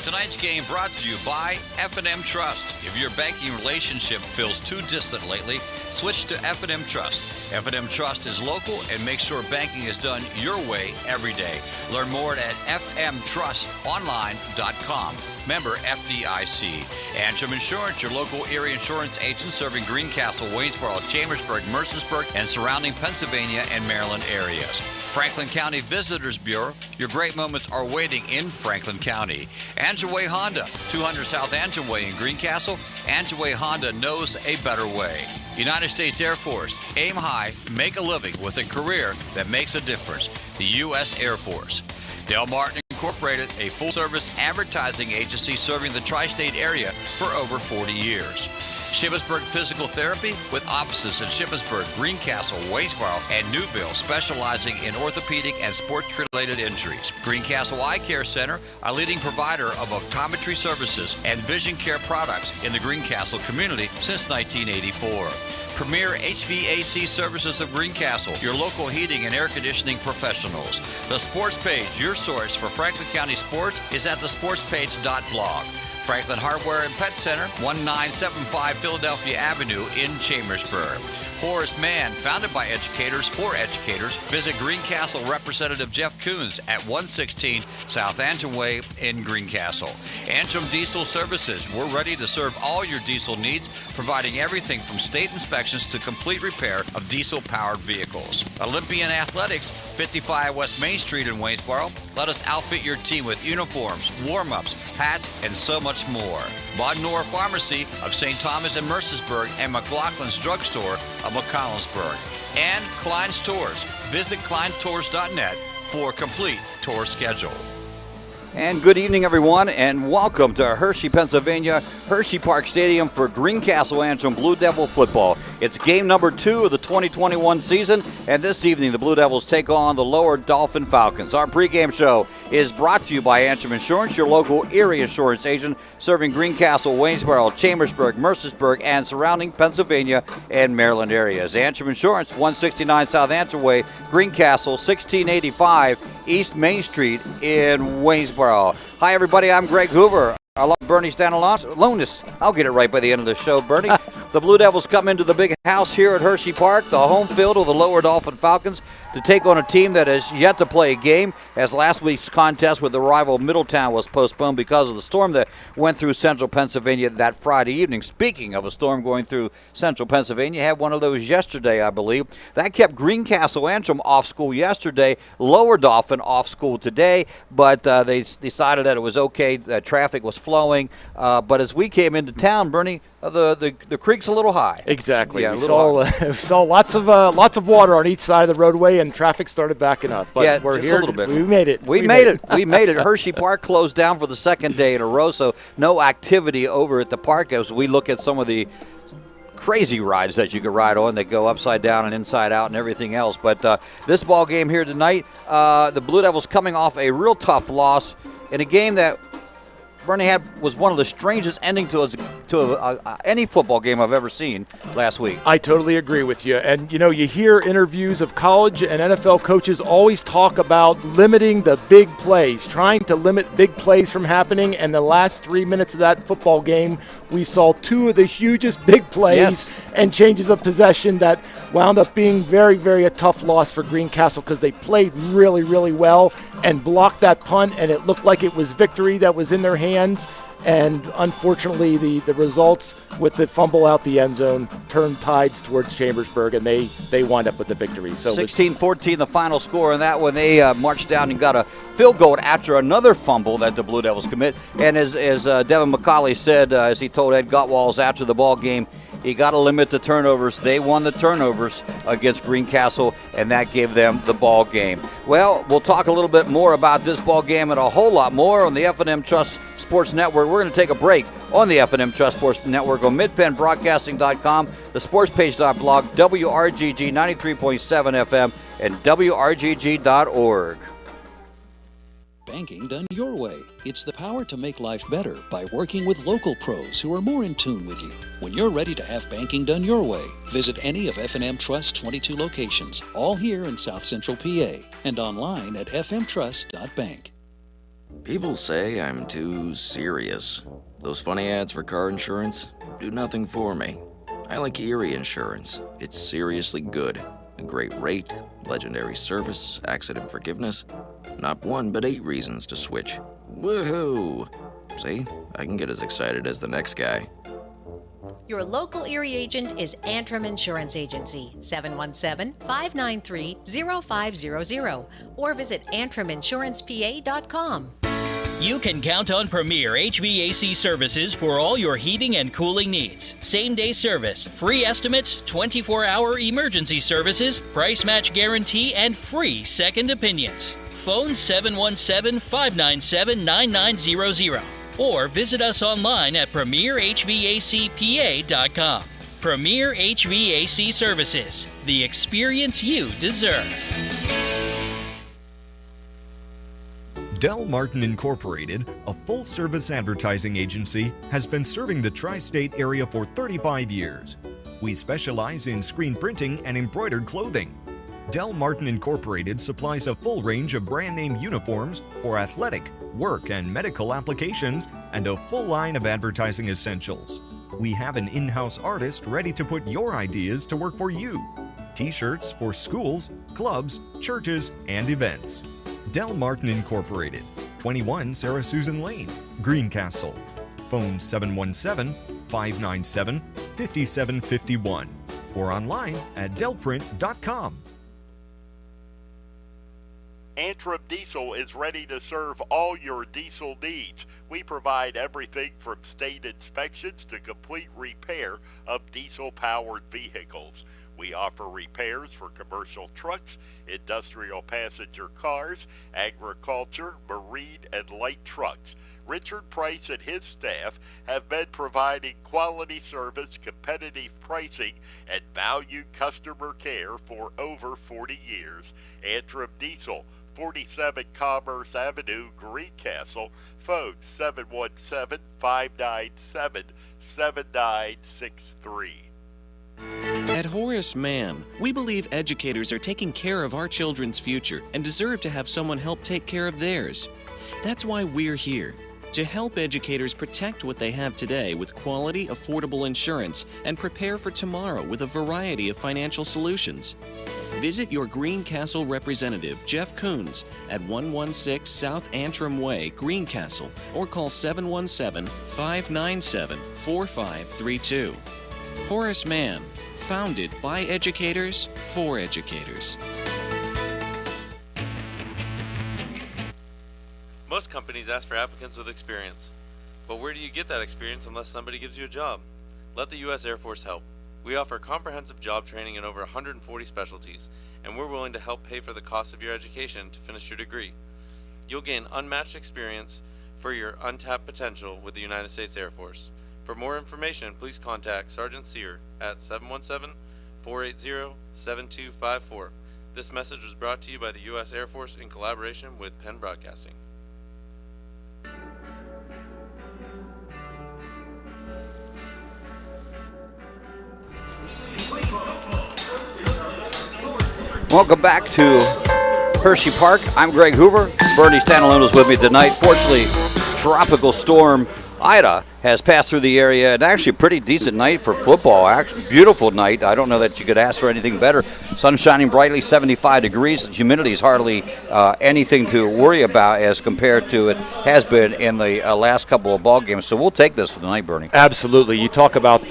Tonight's game brought to you by F&M Trust. If your banking relationship feels too distant lately, switch to F&M Trust. F&M Trust is local and makes sure banking is done your way every day. Learn more at fmtrustonline.com. Member FDIC. Antrim Insurance, your local area insurance agent serving Greencastle, Waynesboro, Chambersburg, Mercersburg, and surrounding Pennsylvania and Maryland areas. Franklin County Visitors Bureau, your great moments are waiting in Franklin County. Anjaway Honda, 200 South Anjaway in Greencastle. Anjaway Honda knows a better way. United States Air Force, aim high, make a living with a career that makes a difference. The U.S. Air Force. Del Martin Incorporated, a full-service advertising agency serving the tri-state area for over 40 years. Shippensburg Physical Therapy, with offices in Shippensburg, Greencastle, Waynesboro, and Newville, specializing in orthopedic and sports-related injuries. Greencastle Eye Care Center, a leading provider of optometry services and vision care products in the Greencastle community since 1984. Premier HVAC Services of Greencastle, your local heating and air conditioning professionals. The Sports Page, your source for Franklin County sports, is at thesportspage.blog. Franklin Hardware and Pet Center, 1975 Philadelphia Avenue in Chambersburg. Horace Mann, founded by educators for educators. Visit Greencastle Representative Jeff Coons at 116 South Antrim Way in Greencastle. Antrim Diesel Services, we're ready to serve all your diesel needs, providing everything from state inspections to complete repair of diesel-powered vehicles. Olympian Athletics, 55 West Main Street in Waynesboro. Let us outfit your team with uniforms, warm-ups, hats, and so much more. Bodnor Pharmacy of St. Thomas and Mercersburg, and McLaughlin's Drugstore of McCollumsburg. And Klein's Tours. Visit kleintours.net for a complete tour schedule. And good evening, everyone, and welcome to Hershey, Pennsylvania, Hershey Park Stadium for Greencastle Antrim Blue Devil football. It's game number 2 of the 2021 season, and this evening the Blue Devils take on the Lower Dauphin Falcons. Our pregame show is brought to you by Antrim Insurance, your local area insurance agent serving Greencastle, Waynesboro, Chambersburg, Mercersburg, and surrounding Pennsylvania and Maryland areas. Antrim Insurance, 169 South Antrim Way, Greencastle, 1685 East Main Street in Waynesboro. Hi, everybody. I'm Greg Hoover. I love Bernie Stanalonis. I'll get it right by the end of the show, Bernie. The Blue Devils come into the big house here at Hershey Park, the home field of the Lower Dauphin Falcons, to take on a team that has yet to play a game, as last week's contest with the rival Middletown was postponed because of the storm that went through central Pennsylvania that Friday evening. Speaking of a storm going through central Pennsylvania, had one of those yesterday, I believe. That kept Greencastle Antrim off school yesterday, Lower Dauphin off school today, but they decided that it was okay, that traffic was flowing. But as we came into town, Bernie, the creek's a little high. Exactly. Yeah, we saw lots of water on each side of the roadway, and traffic started backing up. But yeah, we're just here. A little bit. We made it. We made it. We made it. Hershey Park closed down for the second day in a row, so no activity over at the park as we look at some of the crazy rides that you can ride on that go upside down and inside out and everything else. But this ball game here tonight, the Blue Devils coming off a real tough loss in a game that Bernie was one of the strangest endings to any football game I've ever seen last week. I totally agree with you. And, you hear interviews of college and NFL coaches always talk about limiting the big plays, trying to limit big plays from happening. And the last 3 minutes of that football game, we saw 2 of the hugest big plays and changes of possession that wound up being very, very a tough loss for Greencastle because they played really, really well and blocked that punt, and it looked like it was victory that was in their hands. And unfortunately, the results with the fumble out the end zone turned tides towards Chambersburg, and they wind up with the victory. So 16-14 the final score, and that one they marched down and got a field goal after another fumble that the Blue Devils commit. And as Devin McCauley said, as he told Ed Gottwalls after the ball game, you got to limit the turnovers. They won the turnovers against Greencastle, and that gave them the ball game. Well, we'll talk a little bit more about this ball game and a whole lot more on the F&M Trust Sports Network. We're going to take a break on the F&M Trust Sports Network on midpennbroadcasting.com, the sportspage.blog, WRGG 93.7 FM, and WRGG.org. Banking done your way. It's the power to make life better by working with local pros who are more in tune with you. When you're ready to have banking done your way, visit any of F&M Trust's 22 locations, all here in South Central PA, and online at fmtrust.bank. People say I'm too serious. Those funny ads for car insurance do nothing for me. I like Erie Insurance. It's seriously good. A great rate, legendary service, accident forgiveness. Not one, but 8 reasons to switch. Woohoo! See, I can get as excited as the next guy. Your local Erie agent is Antrim Insurance Agency, 717-593-0500, or visit AntrimInsurancePA.com. You can count on Premier HVAC services for all your heating and cooling needs. Same-day service, free estimates, 24-hour emergency services, price match guarantee, and free second opinions. Phone 717-597-9900 or visit us online at PremierHVACPA.com. Premier HVAC Services, the experience you deserve. Del Martin Incorporated, a full-service advertising agency, has been serving the tri-state area for 35 years. We specialize in screen printing and embroidered clothing. Del Martin Incorporated supplies a full range of brand-name uniforms for athletic, work, and medical applications, and a full line of advertising essentials. We have an in-house artist ready to put your ideas to work for you. T-shirts for schools, clubs, churches, and events. Del Martin Incorporated, 21 Sarah Susan Lane, Greencastle. Phone 717-597-5751 or online at delprint.com. Antrim Diesel is ready to serve all your diesel needs. We provide everything from state inspections to complete repair of diesel-powered vehicles. We offer repairs for commercial trucks, industrial passenger cars, agriculture, marine, and light trucks. Richard Price and his staff have been providing quality service, competitive pricing, and valued customer care for over 40 years. Antrim Diesel, 47 Commerce Avenue, Greencastle. Phone 717-597-7963. At Horace Mann, we believe educators are taking care of our children's future and deserve to have someone help take care of theirs. That's why we're here, to help educators protect what they have today with quality, affordable insurance and prepare for tomorrow with a variety of financial solutions. Visit your Greencastle representative, Jeff Coons, at 116 South Antrim Way, Greencastle, or call 717-597-4532. Horace Mann, founded by educators for educators. Most companies ask for applicants with experience. But where do you get that experience unless somebody gives you a job? Let the U.S. Air Force help. We offer comprehensive job training in over 140 specialties, and we're willing to help pay for the cost of your education to finish your degree. You'll gain unmatched experience for your untapped potential with the United States Air Force. For more information, please contact Sergeant Sear at 717-480-7254. This message was brought to you by the U.S. Air Force in collaboration with Penn Broadcasting. Welcome back to Hershey Park. I'm Greg Hoover. Bernie Stanalone is with me tonight. Fortunately, Tropical Storm Ida has passed through the area, and actually a pretty decent night for football. Actually, beautiful night. I don't know that you could ask for anything better. Sun shining brightly, 75 degrees. Humidity is hardly anything to worry about as compared to it has been in the last couple of ball games. So we'll take this for tonight, Bernie. Absolutely. You talk about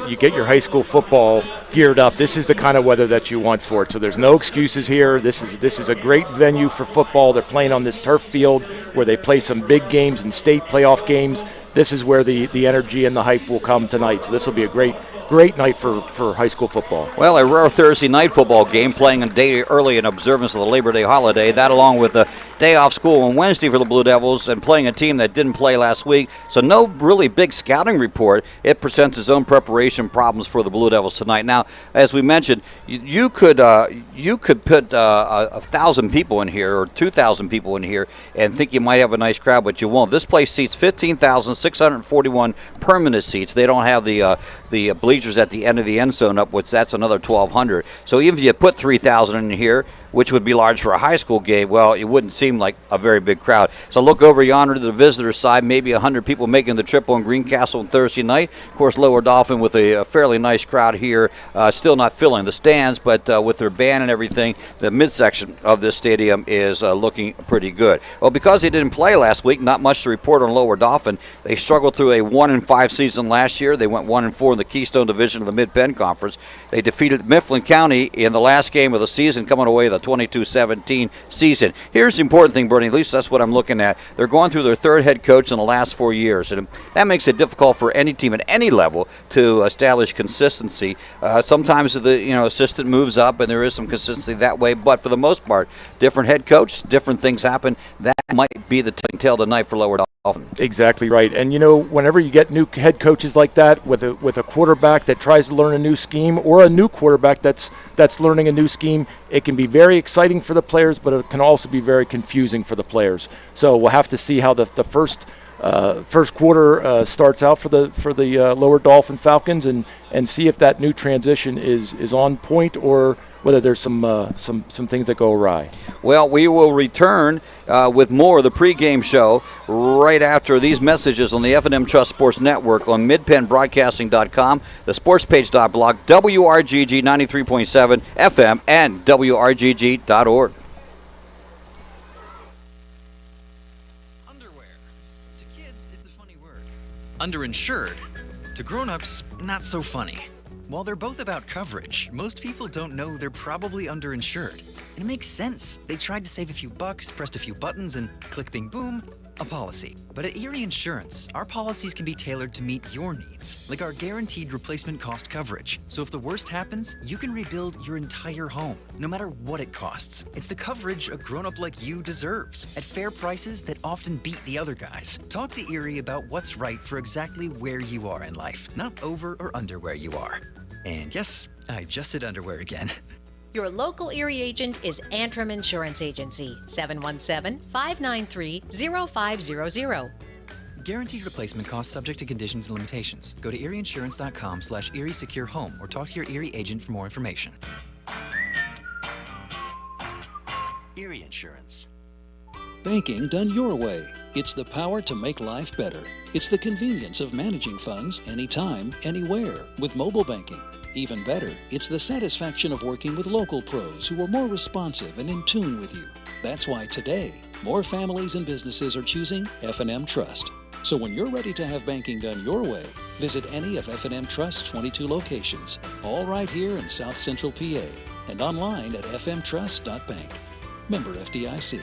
you get your high school football geared up. This is the kind of weather that you want for it. So there's no excuses here. This is a great venue for football. They're playing on this turf field where they play some big games and state playoff games. This is where the energy and the hype will come tonight. So this will be a great night for high school football. Well, a rare Thursday night football game playing a day early in observance of the Labor Day holiday. That along with a day off school on Wednesday for the Blue Devils and playing a team that didn't play last week. So no really big scouting report. It presents its own preparation problems for the Blue Devils tonight. Now, as we mentioned, you could put 1,000 people in here or 2,000 people in here and think you might have a nice crowd, but you won't. This place seats 15,641 permanent seats. They don't have the bleachers at the end of the end zone up, which that's another 1,200. So even if you put 3,000 in here, which would be large for a high school game, well, it wouldn't seem like a very big crowd. So look over yonder to the visitor side, maybe 100 people making the trip on Greencastle on Thursday night. Of course, Lower Dauphin with a fairly nice crowd here, still not filling the stands, but with their band and everything, the midsection of this stadium is looking pretty good. Well, because they didn't play last week, not much to report on Lower Dauphin. They struggled through a 1-5 season last year. They went 1-4 in the Keystone Division of the Mid-Penn Conference. They defeated Mifflin County in the last game of the season, coming away the 22-17 season. Here's the important thing, Bernie, at least that's what I'm looking at. They're going through their third head coach in the last 4 years, and that makes it difficult for any team at any level to establish consistency. Sometimes the assistant moves up, and there is some consistency that way, but for the most part, different head coach, different things happen. That might be the tale tonight for Lower Dauphin. Exactly right. And whenever you get new head coaches like that with a quarterback that tries to learn a new scheme, or a new quarterback that's learning a new scheme, it can be very exciting for the players, but it can also be very confusing for the players. So we'll have to see how the first quarter starts out for the Lower Dauphin Falcons, and see if that new transition is on point, or whether there's some things that go awry. Well, we will return with more of the pregame show right after these messages on the F&M Trust Sports Network on midpennbroadcasting.com, the sportspage.blog, WRGG 93.7 FM, and WRGG.org. Underwear. To kids, it's a funny word. Underinsured. To grown-ups, not so funny. While they're both about coverage, most people don't know they're probably underinsured. And it makes sense. They tried to save a few bucks, pressed a few buttons, and click, bing, boom, a policy. But at Erie Insurance, our policies can be tailored to meet your needs, like our guaranteed replacement cost coverage. So if the worst happens, you can rebuild your entire home, no matter what it costs. It's the coverage a grown-up like you deserves, at fair prices that often beat the other guys. Talk to Erie about what's right for exactly where you are in life, not over or under where you are. And yes, I just said underwear again. Your local Erie agent is Antrim Insurance Agency, 717-593-0500. Guaranteed replacement cost subject to conditions and limitations. Go to erieinsurance.com/Erie Secure Home or talk to your Erie agent for more information. Erie Insurance. Banking done your way. It's the power to make life better. It's the convenience of managing funds anytime, anywhere with mobile banking. Even better, it's the satisfaction of working with local pros who are more responsive and in tune with you. That's why today, more families and businesses are choosing F&M Trust. So when you're ready to have banking done your way, visit any of F&M Trust's 22 locations, all right here in South Central PA, and online at fmtrust.bank. Member FDIC.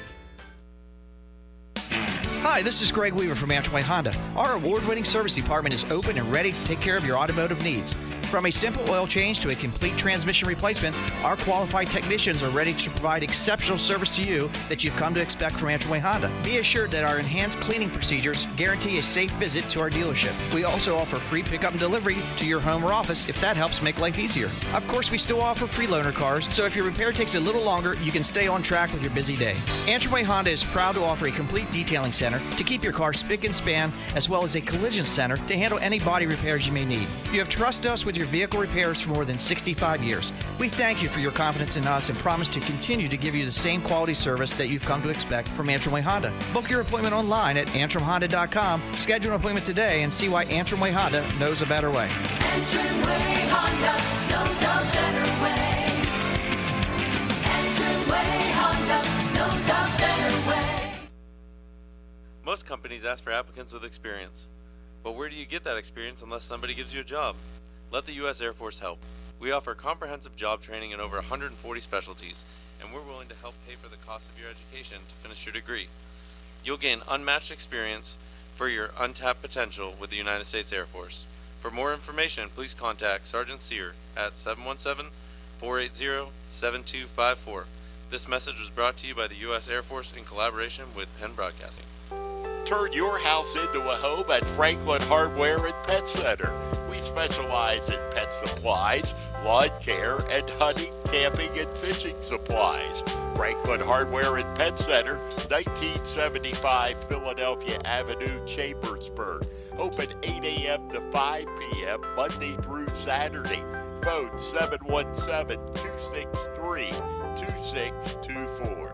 Hi, this is Greg Weaver from Antrim Honda. Our award-winning service department is open and ready to take care of your automotive needs. From a simple oil change to a complete transmission replacement, our qualified technicians are ready to provide exceptional service to you that you've come to expect from Antrim Honda. Be assured that our enhanced cleaning procedures guarantee a safe visit to our dealership. We also offer free pickup and delivery to your home or office if that helps make life easier. Of course, we still offer free loaner cars, so if your repair takes a little longer, you can stay on track with your busy day. Antrim Honda is proud to offer a complete detailing center to keep your car spick and span, as well as a collision center to handle any body repairs you may need. You have trusted us with your vehicle repairs for more than 65 years. We thank you for your confidence in us and promise to continue to give you the same quality service that you've come to expect from Antrim Way Honda. Book your appointment online at antrimhonda.com. Schedule an appointment today and see why Antrim Way Honda knows a better way. Antrim Way Honda knows a better way. Antrim Way Honda knows a better way. Most companies ask for applicants with experience. But where do you get that experience unless somebody gives you a job? Let the U.S. Air Force help. We offer comprehensive job training in over 140 specialties, and we're willing to help pay for the cost of your education to finish your degree. You'll gain unmatched experience for your untapped potential with the United States Air Force. For more information, please contact Sergeant Sear at 717-480-7254. This message was brought to you by the U.S. Air Force in collaboration with Penn Broadcasting. Turn your house into a home at Franklin Hardware and Pet Center. We specialize in pet supplies, lawn care, and hunting, camping, and fishing supplies. Franklin Hardware and Pet Center, 1975 Philadelphia Avenue, Chambersburg. Open 8 a.m. to 5 p.m. Monday through Saturday. Phone 717-263-2600. 3624.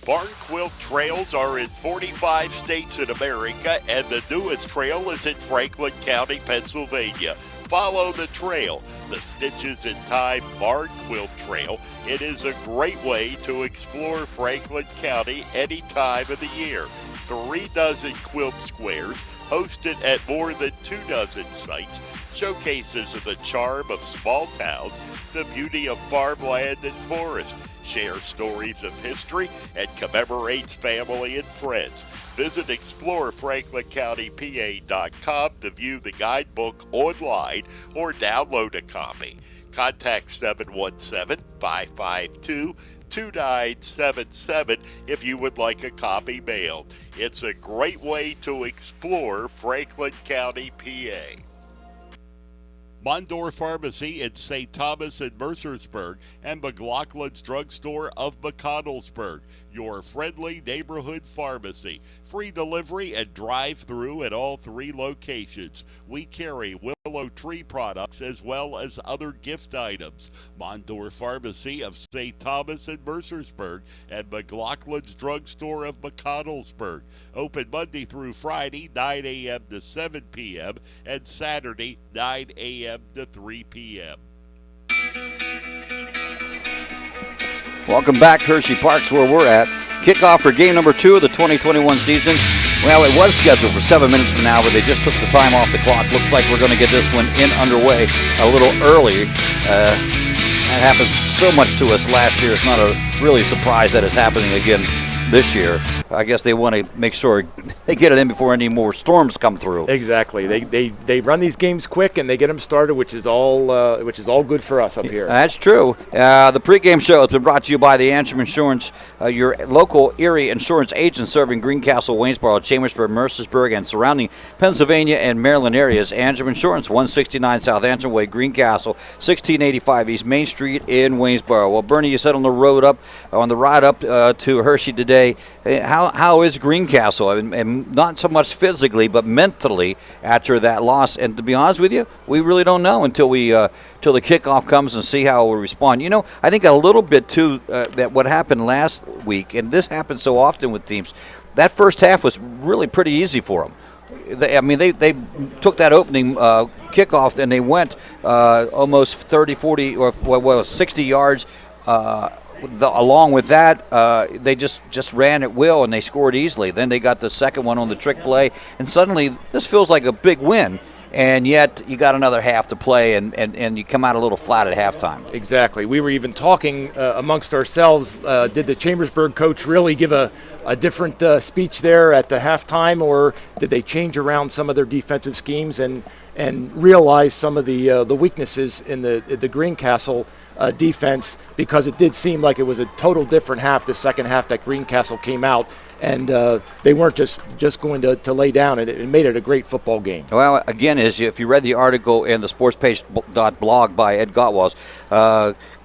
Barn quilt trails are in 45 states in America, and the newest trail is in Franklin County, Pennsylvania. Follow the trail, the Stitches in Time Barn Quilt Trail. It is a great way to explore Franklin County any time of the year. 3 dozen quilt squares hosted at more than 2 dozen sites, showcases of the charm of small towns, the beauty of farmland and forest, share stories of history, and commemorates family and friends. Visit ExploreFranklinCountyPA.com to view the guidebook online or download a copy. Contact 717-552-2977 if you would like a copy mailed. It's a great way to explore Franklin County, PA. Mondor Pharmacy in St. Thomas and Mercersburg, and McLaughlin's Drugstore of McConnellsburg, your friendly neighborhood pharmacy. Free delivery and drive-through at all 3 locations. We carry Willow Tree products as well as other gift items. Mondor Pharmacy of St. Thomas and Mercersburg, and McLaughlin's Drugstore of McConnellsburg. Open Monday through Friday, 9 a.m. to 7 p.m., and Saturday, 9 a.m. to 3 p.m. Welcome back, Hershey Park's where we're at. Kickoff for game number 2 of the 2021 season. Well, it was scheduled for 7 minutes from now, but they just took the time off the clock. Looks like we're going to get this one underway a little early. That happened so much to us last year. It's not a really surprise that it's happening again this year. I guess they want to make sure they get it in before any more storms come through. Exactly. They run these games quick and they get them started, which is all good for us up here. That's true. The pregame show has been brought to you by the Antrim Insurance, your local Erie insurance agent serving Greencastle, Waynesboro, Chambersburg, Mercersburg, and surrounding Pennsylvania and Maryland areas. Antrim Insurance, 169 South Antrim Way, Greencastle, 1685 East Main Street in Waynesboro. Well, Bernie, you said on the ride up to Hershey today, how is Greencastle? And not so much physically, but mentally after that loss. And to be honest with you, we really don't know until the kickoff comes and see how we'll respond. You know, I think a little bit too that what happened last week, and this happens so often with teams. That first half was really pretty easy for them. They took that opening kickoff and they went almost 30, 40, or 60 yards. Along with that, they just ran at will and they scored easily. Then they got the second one on the trick play, and suddenly this feels like a big win. And yet you got another half to play, and you come out a little flat at halftime. Exactly. We were even talking amongst ourselves. Did the Chambersburg coach really give a different speech there at the halftime, or did they change around some of their defensive schemes and realize some of the weaknesses in the Greencastle defense, because it did seem like it was a total different half, the second half that Greencastle came out, and they weren't just going to lay down. It made it a great football game. Well, again, if you read the article in the sportspage.blog by Ed Gottwals,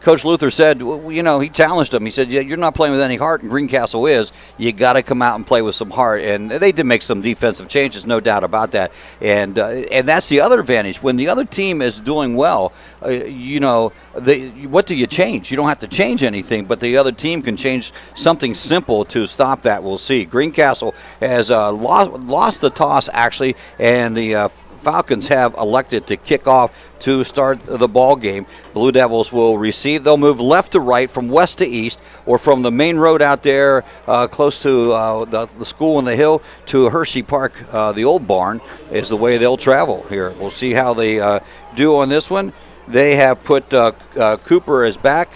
Coach Luther said, he challenged them. He said, you're not playing with any heart, and Greencastle is. You got to come out and play with some heart. And they did make some defensive changes, no doubt about that. And that's the other advantage. When the other team is doing well, what do you change? You don't have to change anything, but the other team can change something simple to stop that. We'll see. Greencastle has lost the toss, actually, and the Falcons have elected to kick off to start the ball game. Blue Devils will receive. They'll move left to right, from west to east, or from the main road out there close to the school on the hill to Hershey Park. The old barn is the way they'll travel here. We'll see how they do on this one. They have put Cooper as back.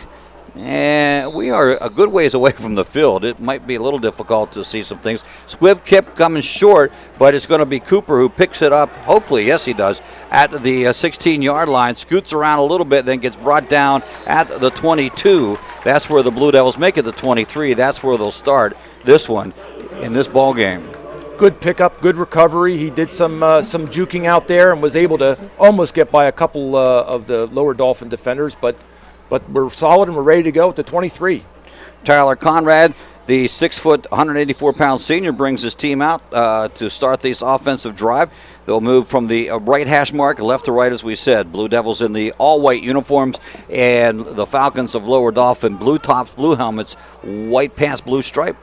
And we are a good ways away from the field. It might be a little difficult to see some things. Squibb Kip coming short, but it's going to be Cooper who picks it up. Hopefully, yes, he does, at the 16-yard line. Scoots around a little bit, then gets brought down at the 22. That's where the Blue Devils make it the 23. That's where they'll start this one in this ball game. Good pickup, good recovery. He did some juking out there and was able to almost get by a couple of the lower Dauphin defenders, but we're solid and we're ready to go at the 23. Tyler Conrad, the 6 foot, 184-pound senior, brings his team out to start this offensive drive. They'll move from the right hash mark, left to right, as we said. Blue Devils in the all-white uniforms, and the Falcons of Lower Dauphin, blue tops, blue helmets, white pants, blue stripe.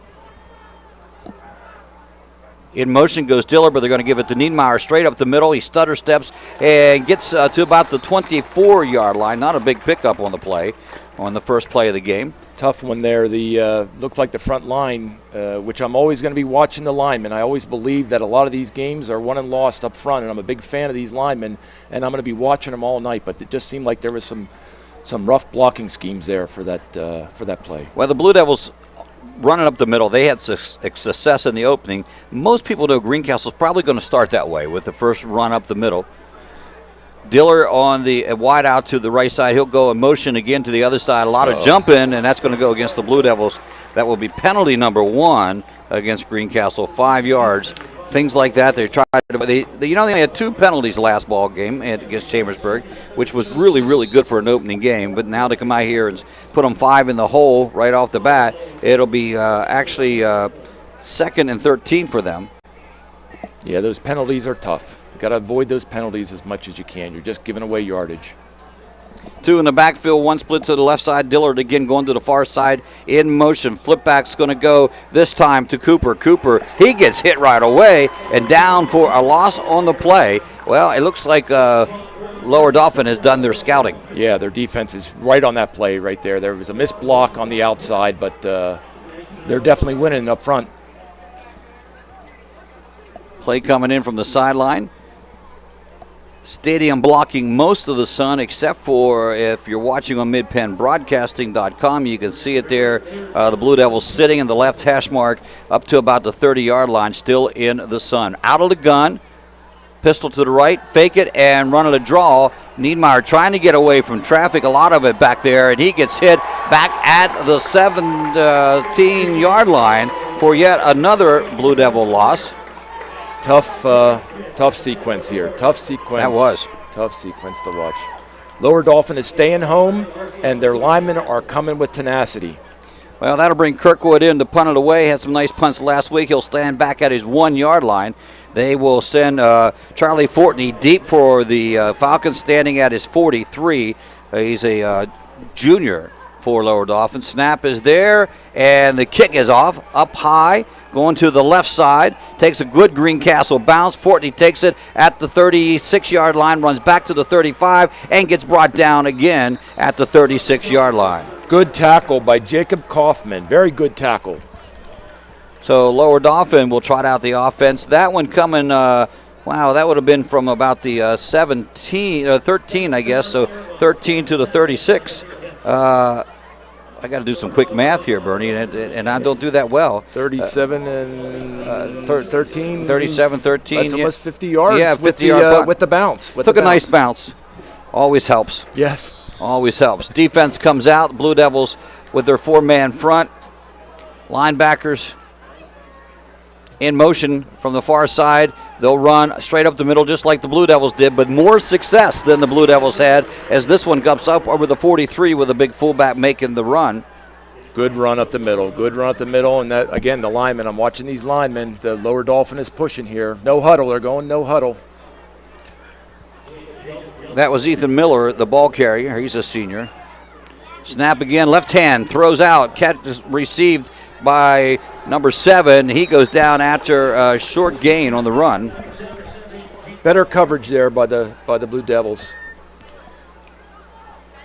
In motion goes Diller, but they're going to give it to Niedmeyer straight up the middle. He stutter steps and gets to about the 24-yard line. Not a big pickup on the play, on the first play of the game. Tough one there. The looks like the front line, which I'm always going to be watching the linemen. I always believe that a lot of these games are won and lost up front, and I'm a big fan of these linemen, and I'm going to be watching them all night. But it just seemed like there was some rough blocking schemes there for that play. Well, the Blue Devils running up the middle, they had success in the opening. Most people know Greencastle's probably going to start that way with the first run up the middle. Diller on the wide out to the right side. He'll go in motion again to the other side. A lot of jumping, and that's going to go against the Blue Devils. That will be penalty number 1 against Greencastle, 5 yards. Things like that. They tried. They only had 2 penalties last ball game against Chambersburg, which was really, really good for an opening game. But now to come out here and put them 5 in the hole right off the bat, it'll be actually 2nd and 13 for them. Yeah, those penalties are tough. You got to avoid those penalties as much as you can. You're just giving away yardage. 2 in the backfield, 1 split to the left side. Dillard again going to the far side in motion. Flip back's going to go this time to Cooper. Cooper, he gets hit right away and down for a loss on the play. Well, it looks like Lower Dauphin has done their scouting. Yeah, their defense is right on that play right there. There was a missed block on the outside, but they're definitely winning up front. Play coming in from the sideline. Stadium blocking most of the sun, except for if you're watching on midpennbroadcasting.com, you can see it there. The Blue Devils sitting in the left hash mark up to about the 30-yard line, still in the sun. Out of the gun, pistol to the right, fake it, and run it a draw. Niedmeyer trying to get away from traffic, a lot of it back there, and he gets hit back at the 17-yard line for yet another Blue Devil loss. Tough sequence here. Tough sequence. That was. Tough sequence to watch. Lower Dauphin is staying home, and their linemen are coming with tenacity. Well, that'll bring Kirkwood in to punt it away. Had some nice punts last week. He'll stand back at his 1-yard line. They will send Charlie Fortney deep for the Falcons, standing at his 43. He's a junior for Lower Dauphin. Snap is there, and the kick is off, up high, going to the left side. Takes a good Greencastle bounce. Fortney takes it at the 36-yard line, runs back to the 35, and gets brought down again at the 36-yard line. Good tackle by Jacob Kaufman. Very good tackle. So Lower Dauphin will trot out the offense. That one coming, wow, that would have been from about the 13, I guess, so 13 to the 36. I got to do some quick math here, Bernie, and I don't do that well. 37 and 13. 37, 13. That's almost 50 yards. Yeah, 50 with the bounce. Took a nice bounce. Always helps. Yes. Always helps. Defense comes out. Blue Devils with their 4-man front. Linebackers in motion from the far side. They'll run straight up the middle just like the Blue Devils did, but more success than the Blue Devils had, as this one comes up over the 43 with a big fullback making the run. Good run up the middle. Good run up the middle. And that, again, the linemen, I'm watching these linemen. The Lower Dauphin is pushing here. No huddle. They're going no huddle. That was Ethan Miller, the ball carrier. He's a senior. Snap again, left hand, throws out. Catch is received by number 7. He goes down after a short gain on the run. Better coverage there by the Blue Devils.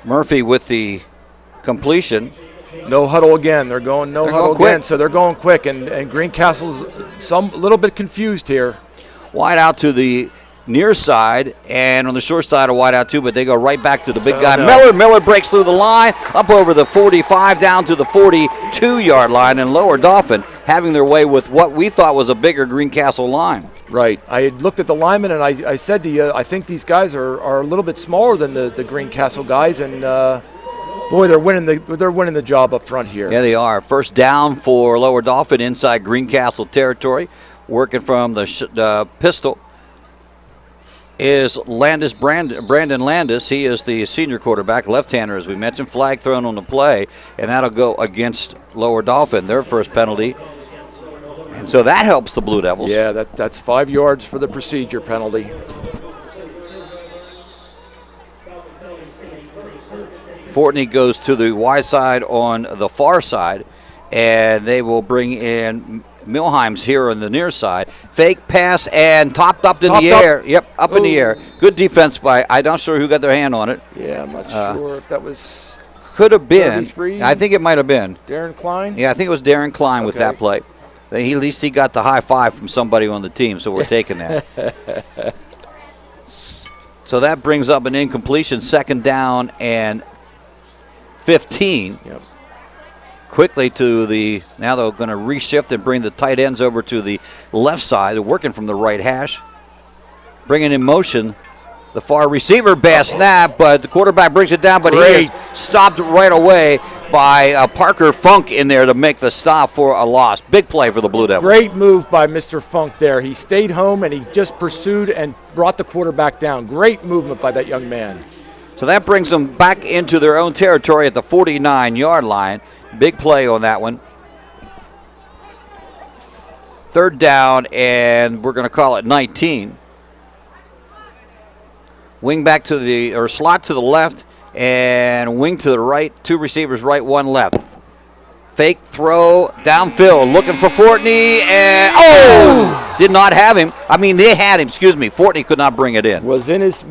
Murphy with the completion. No huddle again. They're going no huddle quick. again, so they're going quick. And Greencastle's a little bit confused here. Wide out to the near side, and on the short side a wide out too, but they go right back to the big guy. No. Miller breaks through the line, up over the 45, down to the 42-yard line, and Lower Dauphin having their way with what we thought was a bigger Greencastle line. Right. I had looked at the linemen, and I said to you, I think these guys are a little bit smaller than the Greencastle guys, and boy, they're winning the job up front here. Yeah, they are. First down for Lower Dauphin inside Greencastle territory, working from the pistol is Brandon Landis. He is the senior quarterback, left-hander, as we mentioned. Flag thrown on the play, and that'll go against Lower Dauphin. Their first penalty And so that helps the Blue Devils. Yeah, that's 5 yards for the procedure penalty. Fortney goes to the wide side on the far side, and they will bring in Milheim's here on the near side. Fake pass and topped up in the air. Yep, up in the air. Good defense by, I'm not sure who got their hand on it. Yeah, I'm not sure if that was. Could have been. 33. I think it might have been. Darren Klein? Yeah, I think it was Darren Klein with that play. At least he got the high five from somebody on the team, so we're taking that. So that brings up an incompletion, 2nd down and 15. Yep. Quickly to the, now they're going to reshift and bring the tight ends over to the left side. They're working from the right hash. Bringing in motion the far receiver, bad snap, but the quarterback brings it down, but he is stopped right away by Parker Funk in there to make the stop for a loss. Big play for the Blue Devils. Great move by Mr. Funk there. He stayed home and he just pursued and brought the quarterback down. Great movement by that young man. So that brings them back into their own territory at the 49-yard line. Big play on that one. 3rd down, and we're going to call it 19. Wing back to the, or slot to the left, and wing to the right. 2 receivers right, 1 left. Fake throw downfield, looking for Fortney, and did not have him. I mean, they had him. Excuse me. Fortney could not bring it in. Was in his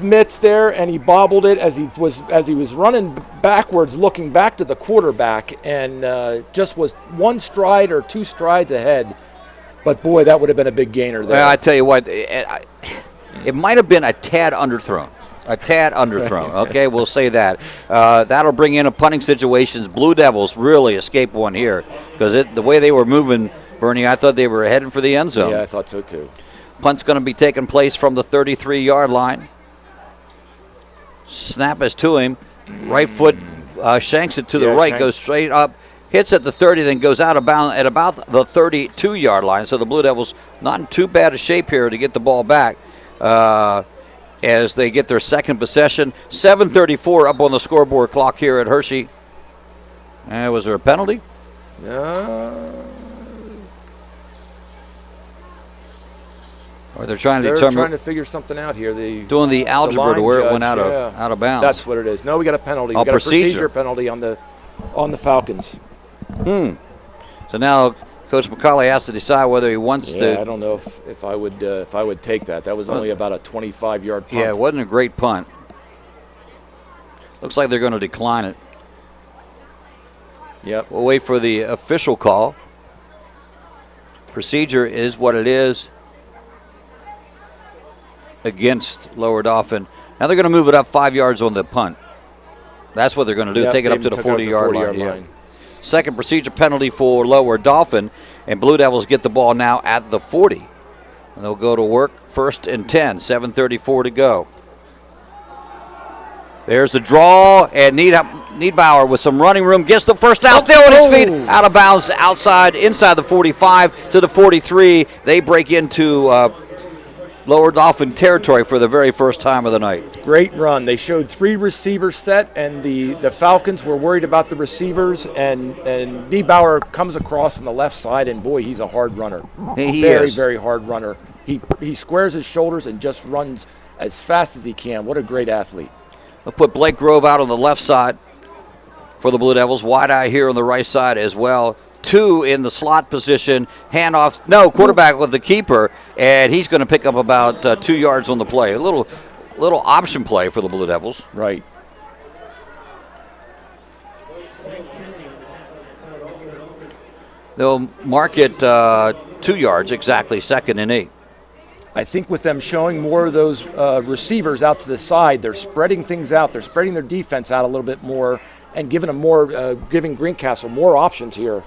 mitts there, and he bobbled it as he was running backwards, looking back to the quarterback, and just was 1 stride or 2 strides ahead. But boy, that would have been a big gainer there. Well, I tell you what, it might have been a tad underthrown. Okay, we'll say that. That'll bring in a punting situations. Blue Devils really escape one here because the way they were moving, Bernie, I thought they were heading for the end zone. Yeah, I thought so too. Punt's going to be taking place from the 33-yard line. Snap is to him. Right foot shanks it to the right, goes straight up, hits at the 30, then goes out of bounds at about the 32-yard line. So the Blue Devils not in too bad a shape here to get the ball back. As they get their second possession. 7:34 up on the scoreboard clock here at Hershey. Was there a penalty? Or they're trying to determine. They're trying to figure something out here. Doing the algebra to where it went out of bounds. That's what it is. No, we got a penalty. We got a procedure penalty on the Falcons. So now Coach McCauley has to decide whether he wants to. I don't know if I would take that. That was only about a 25-yard punt. Yeah, it wasn't a great punt. Looks like they're going to decline it. Yep. We'll wait for the official call. Procedure is what it is against Lower Dauphin. Now they're going to move it up 5 yards on the punt. That's what they're going to do. Yep, take it up to the 40-yard line. Yeah. Second procedure penalty for Lower Dauphin, and Blue Devils get the ball now at the 40. And they'll go to work 1st and 10, 7:34 to go. There's the draw, and Niedbauer with some running room gets the first down, still on his feet, out of bounds, inside the 45 to the 43. They break into Lower Dauphin territory for the very first time of the night. Great run. They showed 3 receivers set, and the Falcons were worried about the receivers, and Niedbauer comes across on the left side, and boy, he's a hard runner. He very, is. very hard runner. He squares his shoulders and just runs as fast as he can. What a great athlete. We'll put Blake Grove out on the left side for the Blue Devils. Wide eye here on the right side as well. 2 in the slot position. Handoff. No, quarterback with the keeper, and he's going to pick up about 2 yards on the play. A little option play for the Blue Devils. Right. They'll mark it 2 yards exactly, 2nd and 8. I think with them showing more of those receivers out to the side, they're spreading things out. They're spreading their defense out a little bit more and giving Greencastle more options here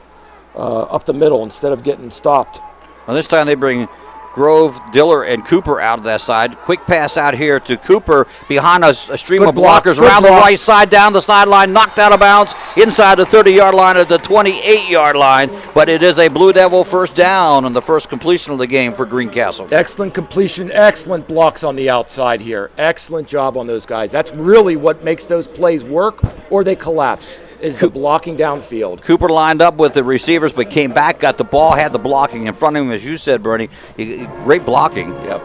up the middle instead of getting stopped. Well, this time they bring Grove, Diller, and Cooper out of that side. Quick pass out here to Cooper behind a stream of blockers around the right side, down the sideline, knocked out of bounds inside the 30-yard line at the 28-yard line. But it is a Blue Devil first down on the first completion of the game for Greencastle. Excellent completion, excellent blocks on the outside here. Excellent job on those guys. That's really what makes those plays work, or they collapse. is the blocking downfield. Cooper lined up with the receivers, but came back, got the ball, had the blocking in front of him, as you said, Bernie. Great blocking. Yep.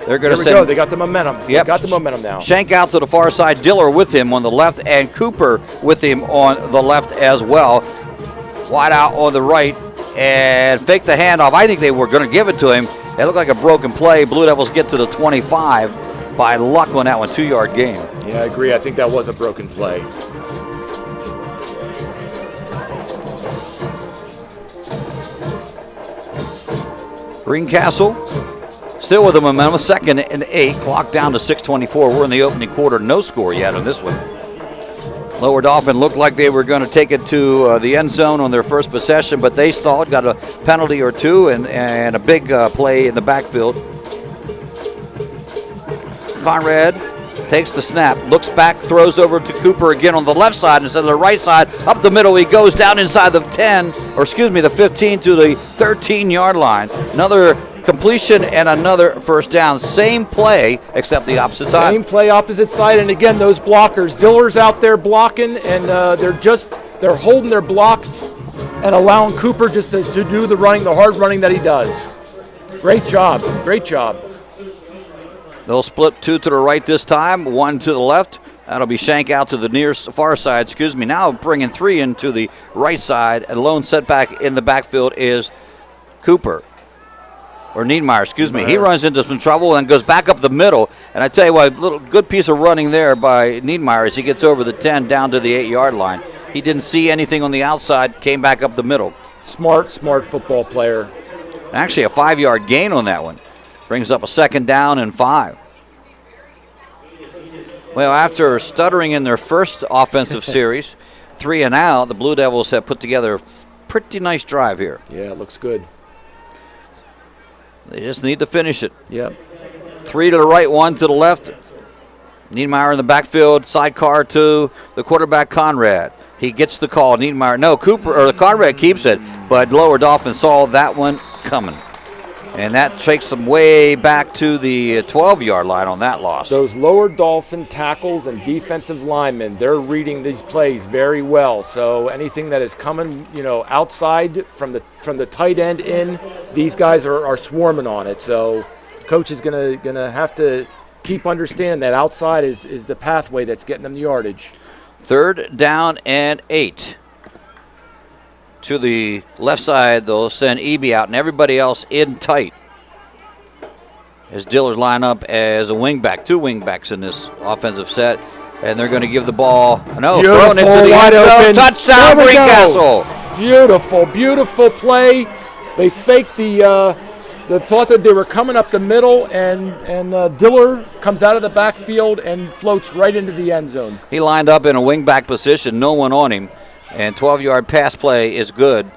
They're going to go. They got the momentum. Yep. They got the momentum now. Shank out to the far side. Diller with him on the left, and Cooper with him on the left as well. Wide out on the right, and fake the handoff. I think they were going to give it to him. It looked like a broken play. Blue Devils get to the 25 by luck on that one, 2-yard gain. Yeah, I agree. I think that was a broken play. Greencastle still with the momentum, 2nd and 8, clock down to 6:24. We're in the opening quarter, no score yet on this one. Lower Dauphin looked like they were going to take it to the end zone on their first possession, but they stalled, got a penalty or two, and a big play in the backfield. Conrad takes the snap, looks back, throws over to Cooper again on the left side instead of the right side. Up the middle, he goes down inside the 15 to the 13-yard line. Another completion and another first down. Same play, except the opposite side. Same play, opposite side. And again, those blockers. Diller's out there blocking, and they're holding their blocks and allowing Cooper just to do the running, the hard running that he does. Great job. Great job. They'll split 2 to the right this time, 1 to the left. That'll be Shank out to the far side, Now bringing 3 into the right side. And lone setback in the backfield is Cooper. Or Niedmeyer, He runs into some trouble and goes back up the middle. And I tell you what, a little good piece of running there by Niedmeyer as he gets over the 10 down to the 8-yard line. He didn't see anything on the outside, came back up the middle. Smart football player. Actually, a 5-yard gain on that one. Brings up a 2nd down and 5. Well, after stuttering in their first offensive series, 3 and out, the Blue Devils have put together a pretty nice drive here. Yeah, it looks good. They just need to finish it. Yep. 3 to the right, 1 to the left. Niedmeyer in the backfield, sidecar to the quarterback Conrad. He gets the call. Conrad keeps it, but Lower Dauphin saw that one coming. And that takes them way back to the 12-yard line on that loss. Those Lower Dauphin tackles and defensive linemen, they're reading these plays very well. So anything that is coming, outside from the tight end in, these guys are swarming on it. So coach is gonna have to keep understanding that outside is the pathway that's getting them the yardage. 3rd down and 8. To the left side, they'll send Eby out and everybody else in tight. As Dillers line up as a wingback, 2 wingbacks in this offensive set, and they're going to give the ball. Thrown into the end zone. Touchdown, Greencastle. Beautiful play. They faked the thought that they were coming up the middle, and Diller comes out of the backfield and floats right into the end zone. He lined up in a wingback position, no one on him. And 12-yard pass play is good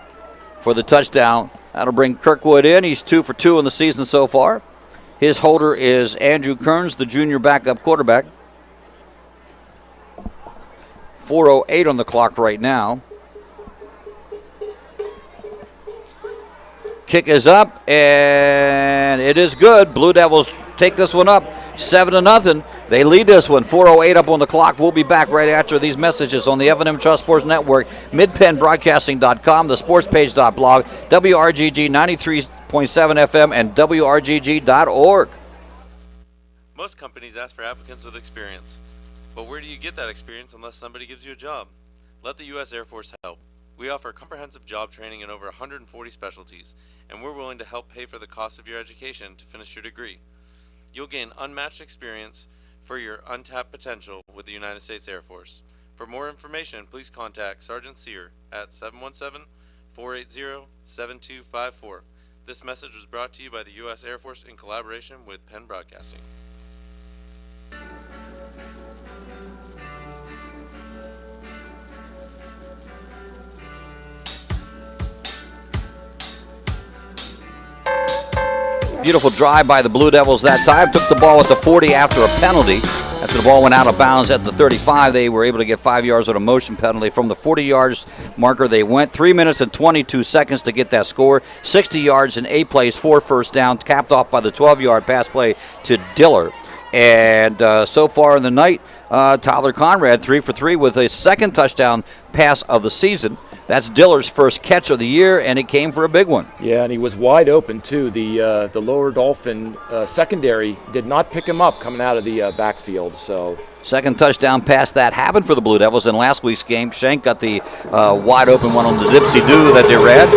for the touchdown. That'll bring Kirkwood in. He's 2 for 2 in the season so far. His holder is Andrew Kearns, the junior backup quarterback. 4:08 on the clock right now. Kick is up, and it is good. Blue Devils take this one up 7-0. They lead this one, 4:08 up on the clock. We'll be back right after these messages on the F&M Trust Sports Network, midpennbroadcasting.com, the sportspage.blog, WRGG 93.7 FM, and WRGG.org. Most companies ask for applicants with experience. But where do you get that experience unless somebody gives you a job? Let the U.S. Air Force help. We offer comprehensive job training in over 140 specialties, and we're willing to help pay for the cost of your education to finish your degree. You'll gain unmatched experience for your untapped potential with the United States Air Force. For more information, please contact Sergeant Sear at 717-480-7254. This message was brought to you by the U.S. Air Force in collaboration with Penn Broadcasting. Beautiful drive by the Blue Devils that time. Took the ball at the 40 after a penalty. After the ball went out of bounds at the 35, they were able to get 5 yards on a motion penalty. From the 40 yards marker, they went 3 minutes and 22 seconds to get that score. 60 yards in 8 plays, 4 first down, capped off by the 12-yard pass play to Diller. And so far in the night, Tyler Conrad 3 for 3 with a second touchdown pass of the season. That's Diller's first catch of the year, and it came for a big one. Yeah, and he was wide open, too. The Lower Dauphin secondary did not pick him up coming out of the backfield. So second touchdown pass that happened for the Blue Devils in last week's game. Shank got the wide open one on the dipsy-do that they read.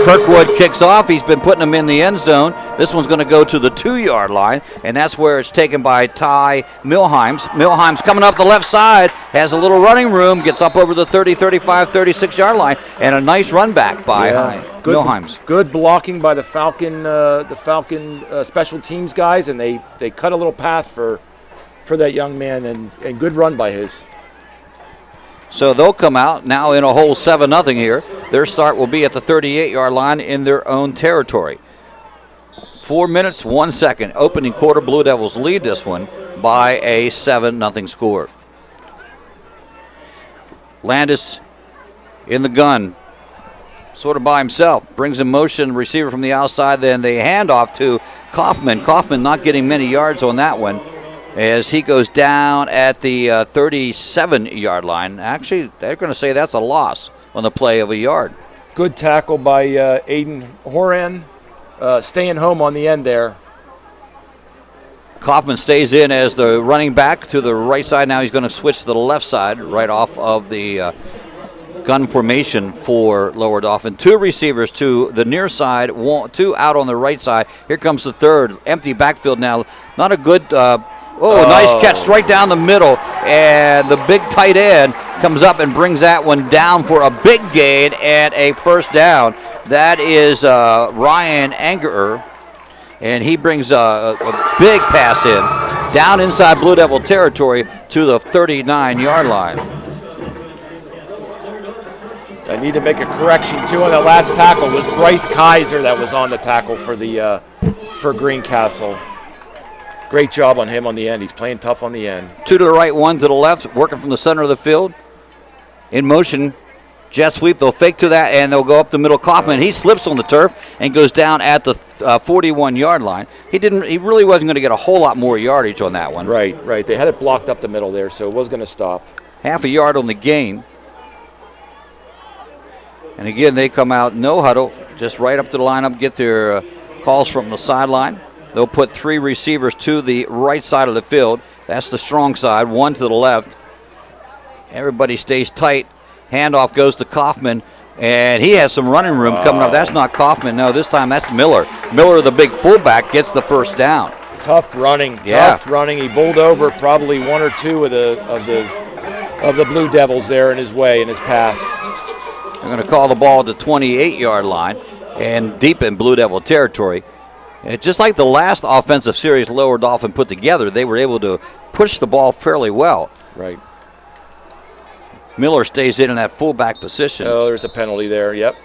Kirkwood kicks off. He's been putting them in the end zone. This one's going to go to the 2-yard line, and that's where it's taken by Ty Milheims. Milheims coming up the left side, has a little running room, gets up over the 30, 35, 36-yard line, and a nice run back by Milheims. Good blocking by the Falcon special teams guys, and they cut a little path for that young man, and good run by his. So they'll come out now in a whole 7-0 here. Their start will be at the 38-yard line in their own territory. 4 minutes, 1 second. Opening quarter, Blue Devils lead this one by a 7-0 score. Landis in the gun, sort of by himself. Brings in motion, receiver from the outside, then they hand off to Kaufman. Kaufman not getting many yards on that one, as he goes down at the 37-yard line. Actually, they're going to say that's a loss on the play of a yard. Good tackle by Aiden Horan, staying home on the end there. Kaufman stays in as the running back to the right side. Now he's going to switch to the left side right off of the gun formation for Lower Dauphin. 2 receivers to the near side, 2 out on the right side. Here comes the third. Empty backfield now. Not a good... nice catch right down the middle, and the big tight end comes up and brings that one down for a big gain and a first down. That is Ryan Angerer, and he brings a big pass in down inside Blue Devil territory to the 39-yard line. I need to make a correction, too, on that last tackle. It was Bryce Kaiser that was on the tackle for Greencastle. Great job on him on the end. He's playing tough on the end. 2 to the right, 1 to the left, working from the center of the field. In motion, jet sweep. They'll fake to that, and they'll go up the middle. Kaufman, he slips on the turf and goes down at the 41-yard line. He really wasn't going to get a whole lot more yardage on that one. Right. They had it blocked up the middle there, so it was going to stop. Half a yard on the gain. And again, they come out no huddle, just right up to the lineup, get their calls from the sideline. They'll put 3 receivers to the right side of the field. That's the strong side, 1 to the left. Everybody stays tight. Handoff goes to Kaufman, and he has some running room coming up. That's not Kaufman. No, this time that's Miller. Miller, the big fullback, gets the first down. Tough running. He bowled over probably 1 or 2 of the Blue Devils there in his way, in his path. They're going to call the ball at the 28-yard line and deep in Blue Devil territory. And just like the last offensive series Lower Dauphin put together, they were able to push the ball fairly well. Right. Miller stays in that fullback position. Oh, there's a penalty there, yep.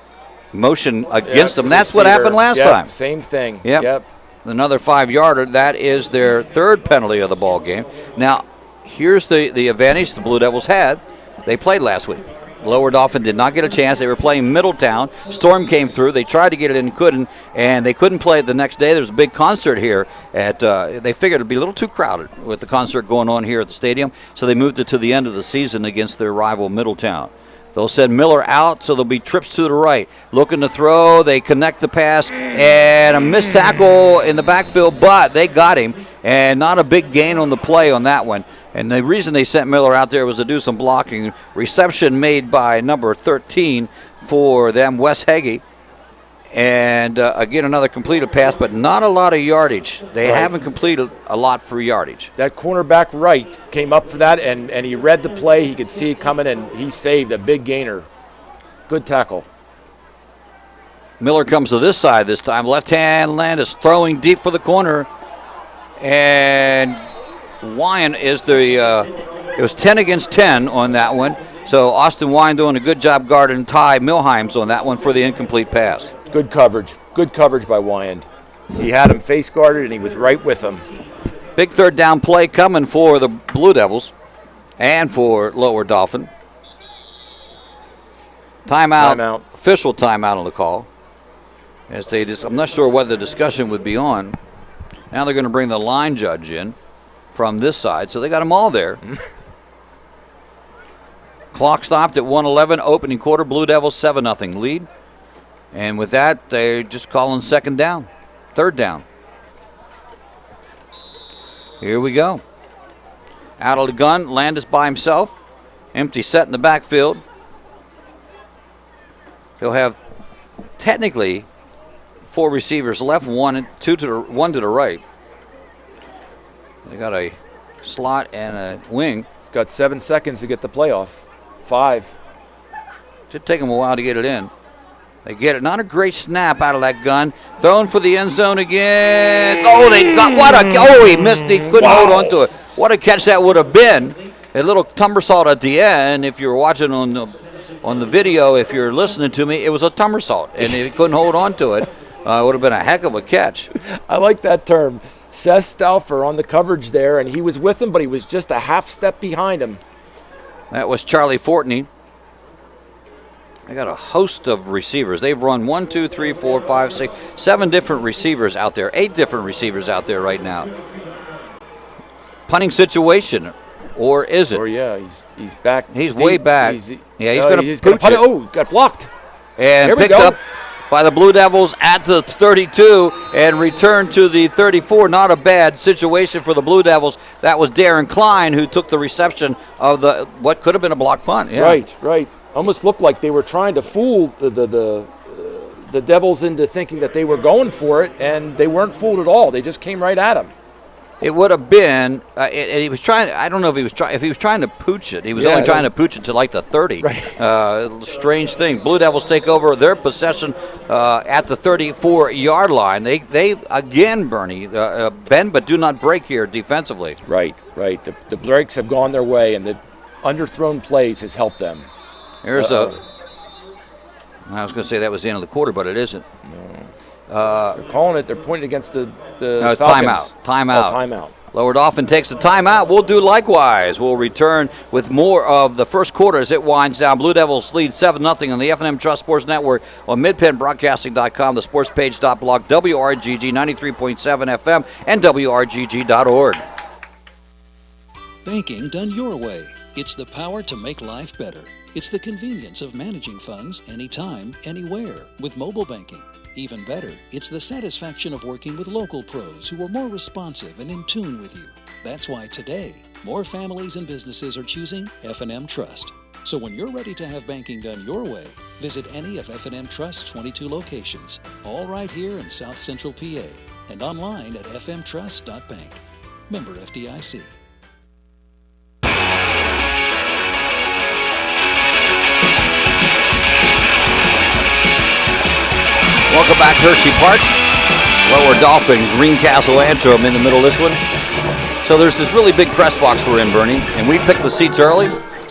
Motion against them. That's what happened last time. Same thing. Yep. Another 5-yarder. That is their 3rd penalty of the ball game. Now, here's the advantage the Blue Devils had. They played last week. Lower Dauphin did not get a chance. They were playing Middletown. Storm came through. They tried to get it in, couldn't, and they couldn't play it the next day. There was a big concert here. They figured it would be a little too crowded with the concert going on here at the stadium, so they moved it to the end of the season against their rival Middletown. They'll send Miller out, so there'll be trips to the right. Looking to throw, they connect the pass, and a missed tackle in the backfield, but they got him, and not a big gain on the play on that one. And the reason they sent Miller out there was to do some blocking. Reception made by number 13 for them, Wes Heggie. And again, another completed pass, but not a lot of yardage. They haven't completed a lot for yardage. That cornerback right came up for that, and he read the play. He could see it coming, and he saved a big gainer. Good tackle. Miller comes to this side this time. Left hand, Landis throwing deep for the corner. And Wyan is it was 10 against 10 on that one. So Austin Wyan doing a good job guarding Ty Milheims on that one for the incomplete pass. Good coverage. Good coverage by Wyan. He had him face guarded, and he was right with him. Big 3rd down play coming for the Blue Devils and for Lower Dauphin. Timeout. Official timeout on the call. I'm not sure what the discussion would be on. Now they're going to bring the line judge in from this side. So they got them all there. Clock stopped at 1:11, opening quarter. Blue Devils 7-0 lead. And with that, they're just calling third down. Here we go. Out of the gun, Landis by himself. Empty set in the backfield. He'll have technically 4 receivers left, one to the right. They got a slot and a wing. He's got 7 seconds to get the playoff. 5. Should take him a while to get it in. They get it. Not a great snap out of that gun. Thrown for the end zone again. Oh, they got he missed. He couldn't hold on to it. What a catch that would have been. A little somersault at the end. If you're watching on the video, if you're listening to me, it was a somersault, and he couldn't hold on to it. It would have been a heck of a catch. I like that term. Seth Stauffer on the coverage there, and he was with him, but he was just a half step behind him. That was Charlie Fortney. They got a host of receivers. They've run 1, 2, 3, 4, 5, 6, 7 different receivers out there. 8 different receivers out there right now. Punting situation, or is it? Or yeah, he's back. He's deep. way back. He's going to punt it. Oh, got blocked. And picked up by the Blue Devils at the 32 and returned to the 34. Not a bad situation for the Blue Devils. That was Darren Klein who took the reception of what could have been a block punt. Yeah. Right. Almost looked like they were trying to fool the Devils into thinking that they were going for it, and they weren't fooled at all. They just came right at them. It would have been. He was trying. I don't know if he was trying. If he was trying to pooch it, he was only trying to pooch it to like the 30. Right. Strange thing. Blue Devils take over their possession at the 34-yard line. They again, Bernie, bend but do not break here defensively. Right. The breaks have gone their way, and the underthrown plays has helped them. Here's I was going to say that was the end of the quarter, but it isn't. No. They're calling it. They're pointing against the no, Falcons. Timeout. Lower Dauphin takes the timeout. We'll do likewise. We'll return with more of the first quarter as it winds down. Blue Devils lead 7-0 on the F&M Trust Sports Network on midpenbroadcasting.com, the sportspage.blog, WRGG 93.7 FM, and WRGG.org. Banking done your way. It's the power to make life better. It's the convenience of managing funds anytime, anywhere with mobile banking. Even better, it's the satisfaction of working with local pros who are more responsive and in tune with you. That's why today, more families and businesses are choosing F&M Trust. So when you're ready to have banking done your way, visit any of F&M Trust's 22 locations, all right here in South Central PA, and online at fmtrust.bank. Member FDIC. Welcome back, Hershey Park. Lower Dauphin, Greencastle, Antrim in the middle of this one. So there's this really big press box we're in, Bernie, and we pick the seats early,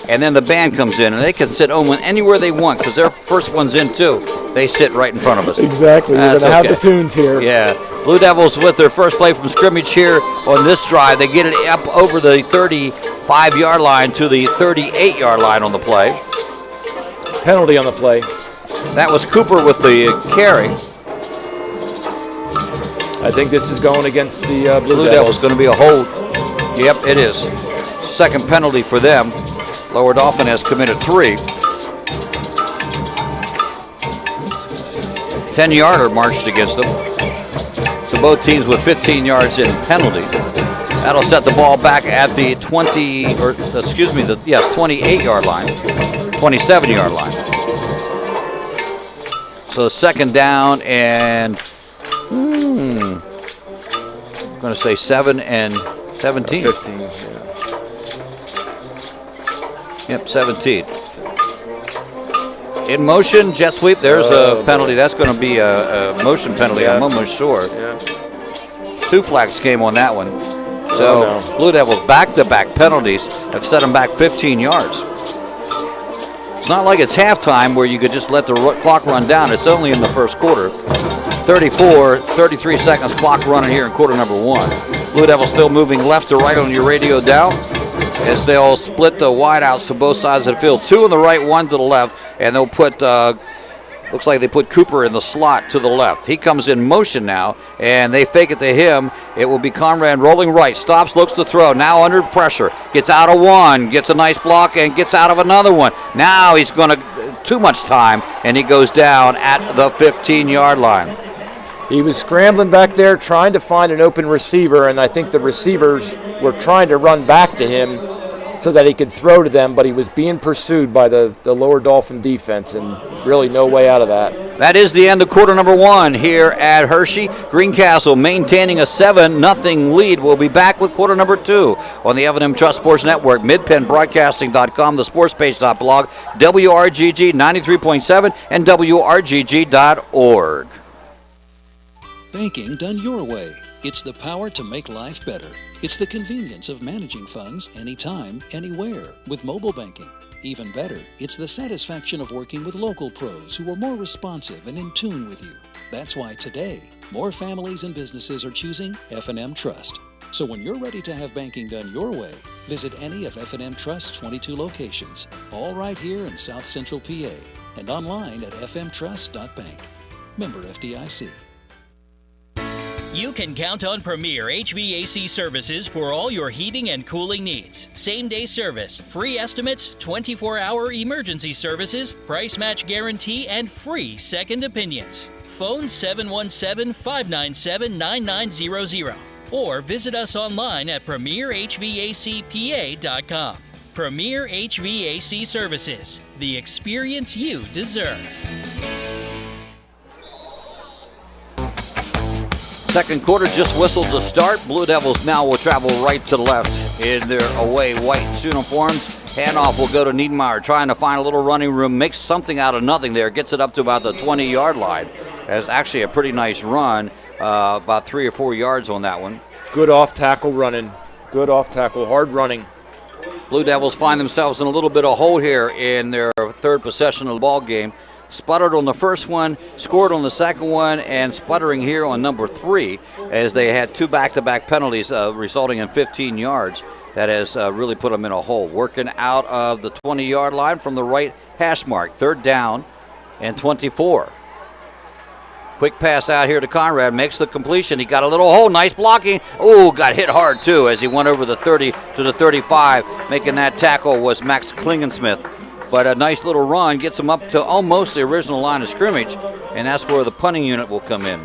and then the band comes in, and they can sit anywhere they want because their first one's in too. They sit right in front of us. Exactly. We're going to have the tunes here. Yeah. Blue Devils with their first play from scrimmage here on this drive. They get it up over the 35-yard line to the 38-yard line on the play. Penalty on the play. That was Cooper with the carry. I think this is going against the Blue Devils. Devils. Going to be a hold. Yep, it is. Second penalty for them. Lower Dauphin has committed 3. 10-yarder marched against them. So both teams with 15 yards in penalty. That'll set the ball back at the 28-yard line, 27-yard line. So second down and I'm going to say 7 and 17. 15, yeah. Yep, 17. In motion, jet sweep, there's a penalty. That's going to be a motion penalty, I'm almost sure. Yeah. 2 flags came on that one. So Blue Devils back-to-back penalties have set them back 15 yards. It's not like it's halftime where you could just let the clock run down. It's only in the first quarter. 33 seconds clock running here in quarter number 1. Blue Devils still moving left to right on your radio dial as they'll split the wideouts to both sides of the field. 2 on the right, 1 to the left, and they'll put Looks like they put Cooper in the slot to the left. He comes in motion now, and they fake it to him. It will be Conrad rolling right. Stops, looks to throw. Now under pressure. Gets out of one. Gets a nice block and gets out of another one. Now he's going to too much time, and he goes down at the 15-yard line. He was scrambling back there trying to find an open receiver, and I think the receivers were trying to run back to him so that he could throw to them, but he was being pursued by the lower Dauphin defense, and really no way out of that. That is the end of quarter number 1 here at Hershey. Greencastle maintaining a 7-0 lead. We'll be back with quarter number 2 on the F&M Trust Sports Network, midpennbroadcasting.com, the sportspage.blog, WRGG 93.7, and WRGG.org. Banking done your way. It's the power to make life better. It's the convenience of managing funds anytime, anywhere with mobile banking. Even better, it's the satisfaction of working with local pros who are more responsive and in tune with you. That's why today, more families and businesses are choosing F&M Trust. So when you're ready to have banking done your way, visit any of F&M Trust's 22 locations, all right here in South Central PA, and online at fmtrust.bank. Member FDIC. You can count on Premier HVAC services for all your heating and cooling needs. Same-day service, free estimates, 24-hour emergency services, price match guarantee, and free second opinions. Phone 717-597-9900 or visit us online at premierhvacpa.com. Premier HVAC Services, the experience you deserve. Second quarter just whistled to start. Blue Devils now will travel right to the left in their away white uniforms. Handoff will go to Niedermeyer, trying to find a little running room. Makes something out of nothing there. Gets it up to about the 20-yard line. That's actually a pretty nice run. About 3 or 4 yards on that one. Good off-tackle running. Good off-tackle, hard running. Blue Devils find themselves in a little bit of hole here in their third possession of the ball game. Sputtered on the first one, scored on the second one, and sputtering here on number 3 as they had 2 back-to-back penalties resulting in 15 yards. That has really put them in a hole. Working out of the 20-yard line from the right hash mark. 3rd down and 24. Quick pass out here to Conrad, makes the completion. He got a little hole, nice blocking. Oh, got hit hard too as he went over the 30 to the 35. Making that tackle was Max Klingensmith. But a nice little run gets him up to almost the original line of scrimmage, and that's where the punting unit will come in.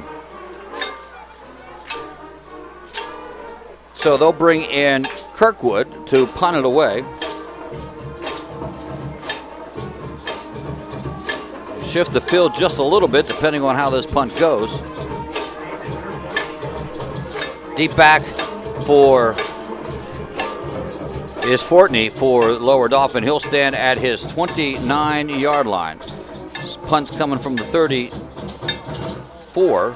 So they'll bring in Kirkwood to punt it away. Shift the field just a little bit depending on how this punt goes. Deep back for is Fortney for Lower Dauphin. He'll stand at his 29-yard line. This punt's coming from the 34.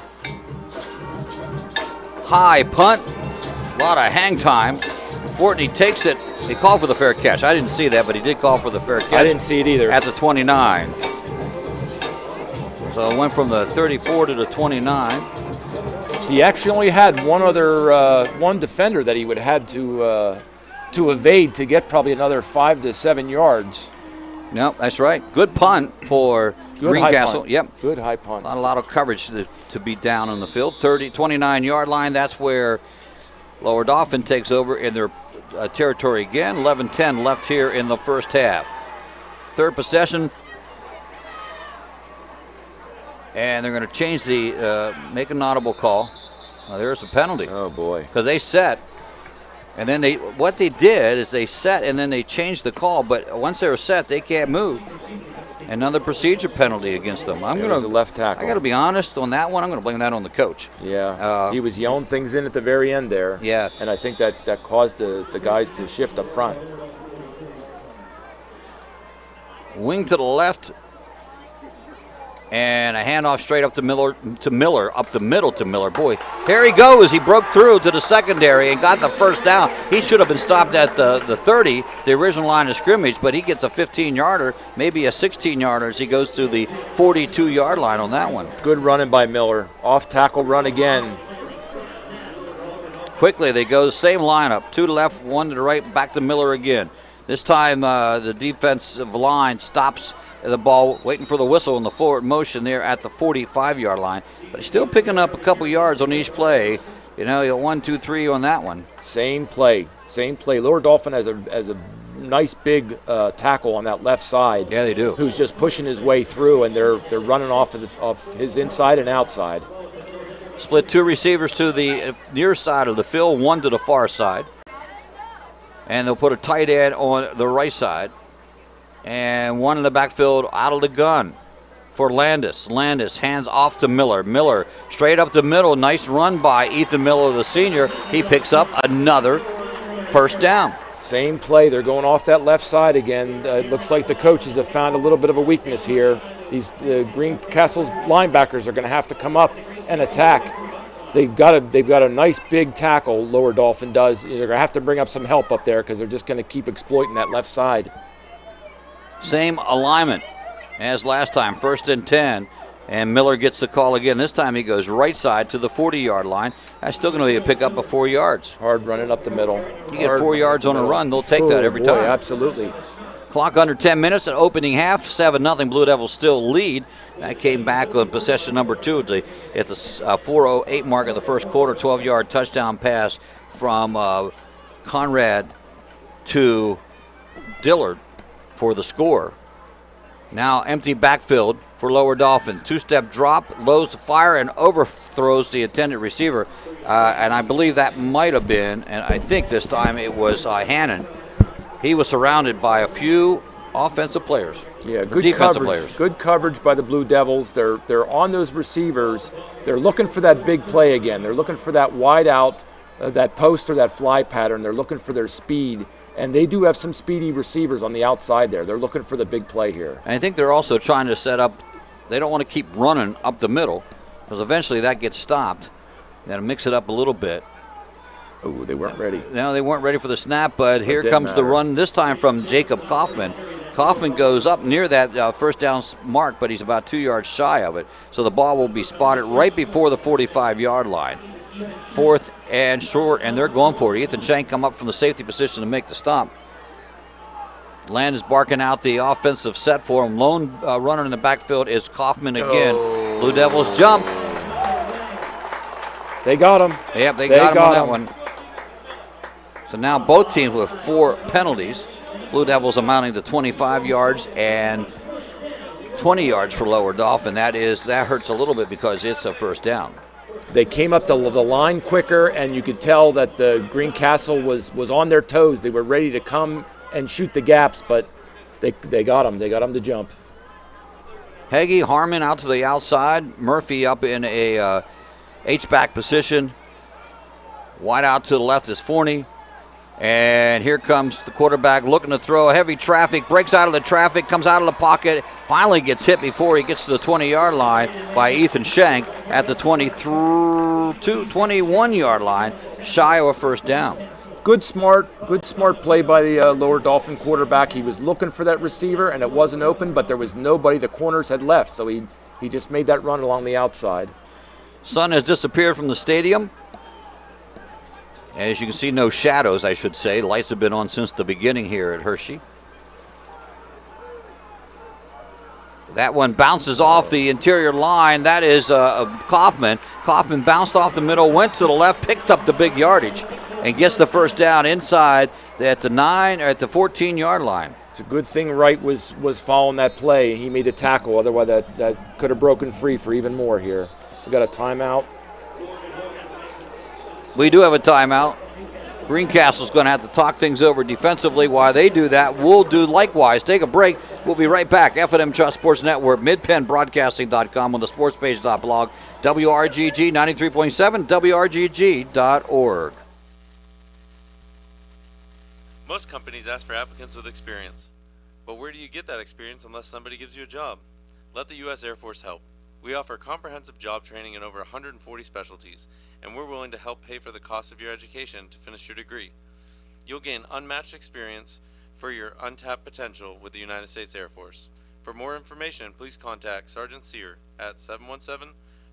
High punt, a lot of hang time. Fortney takes it. He called for the fair catch. I didn't see that, but he did call for the fair catch. I didn't see it either. At the 29. So it went from the 34 to the 29. He actually only had one defender that he would have had to evade to get probably another 5 to 7 yards. No, that's right. Good punt for Greencastle. Yep. Good high punt. Not a lot of coverage to be down on the field. 29-yard line. That's where Lower Dauphin takes over in their territory again. 11-10 left here in the first half. Third possession. And they're going to change make an audible call. There's a penalty. Oh, boy. Because they set. And then what they did is they set and then they changed the call. But once they're set, they can't move. Another procedure penalty against them. It was a left tackle. I got to be honest on that one. I'm going to blame that on the coach. Yeah, he was yelling things in at the very end there. Yeah. And I think that caused the guys to shift up front. Wing to the left. And a handoff straight up to Miller, up the middle to Miller. Boy, there he goes. He broke through to the secondary and got the first down. He should have been stopped at the 30, the original line of scrimmage, but he gets a 15-yarder, maybe a 16-yarder as he goes to the 42-yard line on that one. Good running by Miller. Off tackle run again. Quickly, they go same lineup. 2 to the left, 1 to the right, back to Miller again. This time the defensive line stops the ball, waiting for the whistle in the forward motion there at the 45-yard line. But he's still picking up a couple yards on each play. You know, you 1, 2, 3 on that one. Same play. Lower Dauphin has a nice big tackle on that left side. Yeah, they do. Who's just pushing his way through, and they're running off of his inside and outside. Split 2 receivers to the near side of the field, 1 to the far side. And they'll put a tight end on the right side. And 1 in the backfield out of the gun for Landis. Landis hands off to Miller. Miller straight up the middle. Nice run by Ethan Miller, the senior. He picks up another first down. Same play. They're going off that left side again. It looks like the coaches have found a little bit of a weakness here. These Greencastle's linebackers are going to have to come up and attack. They've got a nice big tackle, Lower Dauphin does. They're going to have to bring up some help up there because they're just going to keep exploiting that left side. Same alignment as last time, 1st and 10. And Miller gets the call again. This time he goes right side to the 40-yard line. That's still going to be a pickup of 4 yards. Hard running up the middle. You get 4 yards on a run, they'll take that every time. Absolutely. Clock under 10 minutes at opening half, 7-0. Blue Devils still lead. That came back on possession number 2 at the 4:08 mark of the first quarter. 12-yard touchdown pass from Conrad to Dillard for the score. Now empty backfield for Lower Dauphin. 2-step drop, loads the fire, and overthrows the intended receiver. And I believe that might have been, and I think this time it was Hannon. He was surrounded by a few offensive players. Yeah, good defensive coverage. players. Good coverage by the Blue Devils. They're on those receivers. They're looking for that big play again. They're looking for that wide out, that post or that fly pattern. They're looking for their speed. And they do have some speedy receivers on the outside there. They're looking for the big play here. And I think they're also trying to set up, they don't want to keep running up the middle because eventually that gets stopped. They got to mix it up a little bit. Oh, they weren't ready. No, they weren't ready for the snap, but here comes the run this time from Jacob Kaufman. Kaufman goes up near that first down mark, but he's about 2 yards shy of it. So the ball will be spotted right before the 45-yard line. 4th and short, and they're going for it. Ethan Shank come up from the safety position to make the stop. Land is barking out the offensive set for him. Lone runner in the backfield is Kaufman again. Oh. Blue Devils jump. They got him. Yep, they got him on that one. So now both teams with 4 penalties. Blue Devils amounting to 25 yards and 20 yards for Lower Dauphin. That hurts a little bit because it's a first down. They came up to the line quicker, and you could tell that the Greencastle was on their toes. They were ready to come and shoot the gaps, but they got them. They got them to jump. Heggie, Harmon out to the outside. Murphy up in a H-back position. Wide out to the left is Forney. And here comes the quarterback looking to throw. Heavy traffic, breaks out of the traffic, comes out of the pocket, finally gets hit before he gets to the 20-yard line by Ethan Shank at the 21-yard line, shy of a first down. Good smart play by the Lower Dauphin quarterback. He was looking for that receiver, and it wasn't open, but there was nobody. The corners had left, so he just made that run along the outside. Sun has disappeared from the stadium. As you can see, no shadows, I should say. Lights have been on since the beginning here at Hershey. That one bounces off the interior line. That is Kaufman. Kaufman bounced off the middle, went to the left, picked up the big yardage, and gets the first down inside at the 14-yard line. It's a good thing Wright was following that play. He made a tackle. Otherwise, that could have broken free for even more here. We got a timeout. We do have a timeout. Greencastle's going to have to talk things over defensively. While they do that, we'll do likewise. Take a break. We'll be right back. F&M Trust Sports Network, midpennbroadcasting.com on the sportspage.blog, WRGG 93.7, WRGG.org. Most companies ask for applicants with experience. But where do you get that experience unless somebody gives you a job? Let the U.S. Air Force help. We offer comprehensive job training in over 140 specialties, and we're willing to help pay for the cost of your education to finish your degree. You'll gain unmatched experience for your untapped potential with the United States Air Force. For more information, please contact Sergeant Sear at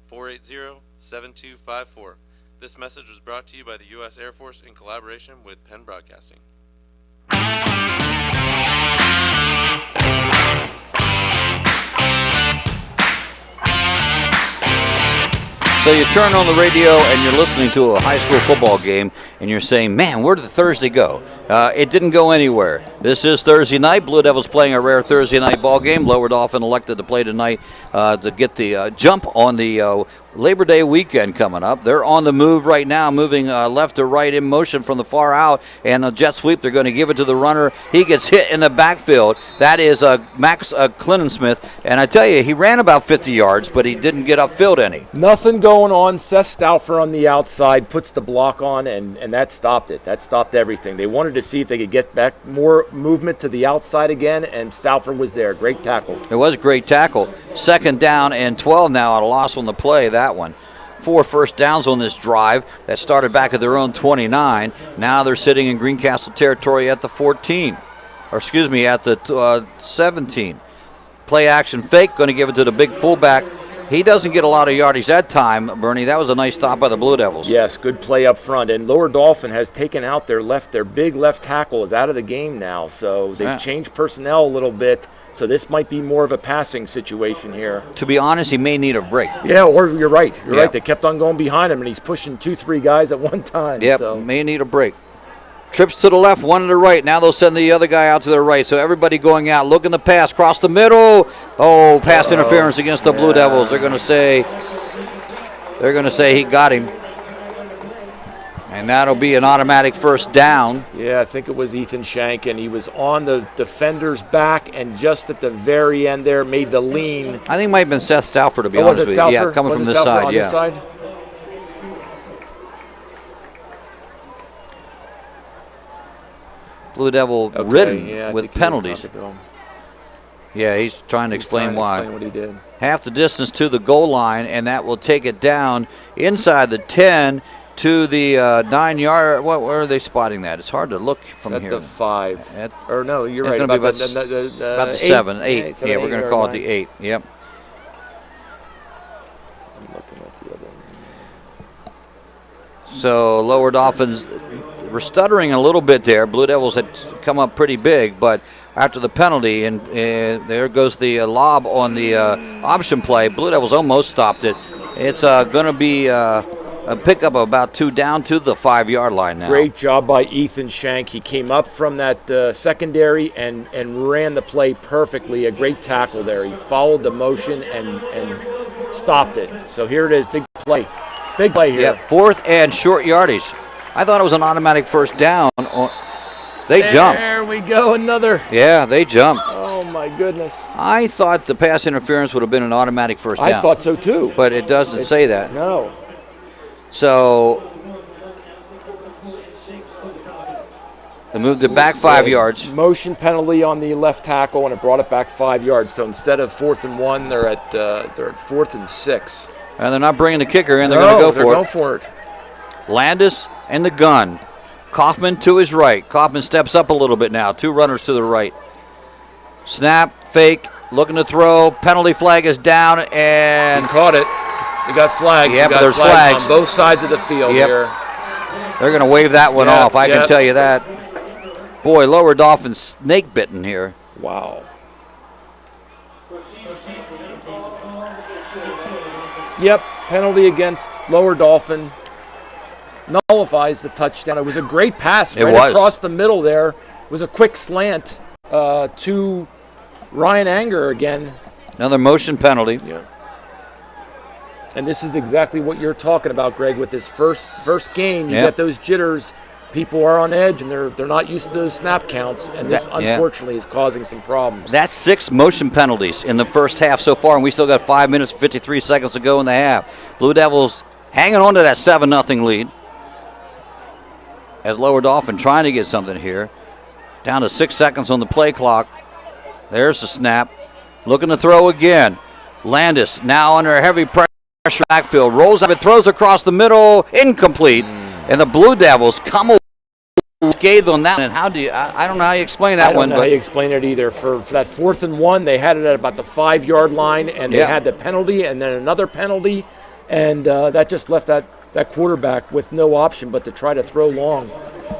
717-480-7254. This message was brought to you by the U.S. Air Force in collaboration with Penn Broadcasting. So you turn on the radio and you're listening to a high school football game and you're saying, man, where did Thursday go? It didn't go anywhere. This is Thursday night. Blue Devils playing a rare Thursday night ball game. Lower Dauphin elected to play tonight to get the jump on the Labor Day weekend coming up. They're on the move right now, moving left to right in motion from the far out, and a jet sweep. They're going to give it to the runner. He gets hit in the backfield. That is Max Clinton-Smith, and I tell you, he ran about 50 yards, but he didn't get upfield any. Nothing going on. Seth Stauffer on the outside puts the block on, and that stopped it. That stopped everything. They wanted to see if they could get back more movement to the outside again, and Stauffer was there. Great tackle. It was a great tackle. 2nd down and 12 now, a loss on the play, that one. 4 first downs on this drive that started back at their own 29. Now they're sitting in Greencastle territory at the 14, or excuse me, at the 17. Play action fake, going to give it to the big fullback. He doesn't get a lot of yardage that time, Bernie. That was a nice stop by the Blue Devils. Yes, good play up front. And Lower Dauphin has taken out their big left tackle is out of the game now. So they've changed personnel a little bit. So this might be more of a passing situation here. To be honest, he may need a break. Yeah, or you're right. You're right. They kept on going behind him, and he's pushing 2-3 guys at one time. Yep, so. May need a break. Trips to the left, one to the right. Now they'll send the other guy out to the right. So everybody going out, looking to pass, cross the middle. Oh, pass interference against the Blue Devils. They're going to say he got him. And that'll be an automatic first down. Yeah, I think it was Ethan Shank, and he was on the defender's back, and just at the very end there made the lean. I think it might have been Seth Stauffer, to be honest with you. Stauffer? Yeah, coming was from this Stauffer side. On this side? Blue Devil ridden with penalties. Yeah, he's trying to explain why. Explain what he did. Half the distance to the goal line, and that will take it down inside the 10 to the 9-yard. Where are they spotting that? It's hard to look from here. At the 5. Or no, you're right. It's going to be about the 7, 8. Yeah, we're going to call it the 8. Yep. I'm looking at the other. So Lower Dolphins were stuttering a little bit there. Blue Devils had come up pretty big, but after the penalty, and there goes the lob on the option play. Blue Devils almost stopped it. It's going to be a pickup of about 2 down to the 5-yard line now. Great job by Ethan Shank. He came up from that secondary and ran the play perfectly. A great tackle there. He followed the motion and stopped it. So here it is, big play. Big play here. Yeah, 4th and short yardage. I thought it was an automatic first down. They jumped. There we go, another. Yeah, they jumped. Oh, my goodness. I thought the pass interference would have been an automatic first down. I thought so, too. But it doesn't say that. No. So they moved it back 5 yards. Motion penalty on the left tackle, and it brought it back 5 yards. So instead of 4th and 1, they're at 4th and 6. And they're not bringing the kicker in. They're going to go for it. They're going for it. Landis and the gun. Kaufman to his right. Kaufman steps up a little bit now. 2 runners to the right. Snap, fake, looking to throw. Penalty flag is down, and he caught it. They got flags. Yeah, but there's flags on both sides of the field here. They're going to wave that one off. I can tell you that. Boy, Lower Dauphin snake bitten here. Wow. Yep, penalty against Lower Dauphin. Nullifies the touchdown. It was a great pass across the middle there. It was a quick slant to Ryan Anger again. Another motion penalty. Yeah. And this is exactly what you're talking about, Greg, with this first game. You get those jitters. People are on edge, and they're not used to those snap counts, and this, unfortunately, is causing some problems. That's 6 motion penalties in the first half so far, and we still got 5 minutes, 53 seconds to go in the half. Blue Devils hanging on to that 7-0 lead. As Lower Dauphin trying to get something here. Down to 6 seconds on the play clock. There's the snap. Looking to throw again. Landis now under heavy pressure backfield. Rolls up and throws across the middle. Incomplete. And the Blue Devils come away scathed on that. And how do you, I don't know how you explain that one. I don't know how you explain it either. For that 4th and 1, they had it at about the 5-yard line, and they had the penalty and then another penalty. And that just left that quarterback with no option but to try to throw long.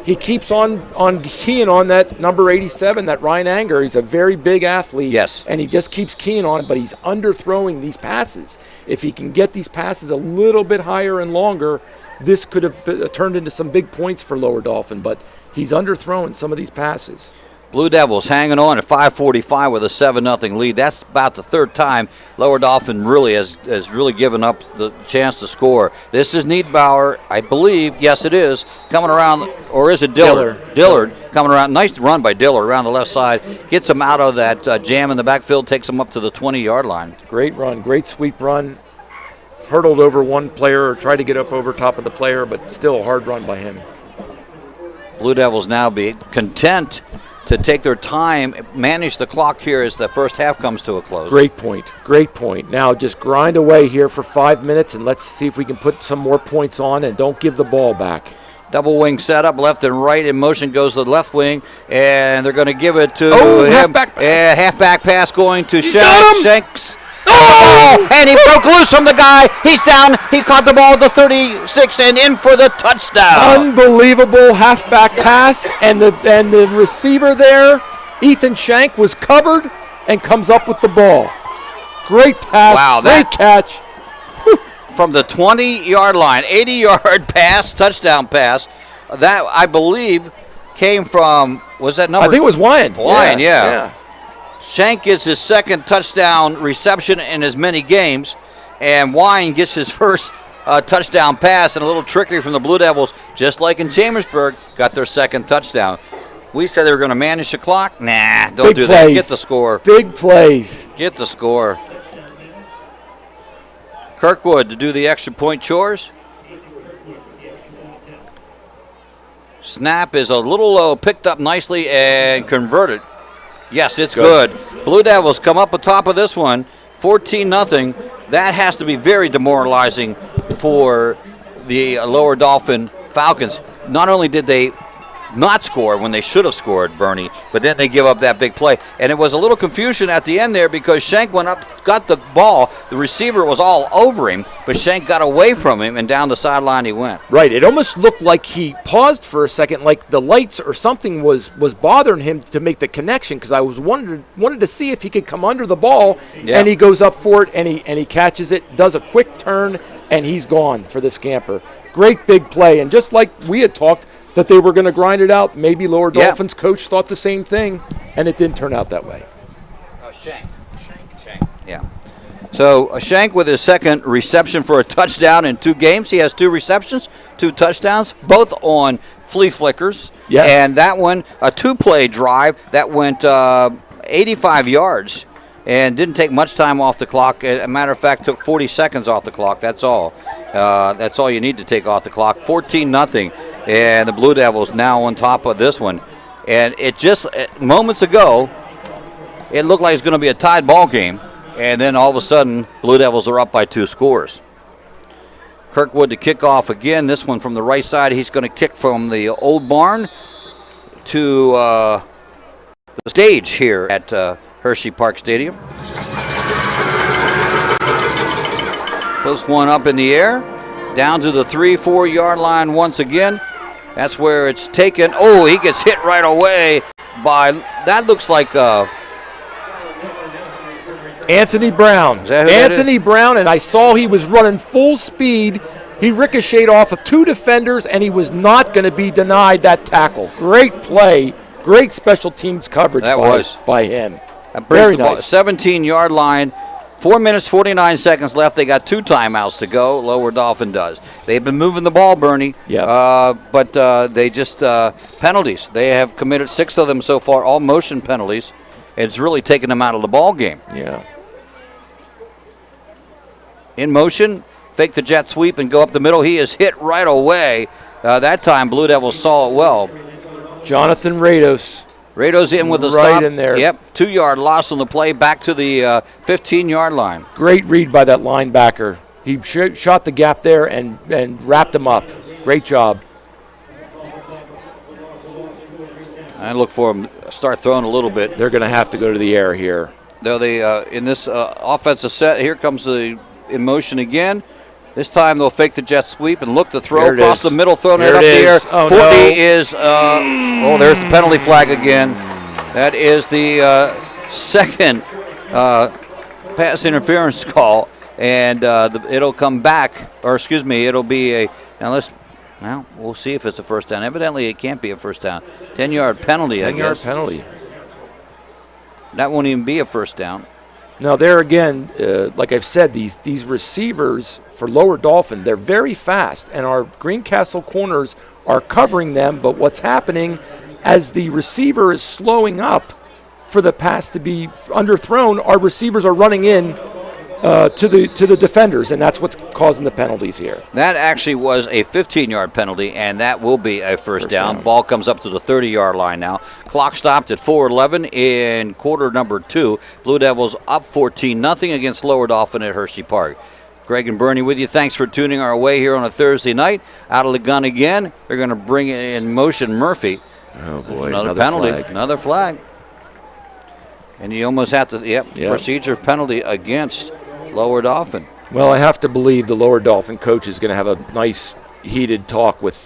he keeps on keying on that number 87, that Ryan Anger. He's a very big athlete. Yes. And he just keeps keying on it, but he's underthrowing these passes. If he can get these passes a little bit higher and longer, this could have turned into some big points for Lower Dauphin, but he's underthrowing some of these passes. Blue Devils hanging on at 5:45 with a 7-0 lead. That's about the third time Lower Dauphin really has really given up the chance to score. This is Niedbauer, I believe. Yes, it is. Coming around, or is it Dillard? Dillard coming around. Nice run by Dillard around the left side. Gets him out of that jam in the backfield, takes him up to the 20-yard line. Great run, great sweep run. Hurdled over one player, or tried to get up over top of the player, but still a hard run by him. Blue Devils now be content to take their time, manage the clock here as the first half comes to a close. Great point. Great point. Now just grind away here for 5 minutes, and let's see if we can put some more points on and don't give the ball back. Double wing setup, left and right. In motion goes to the left wing, and they're going to give it to him. Halfback pass. Halfback pass going to Shanks. Shanks. Oh! And he broke loose from the guy. He's down. He caught the ball at the 36 and in for the touchdown. Unbelievable halfback pass, and the receiver there, Ethan Shank, was covered and comes up with the ball. Great pass. Wow, great catch. From the 20-yard line, 80-yard pass, touchdown pass. That, I believe, came from, was that number? I think it was Wyan. Wyan, yeah. Shank gets his second touchdown reception in as many games, and Wyan gets his first touchdown pass, and a little trickery from the Blue Devils, just like in Chambersburg, got their second touchdown. We said they were going to manage the clock. Nah, don't do that. Get the score. Big plays. Get the score. Kirkwood to do the extra point chores. Snap is a little low, picked up nicely and converted. Yes, it's good. Blue Devils come up atop of this one, 14-0. That has to be very demoralizing for the Lower Dauphin Falcons. Not only did they not score when they should have scored, Bernie, but then they give up that big play. And it was a little confusion at the end there because Shank went up, got the ball. The receiver was all over him, but Shank got away from him, and down the sideline he went. Right. It almost looked like he paused for a second, like the lights or something was bothering him to make the connection, because I was wanted to see if he could come under the ball, and he goes up for it, and he catches it, does a quick turn, and he's gone for the scamper. Great big play. And just like we had talked that they were going to grind it out, maybe Lower Dauphin's coach thought the same thing, and it didn't turn out that way. Shank. Yeah. So Shank with his second reception for a touchdown in 2 games. He has 2 receptions, 2 touchdowns, both on flea flickers. Yes. And that one, a 2-play drive that went 85 yards and didn't take much time off the clock. As a matter of fact, took 40 seconds off the clock. That's all. That's all you need to take off the clock. 14-0. And the Blue Devils now on top of this one. And it just, moments ago, it looked like it's going to be a tied ball game. And then all of a sudden, Blue Devils are up by 2 scores. Kirkwood to kick off again. This one from the right side. He's going to kick from the old barn to the stage here at Hershey Park Stadium. Puts one up in the air. Down to the 3-4 yard line once again. That's where it's taken. Oh, he gets hit right away by, that looks like Anthony Brown. Is that who Anthony Brown, and I saw he was running full speed. He ricocheted off of 2 defenders, and he was not going to be denied that tackle. Great play. Great special teams coverage by him. Very nice. 17-yard line. 4 minutes, 49 seconds left. They got 2 timeouts to go. Lower Dauphin does. They've been moving the ball, Bernie. Yeah. But they just, penalties. They have committed 6 of them so far, all motion penalties. It's really taken them out of the ball game. Yeah. In motion, fake the jet sweep and go up the middle. He is hit right away. That time, Blue Devils saw it well. Jonathan Rados. Rados in with a right stop. In there. Yep, 2-yard loss on the play, back to the 15-yard line. Great read by that linebacker. He shot the gap there and wrapped him up. Great job. I look for him to start throwing a little bit. They're going to have to go to the air here. Though they in this offensive set, here comes the in motion again. This time they'll fake the jet sweep and look to throw There it across is. the middle, throwing it There up it the air. is. Oh, Fortney no. is, there's the penalty flag again. That is the second pass interference call, and it'll come back, or excuse me, it'll be a, well, we'll see if it's a first down. Evidently it can't be a first down. 10-yard penalty, I guess. 10-yard penalty. That won't even be a first down. Now there again, like I've said, these receivers for Lower Dauphin, they're very fast, and our Greencastle corners are covering them, but what's happening as the receiver is slowing up for the pass to be underthrown, our receivers are running in to the defenders, and that's what's causing the penalties here. That actually was a 15-yard penalty, and that will be a first down. Ball comes up to the 30-yard line now. Clock stopped at 4:11 in quarter number 2. Blue Devils up 14-0 against Lower Dauphin at Hershey Park. Greg and Bernie with you. Thanks for tuning our way here on a Thursday night. Out of the gun again. They're going to bring in motion Murphy. Oh, boy. Another penalty. Flag. Another flag. And you almost have to, procedure penalty against Lower Dauphin. Well, I have to believe the Lower Dauphin coach is going to have a nice heated talk with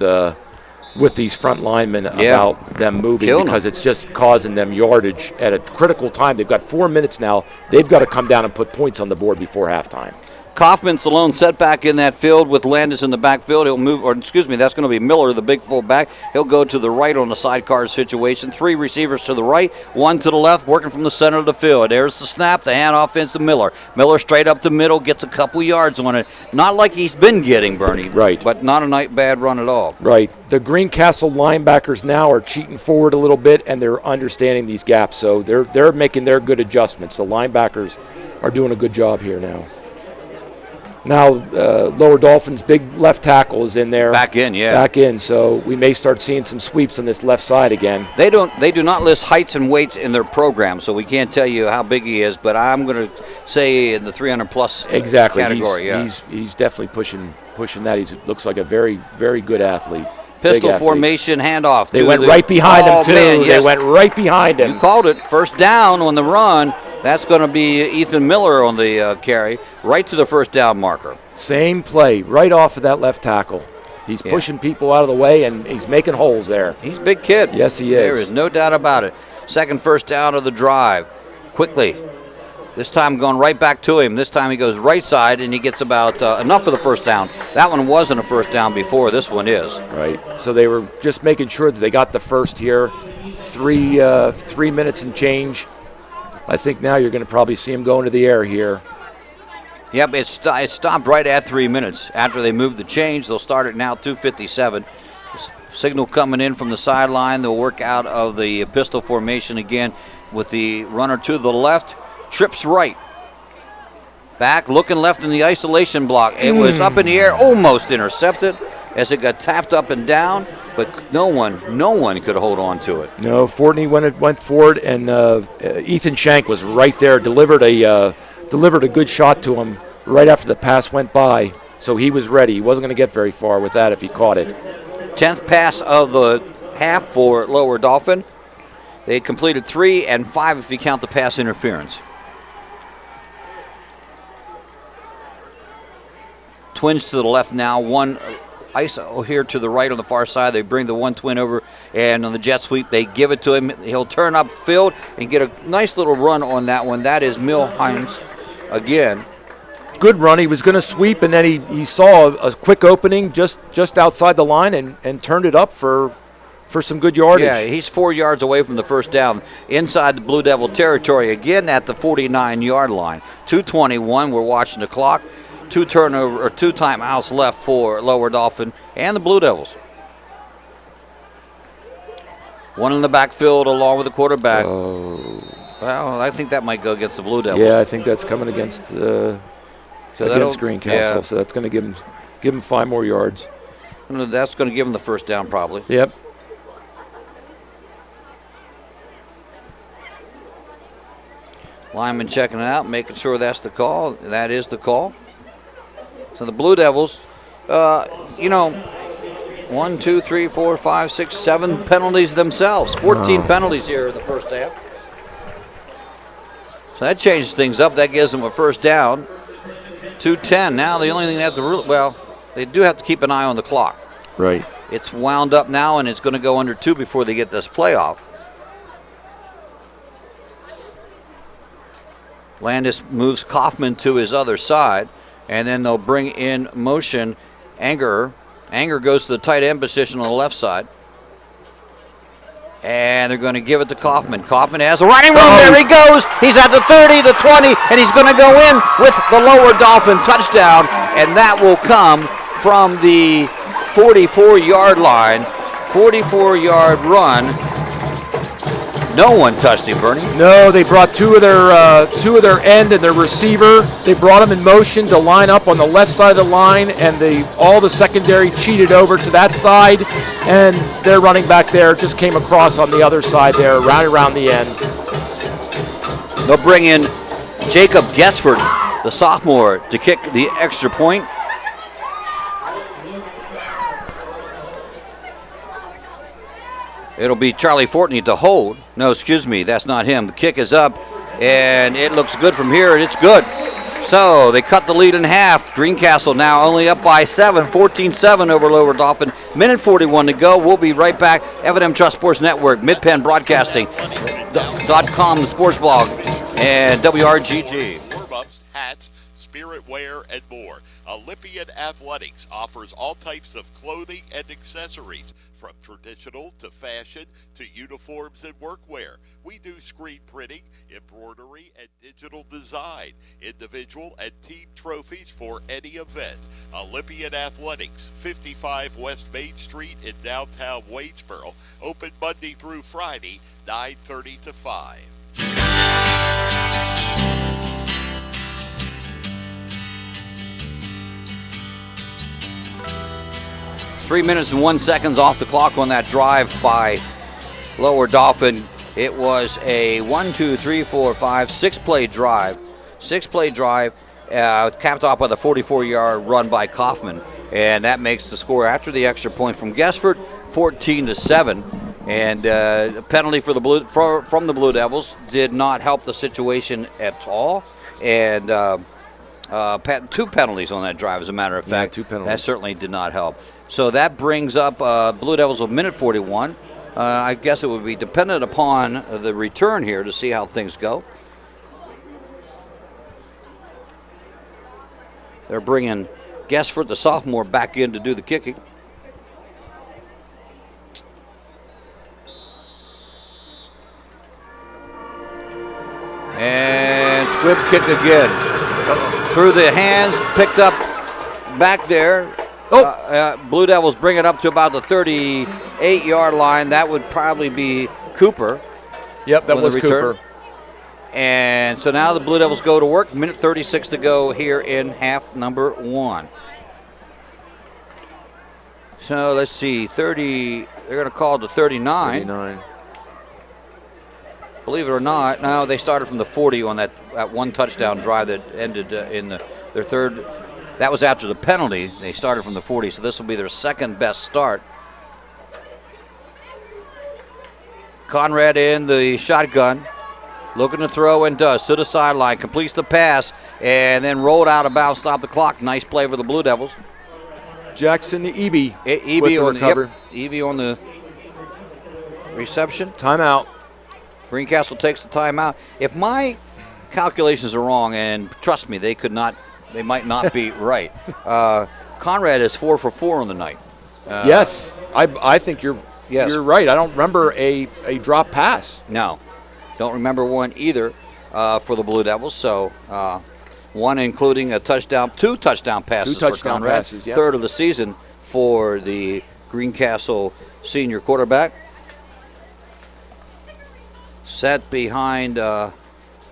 these front linemen about them moving because it's just causing them yardage at a critical time. They've got 4 minutes now. They've got to come down and put points on the board before halftime. Kaufman's the lone setback in that field with Landis in the backfield. He'll move, or excuse me, that's going to be Miller, the big fullback. He'll go to the right on the sidecar situation. 3 receivers to the right, 1 to the left, working from the center of the field. There's the snap, the handoff into Miller. Miller straight up the middle, gets a couple yards on it. Not like he's been getting, Bernie. Right. But not a bad run at all. Right. The Greencastle linebackers now are cheating forward a little bit, and they're understanding these gaps, so they're making their good adjustments. The linebackers are doing a good job here now. Now, Lower Dauphin's big left tackle is in there. Back in, yeah. Back in, so we may start seeing some sweeps on this left side again. They do not list heights and weights in their program, so we can't tell you how big he is, but I'm going to say in the 300-plus category. He's definitely pushing that. He looks like a very, very good athlete. Pistol formation, handoff. They went right behind him, too. Man, yes. They went right behind him. You called it. First down on the run. That's going to be Ethan Miller on the carry, right to the first down marker. Same play, right off of that left tackle. He's pushing people out of the way, and he's making holes there. He's a big kid. Yes, he is. There is no doubt about it. Second first down of the drive. Quickly. This time going right back to him. This time he goes right side, and he gets about enough for the first down. That one wasn't a first down before. This one is. Right. So they were just making sure that they got the first here. 3 minutes and change. I think now you're going to probably see him go into the air here. Yep, it stopped right at 3 minutes. After they moved the change, they'll start it now 2:57. Signal coming in from the sideline. They'll work out of the pistol formation again with the runner to the left. Trips right. Back, looking left in the isolation block. It was up in the air, almost intercepted as it got tapped up and down, but no one could hold on to it. No, Fortney went forward, and Ethan Shank was right there, delivered a good shot to him right after the pass went by, so he was ready. He wasn't going to get very far with that if he caught it. 10th pass of the half for Lower Dauphin. They completed 3 and 5 if you count the pass interference. Twins to the left now, one ISO here to the right on the far side. They bring the one twin over, and on the jet sweep, they give it to him. He'll turn upfield and get a nice little run on that one. That is Mill Hines again. Good run. He was going to sweep, and then he saw a quick opening just outside the line and turned it up for some good yardage. Yeah, he's 4 yards away from the first down inside the Blue Devil territory again at the 49-yard line. 2:21. We're watching the clock. 2 timeouts left for Lower Dauphin and the Blue Devils. One in the backfield along with the quarterback. Oh. Well, I think that might go against the Blue Devils. Yeah, I think that's coming against Greencastle. Yeah. So that's going to give him 5 more yards. That's going to give him the first down probably. Yep. Lineman checking it out, making sure that's the call. That is the call. So the Blue Devils, 1, 2, 3, 4, 5, 6, 7 penalties themselves. 14 penalties here in the first half. So that changes things up. That gives them a first down. 2:10. Now the only thing they have to they do have to keep an eye on the clock. Right. It's wound up now, and it's going to go under 2 before they get this playoff. Landis moves Kaufman to his other side, and then they'll bring in motion Anger. Anger goes to the tight end position on the left side. And they're going to give it to Kaufman. Kaufman has a running room. There he goes. He's at the 30, the 20, and he's going to go in with the lower Dauphin touchdown, and that will come from the 44-yard line. 44-yard run. No one touched him, Bernie. No, they brought two of their end and their receiver. They brought them in motion to line up on the left side of the line, and all the secondary cheated over to that side, and their running back there just came across on the other side there, right around the end. They'll bring in Jacob Gesford, the sophomore, to kick the extra point. It'll be Charlie Fortney to hold. No, excuse me, that's not him. The kick is up, and it looks good from here, and it's good. So they cut the lead in half. Greencastle now only up by 7, 14-7 over Lower Dauphin. Minute 41 to go. We'll be right back. F&M Trust Sports Network, Mid-Penn Broadcasting.com, the sports blog, and WRGG. Warm-ups, hats, spirit wear, and more. Olympian Athletics offers all types of clothing and accessories, from traditional to fashion to uniforms and workwear. We do screen printing, embroidery, and digital design, individual and team trophies for any event. Olympian Athletics, 55 West Main Street in downtown Waynesboro, open Monday through Friday, 9:30 to 5. 3 minutes and 1 second off the clock on that drive by Lower Dauphin. It was a 6-play drive. 6-play drive capped off by the 44-yard run by Kaufman. And that makes the score after the extra point from Gesford 14-7. And a penalty for from the Blue Devils did not help the situation at all. And 2 penalties on that drive, as a matter of fact. 2 penalties. That certainly did not help. So that brings up Blue Devils with minute 41. I guess it would be dependent upon the return here to see how things go. They're bringing Gesford, the sophomore, back in to do the kicking. And squib kick again. Through the hands, picked up back there. Blue Devils bring it up to about the 38-yard line. That would probably be Cooper. Yep, that was Cooper. And so now the Blue Devils go to work. Minute 36 to go here in half number 1. So let's see, 30. They're going to call it to 39. 39. Believe it or not, no, they started from the 40 on that one touchdown drive that ended in their third. That was after the penalty. They started from the 40, so this will be their second best start. Conrad in the shotgun, looking to throw and does. To the sideline, completes the pass, and then rolled out of bounds, stopped the clock. Nice play for the Blue Devils. Jackson to Eby. Eby on the reception. Timeout. Greencastle takes the timeout. If my calculations are wrong, and trust me, they might not be right. Conrad is 4 for 4 on the night. Yes, I think you're right. I don't remember a drop pass. No, don't remember one either for the Blue Devils. So one including a touchdown, 2 touchdown passes for Conrad. Passes, yeah. Third of the season for the Greencastle senior quarterback. Set behind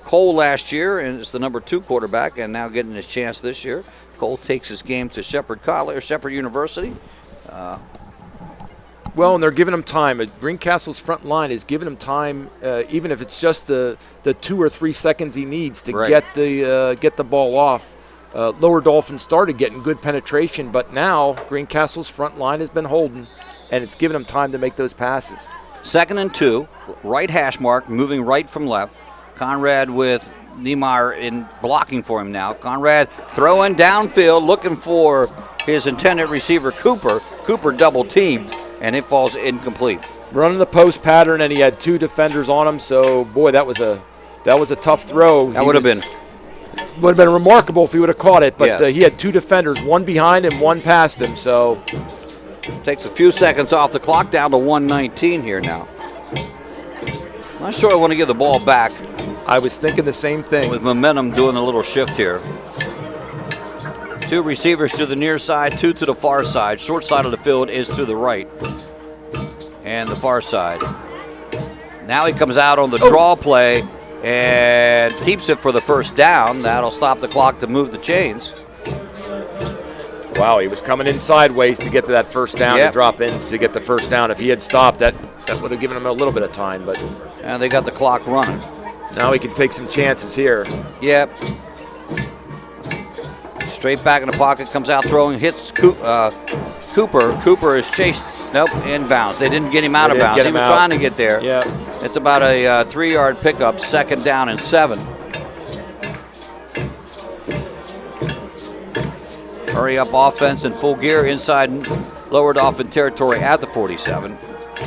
Cole last year, and it's the number 2 quarterback, and now getting his chance this year. Cole takes his game to Shepherd University. Well, and they're giving him time. Greencastle's front line is giving him time, even if it's just the 2 or 3 seconds he needs to get the ball off. Lower Dauphin started getting good penetration, but now Greencastle's front line has been holding, and it's giving him time to make those passes. 2nd and 2, right hash mark, moving right from left. Conrad with Niemeyer in blocking for him now. Conrad throwing downfield, looking for his intended receiver, Cooper. Cooper double teamed, and it falls incomplete. Running the post pattern, and he had 2 defenders on him. So, boy, that was a tough throw. That would have been remarkable if he would have caught it. But Yeah. he had 2 defenders, one behind him, one past him. So takes a few seconds off the clock, down to 1:19 here now. Not sure I want to give the ball back. I was thinking the same thing. With momentum doing a little shift here. 2 receivers to the near side, 2 to the far side. Short side of the field is to the right and the far side. Now he comes out on the draw play and keeps it for the first down. That'll stop the clock to move the chains. Wow, he was coming in sideways to get to that first down Yep. to drop in to get the first down. If he had stopped, that would have given him a little bit of time. But And they got the clock running. now he can take some chances here. Yep. Straight back in the pocket, comes out throwing, hits Cooper. Cooper is chased. Nope, inbounds. They didn't get him out of bounds. He was trying to get there. Yeah. It's about a 3-yard pickup, 2nd down and 7. Hurry up offense in full gear inside lower Dauphin territory at the 47.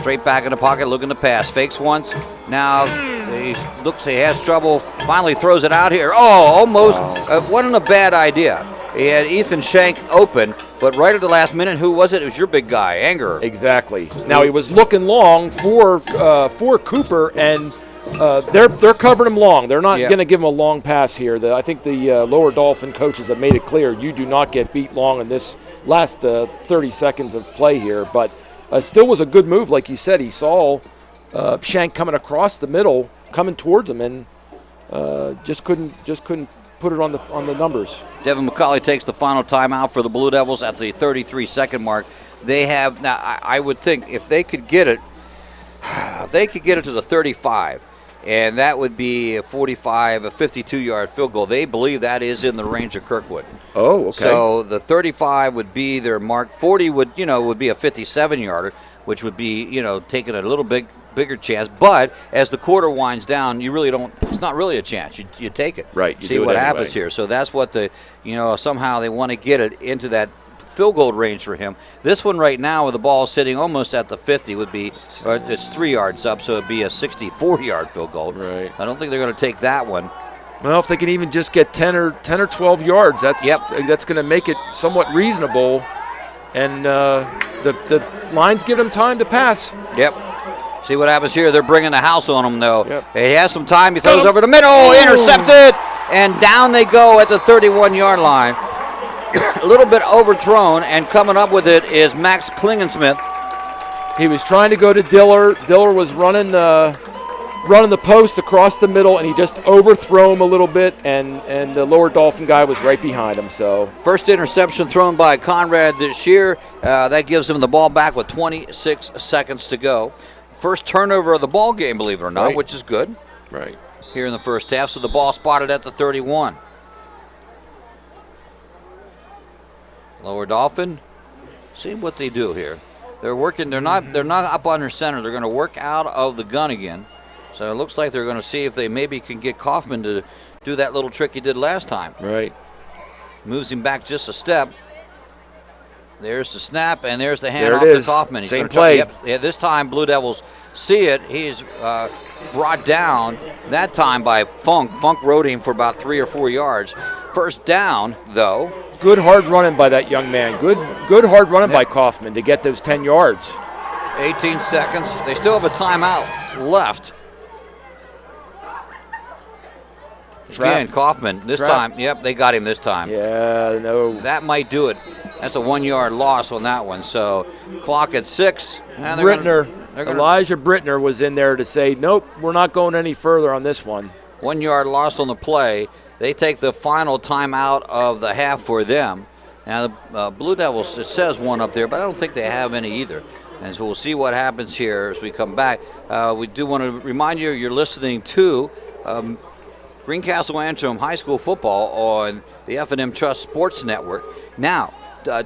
Straight back in the pocket, looking to pass. Fakes once. Now he looks, he has trouble. Finally throws it out here. Oh, almost. Wasn't a bad idea. He had Ethan Shank open, but right at the last minute, who was it? It was your big guy, Anger. Exactly. Now he was looking long for Cooper, and they're covering him long. They're not going to give him a long pass here. I think the lower Dauphin coaches have made it clear you do not get beat long in this last 30 seconds of play here. But still was a good move, like you said. He saw Shank coming across the middle, coming towards him, and just couldn't put it on the numbers. Devin McCauley takes the final timeout for the Blue Devils at the 33-second mark. They have now. I would think if they could get it, to the 35, and that would be a 52-yard field goal. They believe that is in the range of Kirkwood. Oh, okay. So the 35 would be their mark. 40 would be a 57-yarder, which would be taking a little bigger chance. But as the quarter winds down, you really don't. It's not really a chance. You take it. Right. You see do it what anyway. happens here. So that's what somehow they want to get it into that field goal range for him. This one right now, with the ball sitting almost at the 50, would be, or it's 3 yards up, so it'd be a 64-yard field goal. Right. I don't think they're going to take that one. Well, if they can even just get 10 or 12 yards, that's going to make it somewhat reasonable. And the line's giving them time to pass. Yep. See what happens here. They're bringing the house on him, though. Yep. He has some time. He throws over the middle, intercepted, and down they go at the 31-yard line. A little bit overthrown, and coming up with it is Max Klingensmith. He was trying to go to Diller. Diller was running the post across the middle, and he just overthrew him a little bit, and the lower Dauphin guy was right behind him. So first interception thrown by Conrad this year. That gives him the ball back with 26 seconds to go. First turnover of the ball game, believe it or not, Right. which is good. Right. Here in the first half, so the ball spotted at the 31. Lower Dauphin, see what they do here. They're working. They're not up under center. They're going to work out of the gun again. So it looks like they're going to see if they maybe can get Kaufman to do that little trick he did last time. Right. Moves him back just a step. There's the snap, and there's the handoff There it to is. Kaufman. He's Same gonna play. this time, Blue Devils see it. He's brought down that time by Funk. Funk rode him for about 3 or 4 yards. First down, though. Good hard running by that young man. Good hard running by Kaufman to get those 10 yards. 18 seconds. They still have a timeout left. Again, Kaufman, this time, yep, they got him this time. Yeah, no. That might do it. That's a 1 yard loss on that one. So clock at 6. Elijah Brittner was in there to say, nope, we're not going any further on this one. 1 yard loss on the play. They take the final timeout of the half for them. Now the Blue Devils, it says one up there, but I don't think they have any either. And so we'll see what happens here as we come back. We do want to remind you, you're listening to Greencastle Antrim High School football on the F&M Trust Sports Network. Now,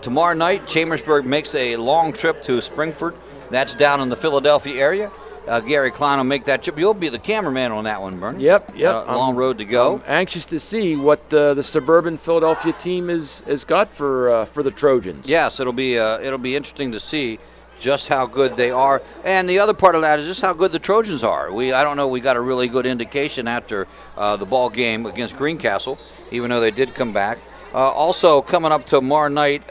tomorrow night, Chambersburg makes a long trip to Springford. That's down in the Philadelphia area. Gary Klein will make that trip. You'll be the cameraman on that one, Bernie. Yep. Long road to go. I'm anxious to see what the suburban Philadelphia team has got for the Trojans. Yes, it'll be interesting to see just how good they are, and the other part of that is just how good the Trojans are. I don't know, we got a really good indication after the ball game against Greencastle, even though they did come back. Also coming up tomorrow night,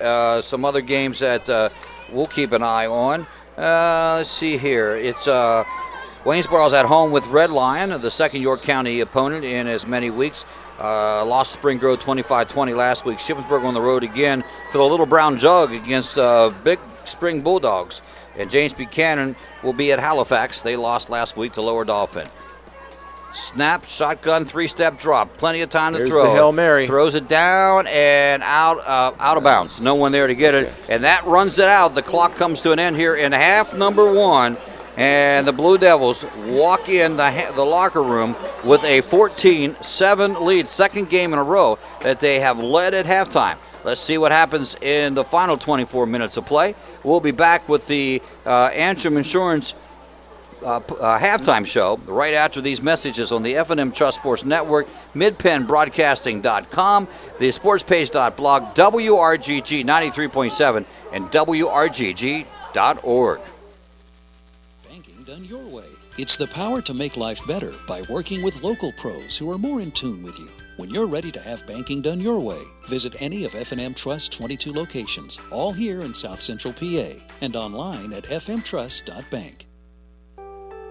some other games that we'll keep an eye on. Let's see here. It's Waynesboro's at home with Red Lion, the second York County opponent in as many weeks. Lost to Spring Grove 25-20 last week. Shippensburg on the road again for the Little Brown Jug against Big Spring Bulldogs. And James Buchanan will be at Halifax. They lost last week to Lower Dauphin. Snap, shotgun, three-step drop. Plenty of time to There's throw. The Hail Mary. Throws it down and out of bounds. No one there to get it. And that runs it out. The clock comes to an end here in half number 1. And the Blue Devils walk in the locker room with a 14-7 lead. Second game in a row that they have led at halftime. Let's see what happens in the final 24 minutes of play. We'll be back with the Antrim Insurance halftime show right after these messages on the F&M Trust Sports Network, midpennbroadcasting.com, the sportspage.blog, WRGG 93.7, and WRGG.org. Banking done your way. It's the power to make life better by working with local pros who are more in tune with you. When you're ready to have banking done your way, visit any of F&M Trust's 22 locations, all here in South Central PA, and online at fmtrust.bank.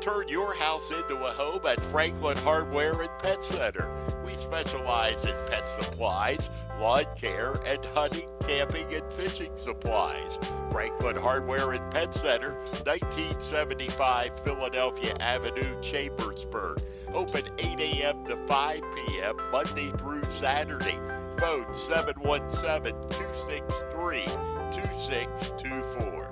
Turn your house into a home at Franklin Hardware and Pet Center. We specialize in pet supplies, lawn care, and hunting, camping, and fishing supplies. Franklin Hardware and Pet Center, 1975 Philadelphia Avenue, Chambersburg. Open 8 a.m. to 5 p.m. Monday through Saturday. Phone 717-263-2624.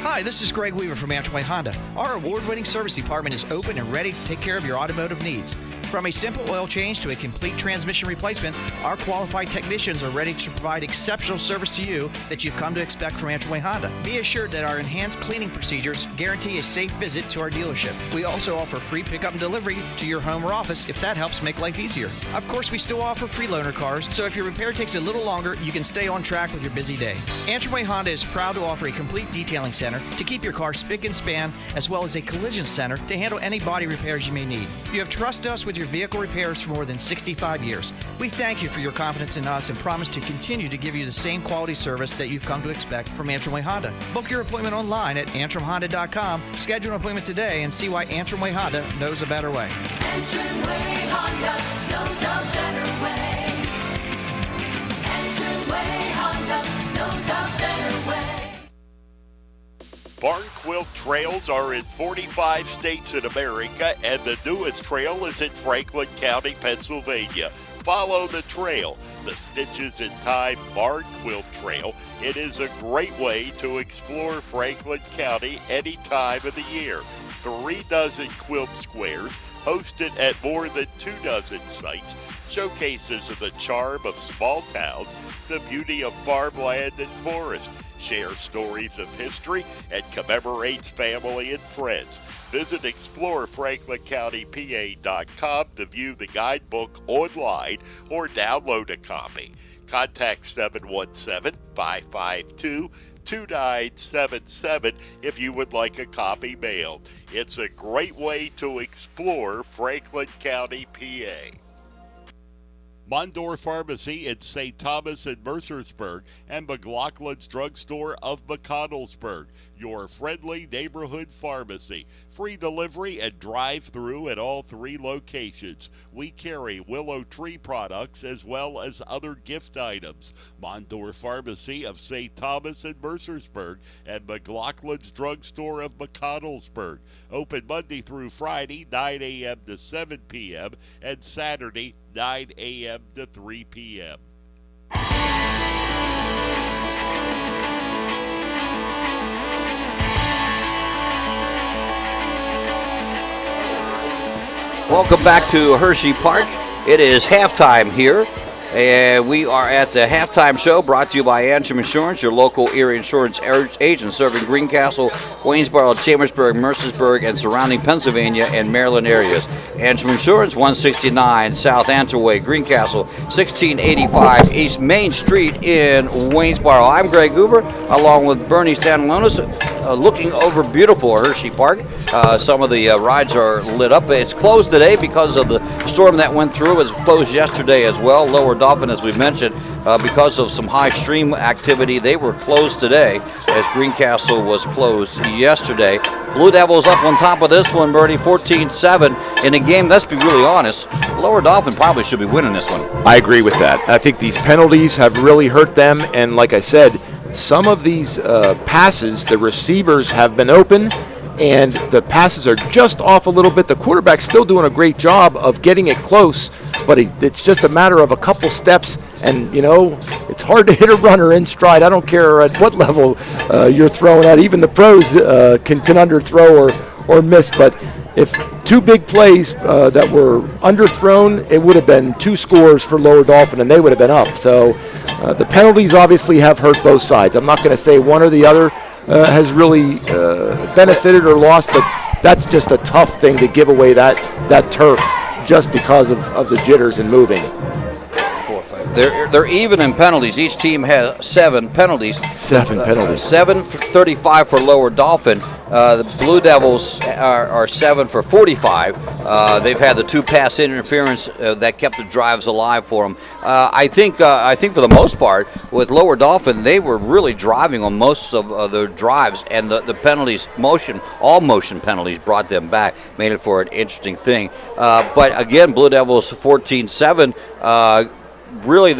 Hi, this is Greg Weaver from Antrim Honda. Our award-winning service department is open and ready to take care of your automotive needs. From a simple oil change to a complete transmission replacement, our qualified technicians are ready to provide exceptional service to you that you've come to expect from Antrim Honda. Be assured that our enhanced cleaning procedures guarantee a safe visit to our dealership. We also offer free pickup and delivery to your home or office if that helps make life easier. Of course, we still offer free loaner cars, so if your repair takes a little longer, you can stay on track with your busy day. Antrim Honda is proud to offer a complete detailing center to keep your car spick and span, as well as a collision center to handle any body repairs you may need. You have trusted us with your vehicle repairs for more than 65 years. We thank you for your confidence in us and promise to continue to give you the same quality service that you've come to expect from Antrim Way Honda. Book your appointment online at antrimhonda.com. Schedule an appointment today and see why Antrim Way Honda knows a better way. Antrim Way Honda knows a better way. Antrim Way Honda knows a better way. Barn Quilt Trails are in 45 states in America, and the newest trail is in Franklin County, Pennsylvania. Follow the trail, the Stitches in Time Barn Quilt Trail. It is a great way to explore Franklin County any time of the year. 3 dozen quilt squares, hosted at more than 2 dozen sites, showcases of the charm of small towns, the beauty of farmland and forest, share stories of history, and commemorates family and friends. Visit ExploreFranklinCountyPA.com to view the guidebook online or download a copy. Contact 717-552-2977 if you would like a copy mailed. It's a great way to explore Franklin County, PA. Mondor Pharmacy in St. Thomas and Mercersburg, and McLaughlin's Drugstore of McConnellsburg, your friendly neighborhood pharmacy. Free delivery and drive-through at all 3 locations. We carry Willow Tree products as well as other gift items. Mondor Pharmacy of St. Thomas and Mercersburg, and McLaughlin's Drugstore of McConnellsburg. Open Monday through Friday, 9 a.m. to 7 p.m., and Saturday, 9 a.m. to 3 p.m. Welcome back to Hershey Park. It is halftime here And we are at the halftime show brought to you by Antrim Insurance, your local Erie Insurance agent serving Greencastle, Waynesboro, Chambersburg, Mercersburg, and surrounding Pennsylvania and Maryland areas. Antrim Insurance, 169 South Antwerway, Greencastle, 1685 East Main Street in Waynesboro. I'm Greg Hoover, along with Bernie Stanalonis, looking over beautiful Hershey Park. Some of the rides are lit up. It's closed today because of the storm that went through. It was closed yesterday as well. Lower Dauphin, as we mentioned, because of some high stream activity, they were closed today as Greencastle was closed yesterday. Blue Devils up on top of this one, Bernie, 14-7 in a game. Let's be really honest, Lower Dauphin probably should be winning this one. I agree with that. I think these penalties have really hurt them, and like I said, some of these passes, the receivers have been open, and the passes are just off a little bit. The quarterback's still doing a great job of getting it close, but it's just a matter of a couple steps, and, you know, it's hard to hit a runner in stride. I don't care at what level you're throwing at. Even the pros can underthrow or miss, but if two big plays that were underthrown, it would have been 2 scores for Lower Dauphin, and they would have been up. So the penalties obviously have hurt both sides. I'm not going to say one or the other has really benefited or lost, but that's just a tough thing to give away that turf just because of the jitters and moving. They're even in penalties. Each team has 7 penalties. 7 penalties. 7 for 35 for Lower Dauphin. The Blue Devils are 7 for 45. They've had the 2 pass interference that kept the drives alive for them. I think for the most part, with Lower Dauphin, they were really driving on most of their drives, and the penalties, all motion penalties, brought them back, made it for an interesting thing. But again, Blue Devils 14-7. Really,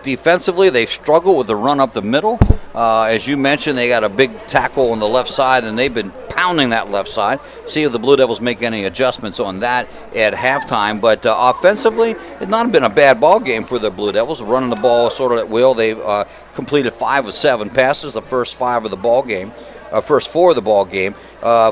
defensively, they struggle with the run up the middle. As you mentioned, they got a big tackle on the left side, and they've been pounding that left side. See if the Blue Devils make any adjustments on that at halftime. But offensively, it's not been a bad ball game for the Blue Devils. Running the ball sort of at will. They've completed 5 of 7 passes, the first 5 of the ball game. First 4 of the ball game.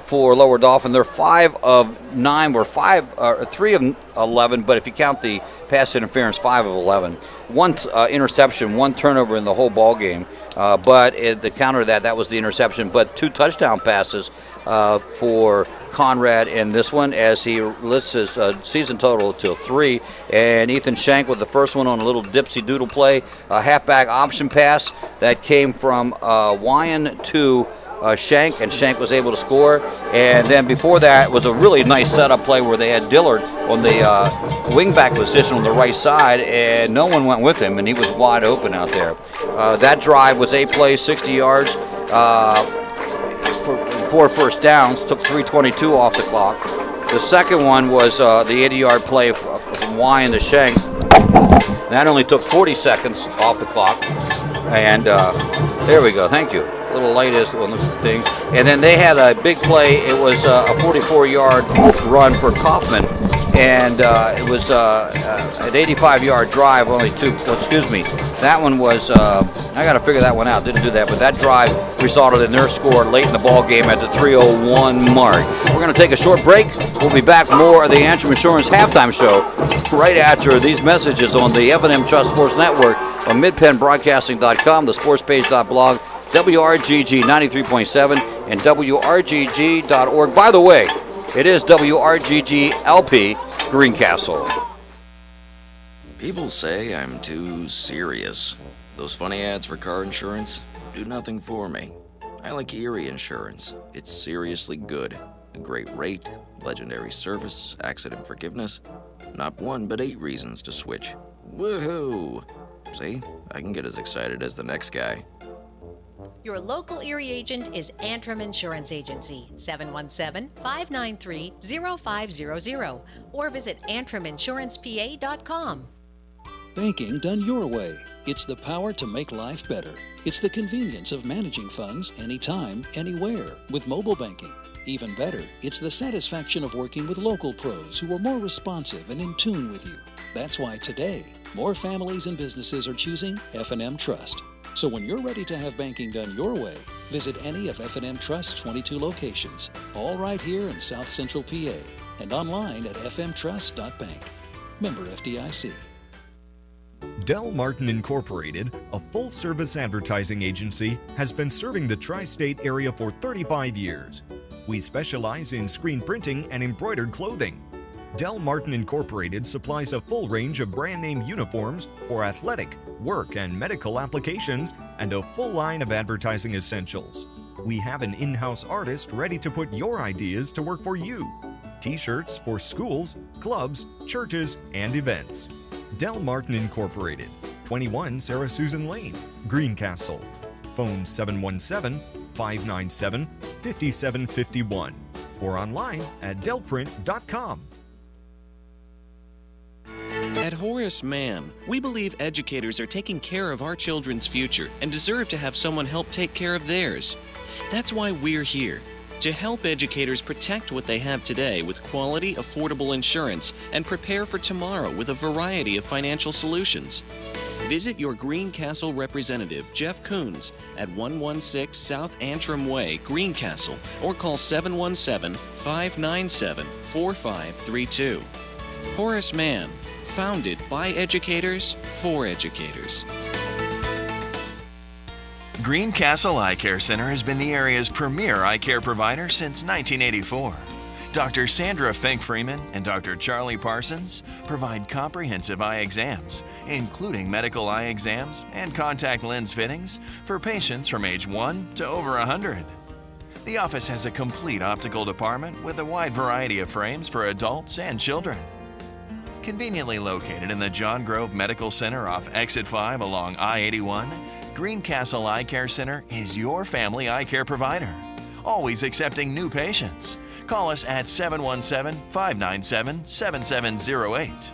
For Lower Dauphin, they're 5 of 9, or 3 of 11, but if you count the pass interference, 5 of 11. 1 interception, 1 turnover in the whole ball game. But the counter to that was the interception. But 2 touchdown passes for Conrad in this one, as he lists his season total to 3. And Ethan Shank with the first one on a little dipsy doodle play, a halfback option pass that came from Wyan to Shank, and Shank was able to score. And then before that was a really nice setup play where they had Dillard on the wingback position on the right side, and no one went with him, and he was wide open out there. That drive was 8 plays, 60 yards, for 4 first downs, took 3:22 off the clock. The second one was the 80-yard play from Wyan to Shank. That only took 40 seconds off the clock. And there we go, thank you. A little light is on the thing. And then they had a big play. It was a 44-yard run for Kaufman, and it was an 85-yard drive, only 2. That one was, I got to figure that one out. Didn't do that, but that drive resulted in their score late in the ball game at the 3:01 mark. We're going to take a short break. We'll be back more of the Antrim Insurance halftime show right after these messages on the F&M Trust Sports Network on midpennbroadcasting.com, the sportspage.blog, WRGG 93.7, and WRGG.org. By the way, it is WRGG LP Greencastle. People say I'm too serious. Those funny ads for car insurance do nothing for me. I like Erie Insurance. It's seriously good. A great rate, legendary service, accident forgiveness. Not 1, but 8 reasons to switch. Woohoo! See, I can get as excited as the next guy. Your local Erie agent is Antrim Insurance Agency, 717-593-0500, or visit antriminsurancepa.com. Banking done your way. It's the power to make life better. It's the convenience of managing funds anytime, anywhere with mobile banking. Even better, it's the satisfaction of working with local pros who are more responsive and in tune with you. That's why today, more families and businesses are choosing F&M Trust. So when you're ready to have banking done your way, visit any of F&M Trust's 22 locations, all right here in South Central PA, and online at fmtrust.bank. Member FDIC. Del Martin Incorporated, a full-service advertising agency, has been serving the tri-state area for 35 years. We specialize in screen printing and embroidered clothing. Del Martin Incorporated supplies a full range of brand name uniforms for athletic, work, and medical applications, and a full line of advertising essentials. We have an in-house artist ready to put your ideas to work for you. T-shirts for schools, clubs, churches, and events. Del Martin Incorporated, 21 Sarah Susan Lane, Greencastle. Phone 717-597-5751 or online at delprint.com. At Horace Mann, we believe educators are taking care of our children's future and deserve to have someone help take care of theirs. That's why we're here, to help educators protect what they have today with quality, affordable insurance and prepare for tomorrow with a variety of financial solutions. Visit your Greencastle representative, Jeff Coons, at 116 South Antrim Way, Greencastle, or call 717-597-4532. Horace Mann, founded by educators for educators. Greencastle Eye Care Center has been the area's premier eye care provider since 1984. Dr. Sandra Fink-Freeman and Dr. Charlie Parsons provide comprehensive eye exams, including medical eye exams and contact lens fittings for patients from age 1 to over 100. The office has a complete optical department with a wide variety of frames for adults and children. Conveniently located in the John Grove Medical Center off Exit 5 along I-81, Greencastle Eye Care Center is your family eye care provider, always accepting new patients. Call us at 717-597-7708.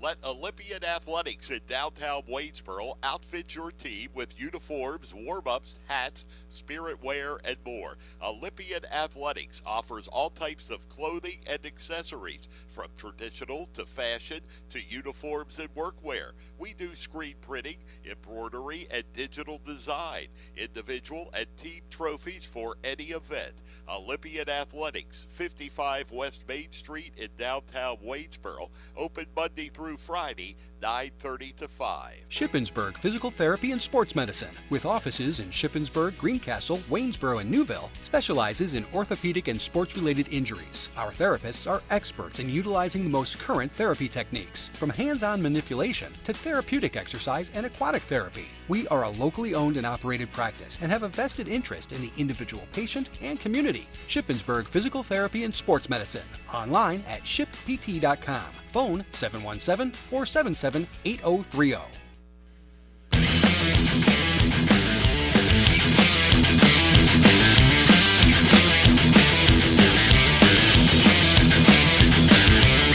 Let Olympian Athletics in downtown Waynesboro outfit your team with uniforms, warm-ups, hats, spirit wear, and more. Olympian Athletics offers all types of clothing and accessories, from traditional to fashion to uniforms and workwear. We do screen printing, embroidery, and digital design, individual and team trophies for any event. Olympian Athletics, 55 West Main Street in downtown Waynesboro, open Monday through Friday, 9:30 to 5. Shippensburg Physical Therapy and Sports Medicine, with offices in Shippensburg, Greencastle, Waynesboro, and Newville, specializes in orthopedic and sports-related injuries. Our therapists are experts in utilizing the most current therapy techniques, from hands-on manipulation to therapeutic exercise and aquatic therapy. We are a locally owned and operated practice and have a vested interest in the individual patient and community. Shippensburg Physical Therapy and Sports Medicine, online at shippt.com. Phone 717-477-8030.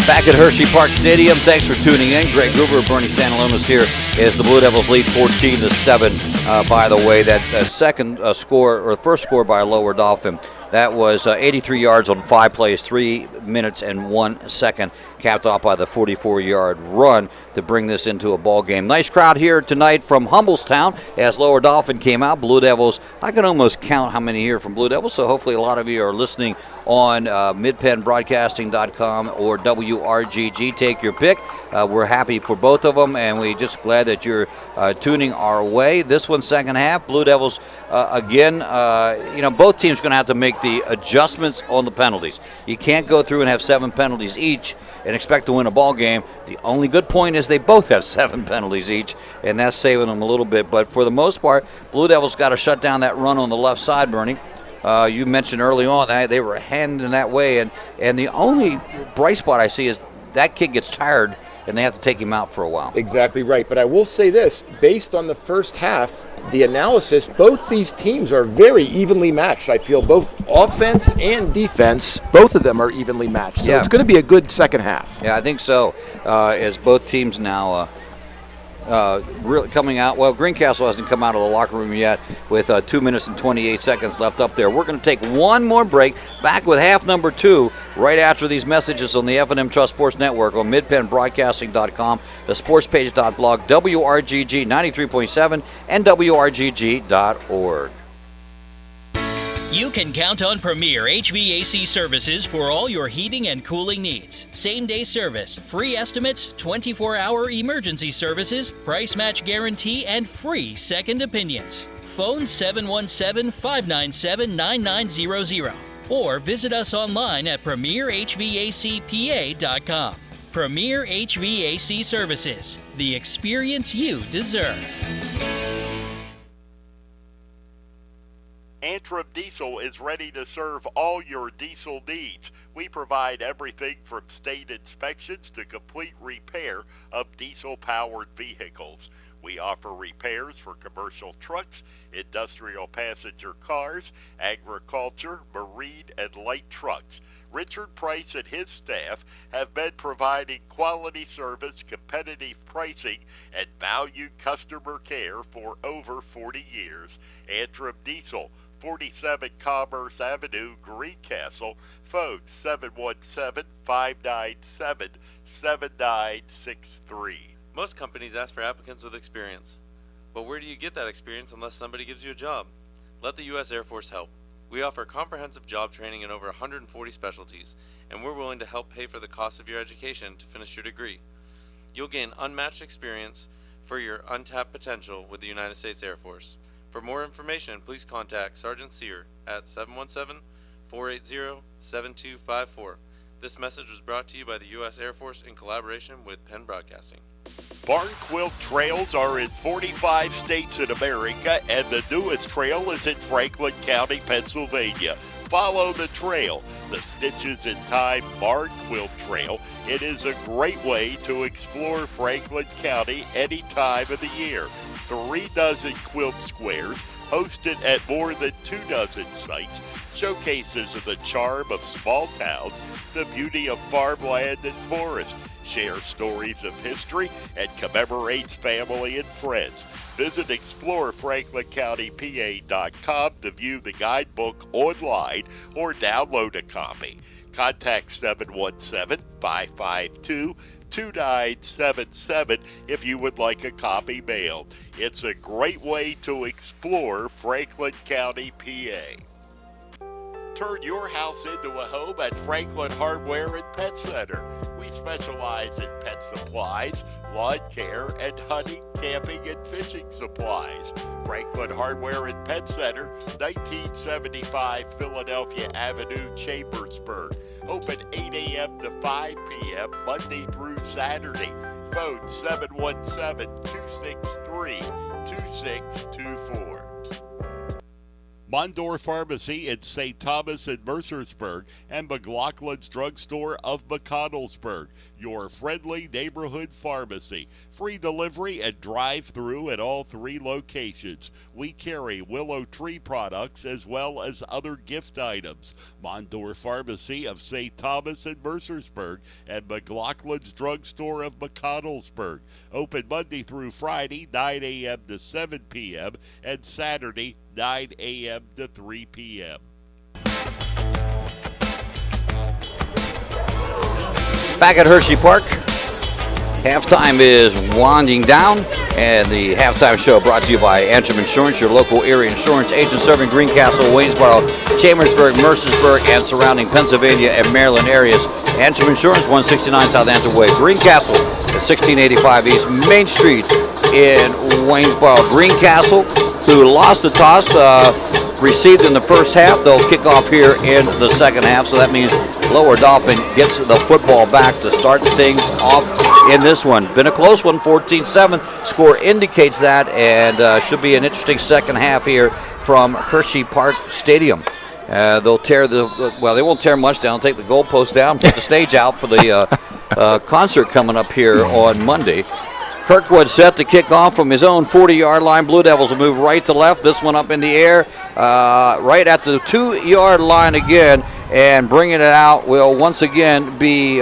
Back at Hershey Park Stadium, thanks for tuning in. Greg Gruber, Bernie Stanalonis here as the Blue Devils lead 14-7. By the way, that second score, or first score by Lower Dauphin, that was 83 yards on 5 plays, 3 minutes and 1 second, capped off by the 44-yard run to bring this into a ball game. Nice crowd here tonight from Humbolstown as Lower Dauphin came out. Blue Devils, I can almost count how many here from Blue Devils, so hopefully a lot of you are listening on midpennbroadcasting.com or WRGG. Take your pick. We're happy for both of them, and we're just glad that you're tuning our way. This one, second half, Blue Devils, again, both teams going to have to make the adjustments on the penalties. You can't go through and have 7 penalties each and expect to win a ball game. The only good point is they both have 7 penalties each, and that's saving them a little bit. But for the most part, Blue Devils got to shut down that run on the left side, Bernie. You mentioned early on that they were heading that way, and the only bright spot I see is that kid gets tired and they have to take him out for a while. Exactly right. But I will say this, based on the first half, the analysis, both these teams are very evenly matched. I feel both offense and defense, both of them are evenly matched. So it's going to be a good second half. Yeah, I think so. As both teams now really coming out. Well, Greencastle hasn't come out of the locker room yet with 2 minutes and 28 seconds left up there. We're going to take one more break. Back with half number 2 right after these messages on the F&M Trust Sports Network on midpennbroadcasting.com, the sportspage.blog, WRGG 93.7, and WRGG.org. You can count on Premier HVAC services for all your heating and cooling needs. Same-day service, free estimates, 24-hour emergency services, price match guarantee, and free second opinions. Phone 717-597-9900 or visit us online at premierhvacpa.com. Premier HVAC Services, the experience you deserve. Antrim Diesel is ready to serve all your diesel needs. We provide everything from state inspections to complete repair of diesel-powered vehicles. We offer repairs for commercial trucks, industrial passenger cars, agriculture, marine, and light trucks. Richard Price and his staff have been providing quality service, competitive pricing, and valued customer care for over 40 years. Antrim Diesel, 47 Commerce Avenue, Greencastle. Phone 717-597-7963. Most companies ask for applicants with experience. But where do you get that experience unless somebody gives you a job? Let the U.S. Air Force help. We offer comprehensive job training in over 140 specialties, and we're willing to help pay for the cost of your education to finish your degree. You'll gain unmatched experience for your untapped potential with the United States Air Force. For more information, please contact Sergeant Sear at 717-480-7254. This message was brought to you by the U.S. Air Force in collaboration with Penn Broadcasting. Barn Quilt trails are in 45 states in America, and the newest trail is in Franklin County, Pennsylvania. Follow the trail, the Stitches in Time Barn Quilt Trail. It is a great way to explore Franklin County any time of the year. 3 dozen quilt squares, hosted at more than 2 dozen sites, showcases the charm of small towns, the beauty of farmland and forest, share stories of history, and commemorates family and friends. Visit ExploreFranklinCountyPA.com to view the guidebook online or download a copy. Contact 717-552-2977 if you would like a copy mailed. It's a great way to explore Franklin County, PA. Turn your house into a home at Franklin Hardware and Pet Center. We specialize in pet supplies, lawn care, and hunting, camping, and fishing supplies. Franklin Hardware and Pet Center, 1975 Philadelphia Avenue, Chambersburg. Open 8 a.m. to 5 p.m. Monday through Saturday. Phone 717-263-2624. Mondor Pharmacy in St. Thomas and Mercersburg, and McLaughlin's Drugstore of McConnellsburg, your friendly neighborhood pharmacy. Free delivery and drive-through at all 3 locations. We carry Willow Tree products as well as other gift items. Mondor Pharmacy of St. Thomas and Mercersburg, and McLaughlin's Drugstore of McConnellsburg. Open Monday through Friday, 9 a.m. to 7 p.m., and Saturday, 9 a.m. to 3 p.m. Back at Hershey Park, halftime is winding down, and the halftime show brought to you by Antrim Insurance, your local area insurance agent serving Greencastle, Waynesboro, Chambersburg, Mercersburg, and surrounding Pennsylvania and Maryland areas. Antrim Insurance, 169 South Antrim Way, Greencastle at 1685 East Main Street in Waynesboro. Greencastle, who lost the toss, received in the first half. They'll kick off here in the second half, so that means Lower Dauphin gets the football back to start things off in this one. Been a close one, 14-7. Score indicates that, and should be an interesting second half here from Hershey Park Stadium. They'll tear they won't tear much down. Take the goalpost down, put the stage out for the concert coming up here on Monday. Kirkwood set to kick off from his own 40-yard line. Blue Devils will move right to left. This one up in the air, right at the 2-yard line again, and bringing it out will once again be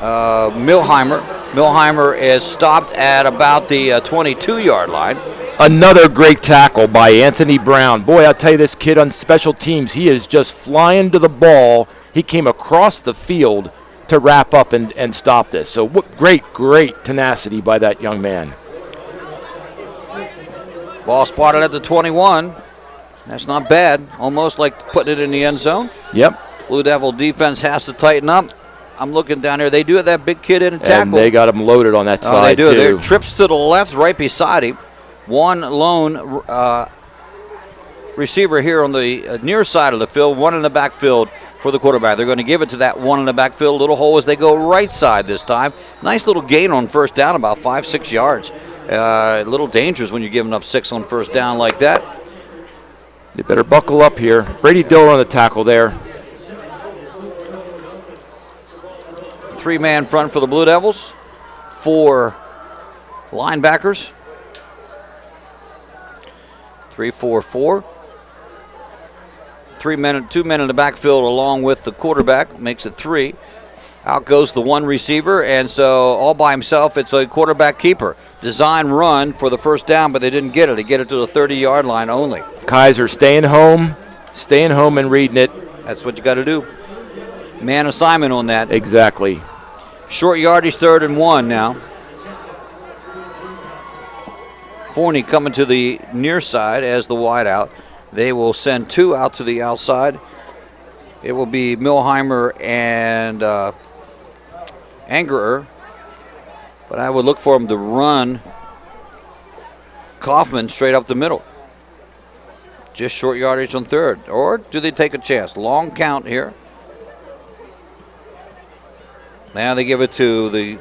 Milheimer. Milheimer is stopped at about the 22-yard line. Another great tackle by Anthony Brown. Boy, I'll tell you, this kid on special teams, he is just flying to the ball. He came across the field to wrap up and stop this. So great tenacity by that young man. Ball spotted at the 21. That's not bad. Almost like putting it in the end zone. Yep. Blue Devil defense has to tighten up. I'm looking down there. They do have that big kid in a tackle. And they got him loaded on that side, they do. too. There are trips to the left right beside him. One lone receiver here on the near side of the field, one in the backfield for the quarterback. They're going to give it to that one in the backfield. Little hole as they go right side this time. Nice little gain on first down, about 5-6 yards. A little dangerous when you're giving up 6 on first down like that. They better buckle up here. Brady Diller on the tackle there. 3-man front for the Blue Devils. 4 linebackers. 3-4-4. 2 men in the backfield along with the quarterback. Makes it 3. Out goes the one receiver, and so all by himself, it's a quarterback keeper. Design run for the first down, but they didn't get it. They get it to the 30-yard line only. Kaiser staying home and reading it. That's what you got to do. Man assignment on that. Exactly. Short yardage, 3rd and 1 now. Forney coming to the near side as the wideout. They will send 2 out to the outside. It will be Milheimer and Angerer. But I would look for him to run Kaufman straight up the middle. Just short yardage on 3rd. Or do they take a chance? Long count here. Now they give it to the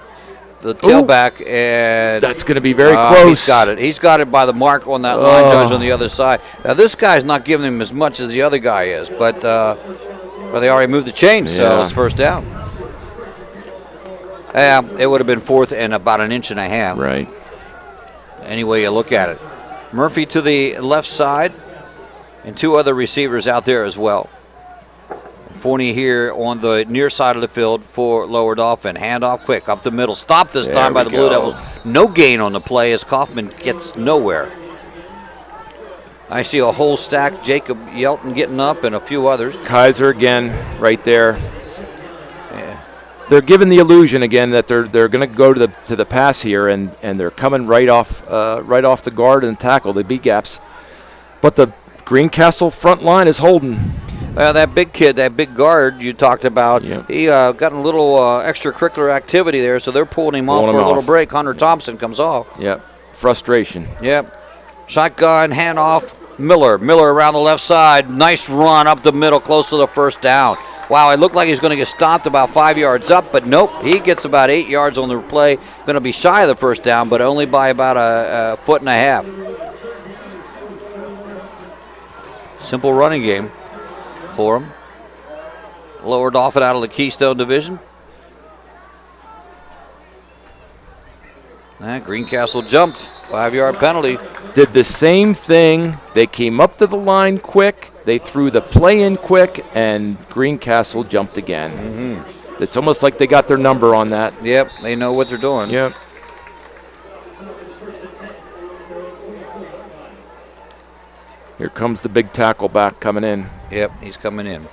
tailback, and that's going to be very close. He's got it. He's got it by the mark on that line judge on the other side. Now this guy's not giving him as much as the other guy is, but they already moved the chains, so it's first down. It would have been 4th and about 1.5 inches. Right. Any way you look at it. Murphy to the left side, and 2 other receivers out there as well. Forney here on the near side of the field for Lower Dauphin. Handoff quick up the middle. Stopped this time by the Blue Devils. No gain on the play as Kaufman gets nowhere. I see a whole stack. Jacob Yelton getting up and a few others. Kaiser again right there. Yeah. They're giving the illusion again that they're going to go to the pass here, and they're coming right off the guard and tackle, the B gaps. But the Greencastle front line is holding. That big kid, that big guard you talked about, he got a little extracurricular activity there, so they're pulling him off for a little break. Hunter Thompson comes off. Yep, frustration. Yep. Shotgun, handoff, Miller around the left side. Nice run up the middle, close to the first down. Wow, it looked like he was going to get stopped about 5 yards up, but nope. He gets about 8 yards on the play. Going to be shy of the first down, but only by about a 1.5 feet. Simple running game for him. Lower Dauphin out of the Keystone Division. Greencastle jumped. 5-yard penalty. Did the same thing. They came up to the line quick. They threw the play in quick, and Greencastle jumped again. Mm-hmm. It's almost like they got their number on that. Yep, they know what they're doing. Yep. Here comes the big tackle back coming in. Yep, he's coming in.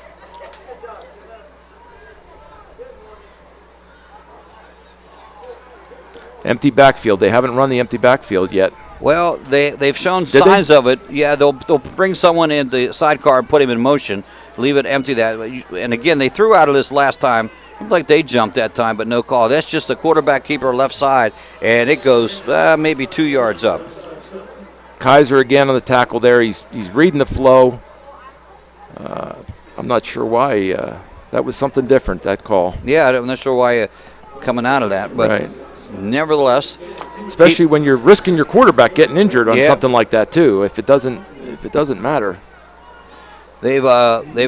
Empty backfield. They haven't run the empty backfield yet. Well, they've shown signs of it. Yeah, they'll bring someone in the sidecar and put him in motion, leave it empty. And again, they threw out of this last time. Looked like they jumped that time, but no call. That's just the quarterback keeper left side, and it goes maybe 2 yards up. Kaiser again on the tackle there. He's reading the flow. I'm not sure why. That was something different, that call. Yeah, I'm not sure why coming out of that, but right. Nevertheless, especially when you're risking your quarterback getting injured on something like that too. If it doesn't matter. They've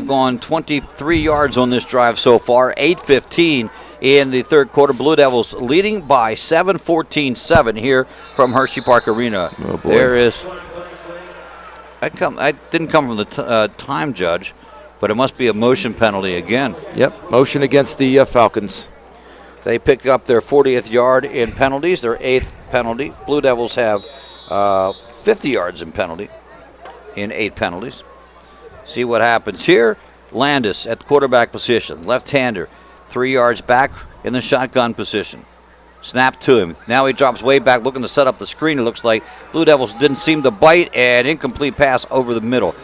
gone 23 yards on this drive so far. 8:15 in the third quarter. Blue Devils leading by 14-7 here from Hershey Park Arena. Oh boy. There is. I didn't come from the time judge, but it must be a motion penalty again. Yep, motion against the Falcons. They picked up their 40th yard in penalties, their 8th penalty. Blue Devils have 50 yards in penalty, in 8 penalties. See what happens here. Landis at the quarterback position, left-hander, 3 yards back in the shotgun position. Snap to him. Now he drops way back, looking to set up the screen, it looks like. Blue Devils didn't seem to bite, and incomplete pass over the middle.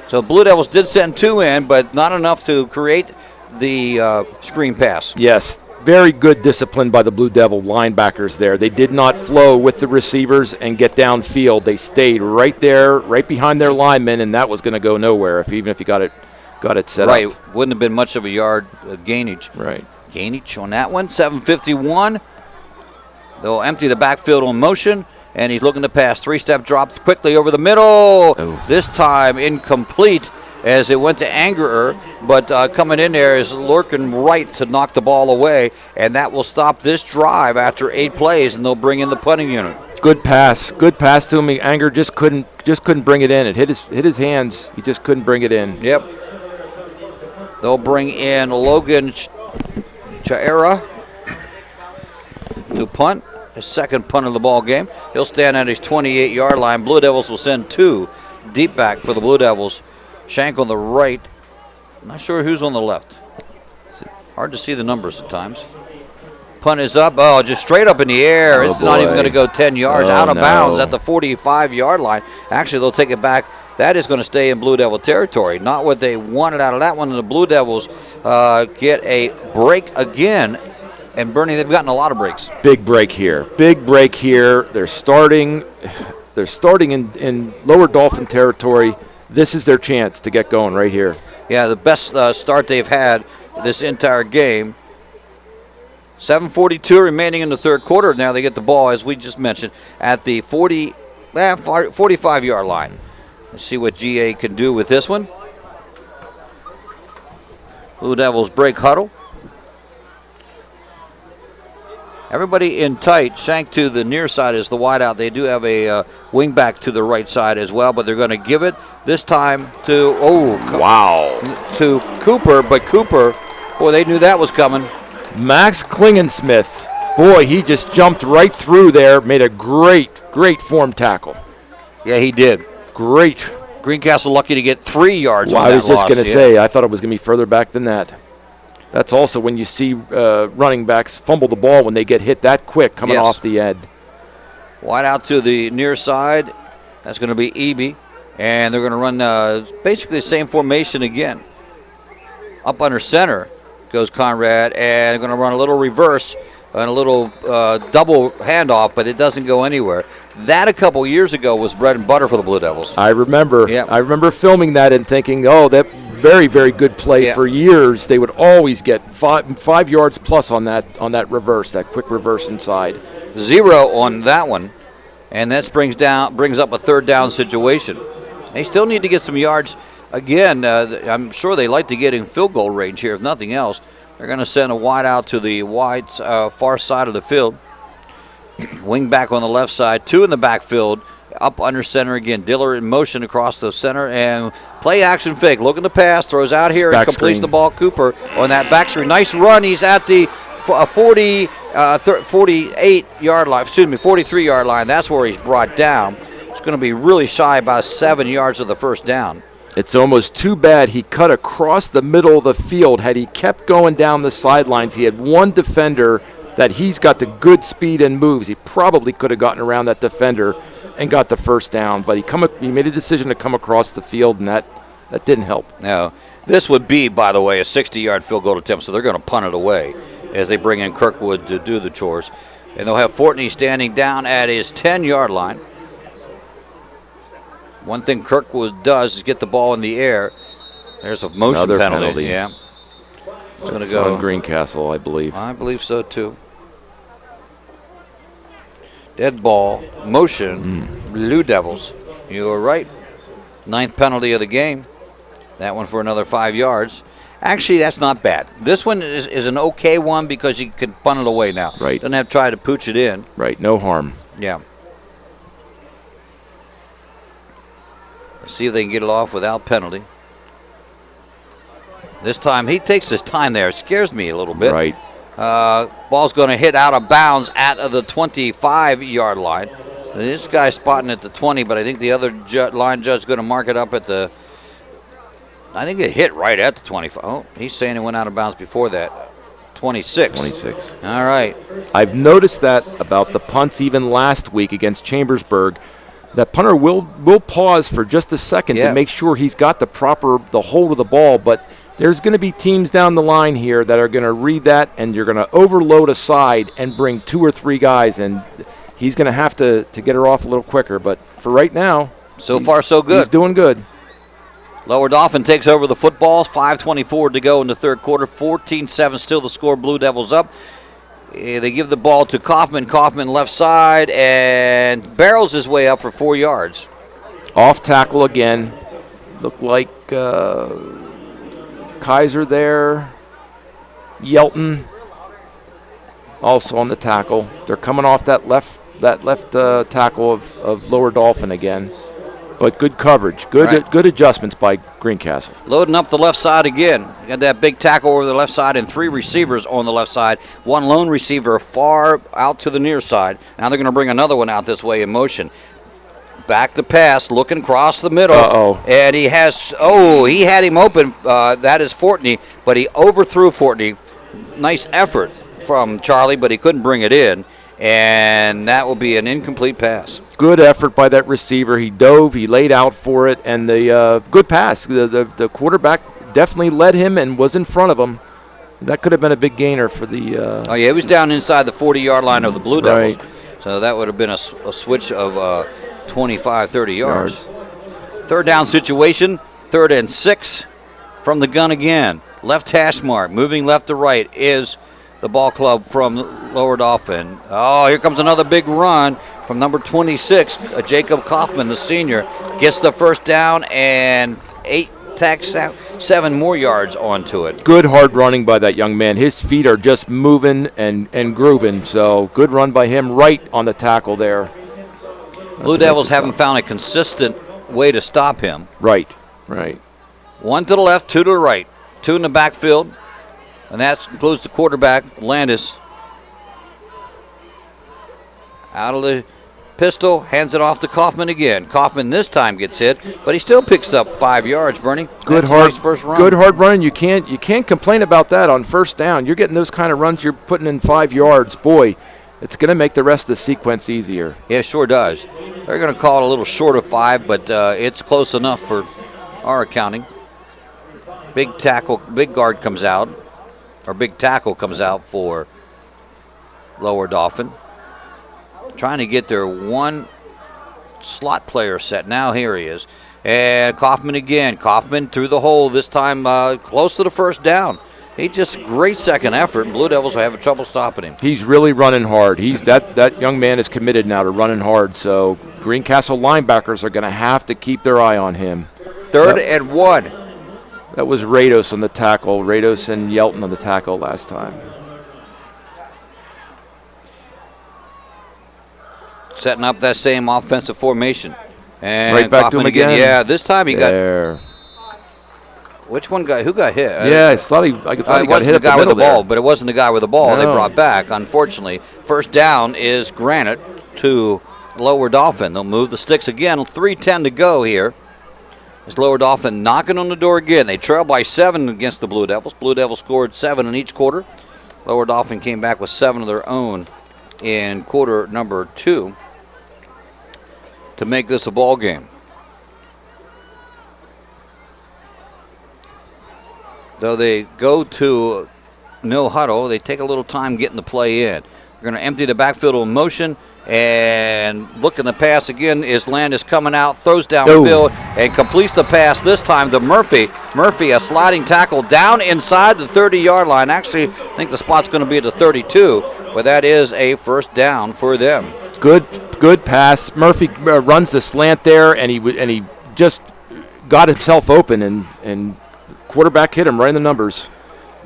So Blue Devils did send 2 in, but not enough to create the screen pass. Yes, very good discipline by the Blue Devil linebackers there. They did not flow with the receivers and get downfield. They stayed right there, right behind their linemen, and that was going to go nowhere even if you got it set up. Right, wouldn't have been much of a yard gainage. Right. Gainage on that one, 7:51. They'll empty the backfield on motion, and he's looking to pass. 3-step drop quickly over the middle. Oh. This time incomplete as it went to Angerer, but coming in there is Lorcan Wright to knock the ball away, and that will stop this drive after 8 plays, and they'll bring in the punting unit. Good pass to him. Anger just couldn't bring it in. It hit his hands. He just couldn't bring it in. Yep. They'll bring in Logan Chaera to punt, his second punt of the ball game. He'll stand at his 28-yard line. Blue Devils will send 2 deep back for the Blue Devils. Shank on the right. Not sure who's on the left. Hard to see the numbers at times. Punt is up. Oh, just straight up in the air. Oh, it's not even going to go 10 yards. Out of bounds at the 45-yard line. Actually, they'll take it back. That is going to stay in Blue Devil territory. Not what they wanted out of that one. And the Blue Devils get a break again. And Bernie, they've gotten a lot of breaks. Big break here. They're starting in lower Dauphin territory. This is their chance to get going right here. Yeah, the best start they've had this entire game. 7:42 remaining in the third quarter. Now they get the ball, as we just mentioned, at the 45-yard line. Let's see what GA can do with this one. Blue Devils break huddle. Everybody in tight. Shank to the near side is the wideout. They do have a wing back to the right side as well, but they're going to give it this time to to Cooper. But Cooper, boy, they knew that was coming. Max Klingensmith, boy, he just jumped right through there, made a great form tackle. Yeah, he did. Great. Greencastle lucky to get 3 yards on that I was just going to loss, say, I thought it was going to be further back than that. That's also when you see running backs fumble the ball when they get hit that quick coming off the end. Wide out to the near side. That's going to be Eby. And they're going to run basically the same formation again. Up under center goes Conrad. And they're going to run a little reverse and a little double handoff, but it doesn't go anywhere. That a couple years ago was bread and butter for the Blue Devils. I remember. Yep. I remember filming that and thinking, oh, that very, very good play. For years. They would always get 5 yards plus on that reverse, that quick reverse inside. 0 on that one, and that brings up a third down situation. They still need to get some yards. Again, I'm sure they like to get in field goal range here, if nothing else. They're going to send a wide out to the wide far side of the field. Wing back on the left side, 2 in the backfield. Up under center again. Diller in motion across the center and play action fake. Looking to pass, throws out here and completes the ball. Cooper on that back screen. Nice run. He's at the 48-yard line. 43-yard line. That's where he's brought down. It's going to be really shy, about 7 yards of the first down. It's almost too bad he cut across the middle of the field. Had he kept going down the sidelines, he had one defender that he's got the good speed and moves. He probably could have gotten around that defender and got the first down, but he made a decision to come across the field, and that didn't help. No, this would be, by the way, a 60-yard field goal attempt, so they're going to punt it away as they bring in Kirkwood to do the chores. And they'll have Fortney standing down at his 10-yard line. One thing Kirkwood does is get the ball in the air. There's a motion penalty. Yeah. It's going to go on Greencastle, I believe. I believe so, too. Dead ball, motion, Blue Devils. You were right. 9th penalty of the game. That one for another 5 yards. Actually, that's not bad. This one is an okay one because you can punt it away now. Right. Doesn't have to try to pooch it in. Right, no harm. Yeah. Let's see if they can get it off without penalty. This time, he takes his time there. It scares me a little bit. Right. Ball's going to hit out of bounds at the 25-yard line. This guy's spotting at the 20, but I think the other line judge is going to mark it up at the. I think it hit right at the 25. Oh, he's saying it went out of bounds before that. 26. 26. All right. I've noticed that about the punts even last week against Chambersburg. that punter will pause for just a second to make sure he's got the hold of the ball. But there's going to be teams down the line here that are going to read that, and you're going to overload a side and bring 2 or 3 guys, and he's going to have to get her off a little quicker. But for right now, so far so good. He's doing good. Lower Dauphin takes over the football. 5:24 to go in the third quarter. 14-7 still the score. Blue Devils up. They give the ball to Kaufman. Kaufman left side and barrels his way up for 4 yards. Off tackle again. Looked like Kaiser there. Yelton also on the tackle. They're coming off that left tackle of Lower Dauphin again. But good coverage, good adjustments by Greencastle. Loading up the left side again. Got that big tackle over the left side and 3 receivers on the left side. 1 lone receiver far out to the near side. Now they're going to bring another one out this way in motion. Back to pass, looking across the middle. And he had him open. That is Fortney, but he overthrew Fortney. Nice effort from Charlie, but he couldn't bring it in. And that will be an incomplete pass. Good effort by that receiver. He dove, he laid out for it, and the good pass. The quarterback definitely led him and was in front of him. That could have been a big gainer for the... he was down inside the 40-yard line of the Blue Devils. Right. So that would have been a switch of 25, 30 yards. Third down situation, 3rd and 6 from the gun again. Left hash mark, moving left to right is the ball club from Lower Dauphin. Oh, here comes another big run from number 26, Jacob Kaufman, the senior. Gets the first down and 7 more yards onto it. Good hard running by that young man. His feet are just moving and grooving, so good run by him right on the tackle there. Blue Devils haven't found a consistent way to stop him. Right. 1 to the left, 2 to the right. 2 in the backfield. And that includes the quarterback, Landis. Out of the pistol, hands it off to Kaufman again. Kaufman this time gets hit, but he still picks up 5 yards, Bernie. Good first run. Good hard run. You can't complain about that on first down. You're getting those kind of runs, you're putting in 5 yards. Boy, it's going to make the rest of the sequence easier. Yeah, it sure does. They're going to call it a little short of 5, but it's close enough for our accounting. Big guard comes out. Or big tackle comes out for Lower Dauphin. Trying to get their 1 slot player set. Now here he is. And Kaufman again. Kaufman through the hole, this time close to the first down. He just great second effort. Blue Devils are having trouble stopping him. He's really running hard. That young man is committed now to running hard. So Greencastle linebackers are going to have to keep their eye on him. 3rd and 1. That was Rados on the tackle. Rados and Yelton on the tackle last time. Setting up that same offensive formation. And right back Kaufman to him again. Yeah, this time he there. got... Which one who got hit? Yeah, I thought he got hit the guy with the ball, there. but it wasn't the guy with the ball No. they brought back, unfortunately. First down is granted to Lower Dauphin. They'll move the sticks again. 3:10 to go here. It's Lower Dauphin knocking on the door again. They trail by 7 against the Blue Devils. Blue Devils scored 7 in each quarter. Lower Dauphin came back with 7 of their own in quarter number 2 to make this a ball game. Though they go to no huddle, they take a little time getting the play in. They're going to empty the backfield in motion. And looking the pass again is Landis coming out, throws downfield, and completes the pass this time to Murphy. Murphy, a sliding tackle down inside the 30-yard line. Actually, I think the spot's going to be at the 32, but that is a first down for them. Good pass. Murphy runs the slant there, and he just got himself open, and quarterback hit him right in the numbers.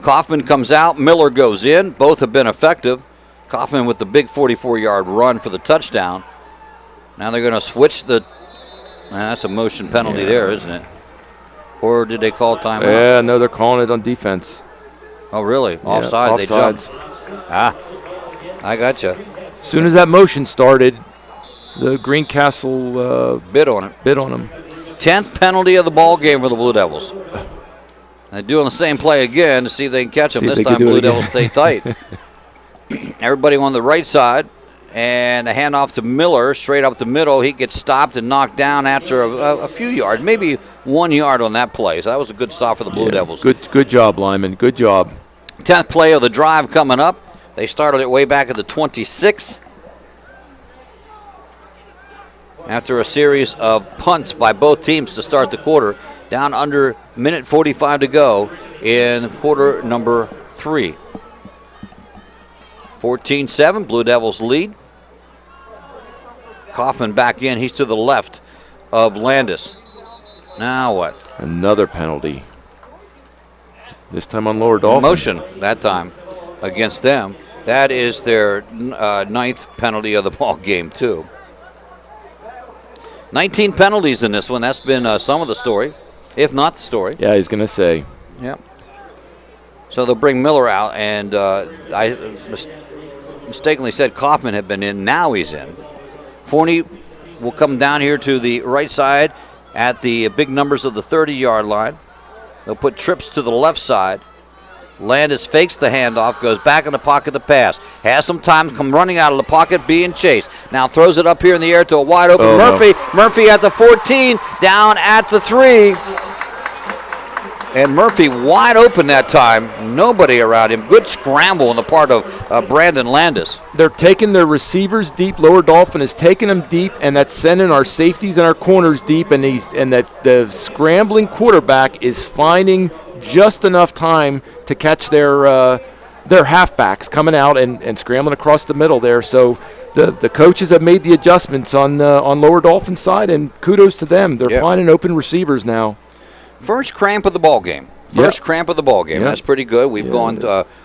Kaufman comes out, Miller goes in. Both have been effective. Kaufman with the big 44-yard run for the touchdown. Now they're going to switch the... that's a motion penalty there, isn't it? Or did they call timeout? Yeah, no, they're calling it on defense. Oh, really? Offside, they jumped. I gotcha. As soon as that motion started, the Greencastle bid on it. 10th penalty of the ball game for the Blue Devils. They're doing the same play again to see if they can catch them. This time Blue Devils stay tight. Everybody on the right side And a handoff to Miller, straight up the middle. He gets stopped and knocked down after a few yards, maybe 1 yard on that play. So that was a good stop for the Blue Devils. Good job, Lyman. Good job. 10th play of the drive coming up. They started it way back at the 26. After a series of punts by both teams to start the quarter, down under minute 45 to go in quarter number 3. 14-7, Blue Devils lead. Kaufman back in. He's to the left of Landis. Now what? Another penalty. This time on Lower Dauphin. Motion that time against them. That is their 9th penalty of the ball game, too. 19 penalties in this one. That's been some of the story, if not the story. Yeah, he's going to say. Yep. So they'll bring Miller out, and I mistakenly said Kaufman had been in. Now he's in. Forney will come down here to the right side at the big numbers of the 30-yard line. They'll put trips to the left side. Landis fakes the handoff, goes back in the pocket to pass. Has some time, come running out of the pocket, being chased. Now throws it up here in the air to a wide open Murphy. No. Murphy at the 14, down at the 3. And Murphy wide open that time. Nobody around him. Good scramble on the part of Brandon Landis. They're taking their receivers deep. Lower Dauphin is taking them deep, and that's sending our safeties and our corners deep. And that the scrambling quarterback is finding just enough time to catch their halfbacks coming out and scrambling across the middle there. So the coaches have made the adjustments on Lower Dauphin's side, and kudos to them. They're finding open receivers now. First cramp of the ball game. Cramp of the ball game. That's pretty good. We've gone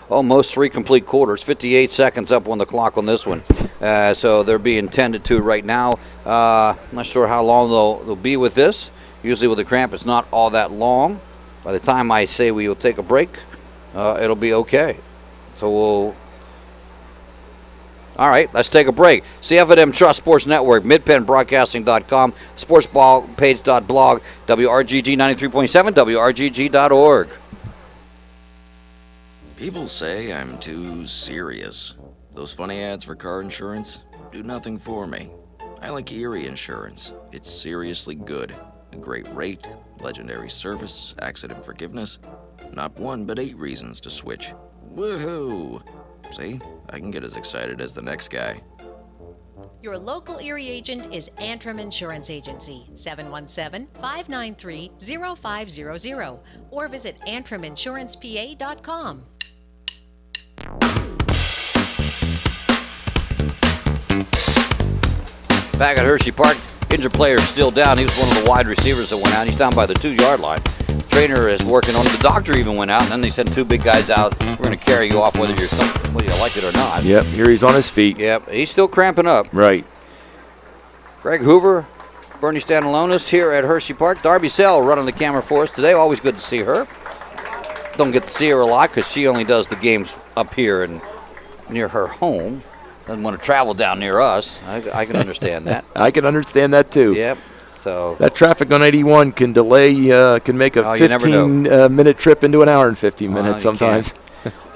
almost 3 complete quarters. 58 seconds up on the clock on this one. So they're being tended to right now. Not sure how long they'll be with this. Usually with the cramp, it's not all that long. By the time I say we will take a break, it'll be okay. So all right, let's take a break. CFM Trust Sports Network, MidPennBroadcasting.com, sportsballpage.blog, WRGG 93.7, WRGG.org. People say I'm too serious. Those funny ads for car insurance do nothing for me. I like Erie Insurance. It's seriously good. A great rate, legendary service, accident forgiveness. Not 1, but 8 reasons to switch. Woohoo! See, I can get as excited as the next guy. Your local Erie agent is Antrim Insurance Agency, 717-593-0500, or visit AntrimInsurancePA.com. Back at Hershey Park, injured player still down. He was one of the wide receivers that went out. He's down by the 2-yard line. Trainer is working on it. The doctor even went out, and then they sent 2 big guys out. We're going to carry you off whether you like it or not. Yep, here he's on his feet. Yep, he's still cramping up. Right. Greg Hoover, Bernie Stanalonis here at Hershey Park. Darby Sell running the camera for us today. Always good to see her. Don't get to see her a lot because she only does the games up here and near her home. Doesn't want to travel down near us. I can understand that. I can understand that too. Yep. So that traffic on 81 can delay, can make a 15-minute trip into an hour and 15 minutes sometimes.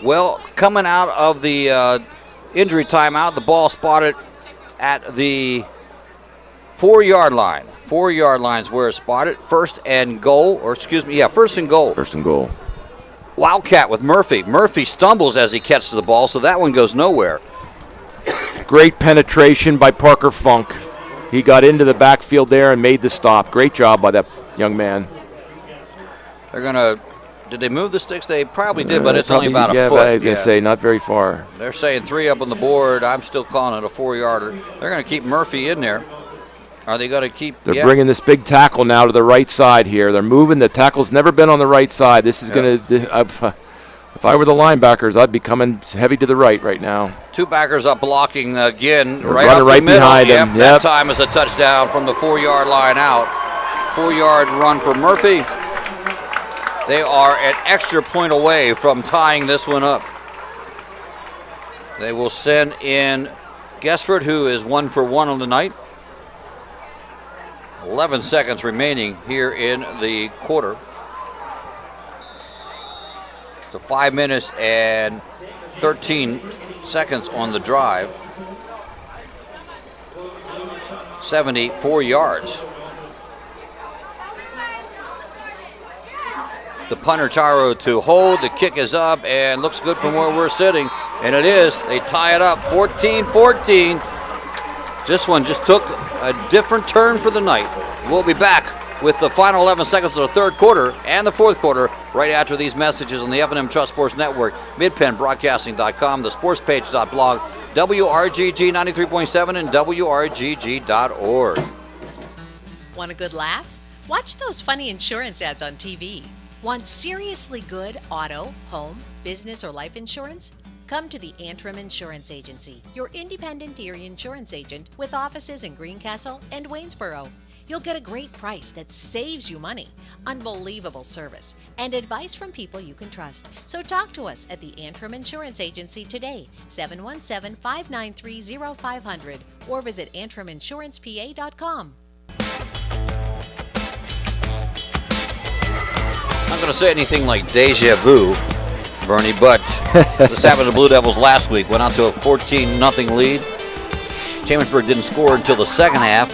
Well, coming out of the injury timeout, the ball spotted at the 4-yard line. 4-yard line's where it's spotted. First and goal. First and goal. First and goal. Wildcat with Murphy. Murphy stumbles as he catches the ball, so that one goes nowhere. Great penetration by Parker Funk. He got into the backfield there and made the stop. Great job by that young man. They're going to – did they move the sticks? They probably did, but it's only about a foot. I was going to say, not very far. They're saying 3 up on the board. I'm still calling it a 4-yarder. They're going to keep Murphy in there. Are they going to keep – They're bringing this big tackle now to the right side here. They're moving. The tackle's never been on the right side. This is going to – if I were the linebackers, I'd be coming heavy to the right now. 2 backers up blocking again. Right behind him. That time is a touchdown from the 4-yard line out. 4-yard run for Murphy. They are an extra point away from tying this one up. They will send in Guessford, who is 1 for 1 on the night. 11 seconds remaining here in the quarter. So 5 minutes and 13 seconds on the drive. 74 yards. The punter Charo to hold. The kick is up and looks good from where we're sitting. And it is. They tie it up 14-14. This one just took a different turn for the night. We'll be back with the final 11 seconds of the third quarter and the fourth quarter right after these messages on the F&M Trust Sports Network, midpennbroadcasting.com, the sportspage.blog, WRGG 93.7, and WRGG.org. Want a good laugh? Watch those funny insurance ads on TV. Want seriously good auto, home, business, or life insurance? Come to the Antrim Insurance Agency, your independent Erie insurance agent with offices in Greencastle and Waynesboro. You'll get a great price that saves you money, unbelievable service, and advice from people you can trust. So talk to us at the Antrim Insurance Agency today, 717-593-0500, or visit antriminsurancepa.com. I'm not going to say anything like deja vu, Bernie, but this happened to the Blue Devils last week. Went out to a 14-0 lead. Chambersburg didn't score until the second half.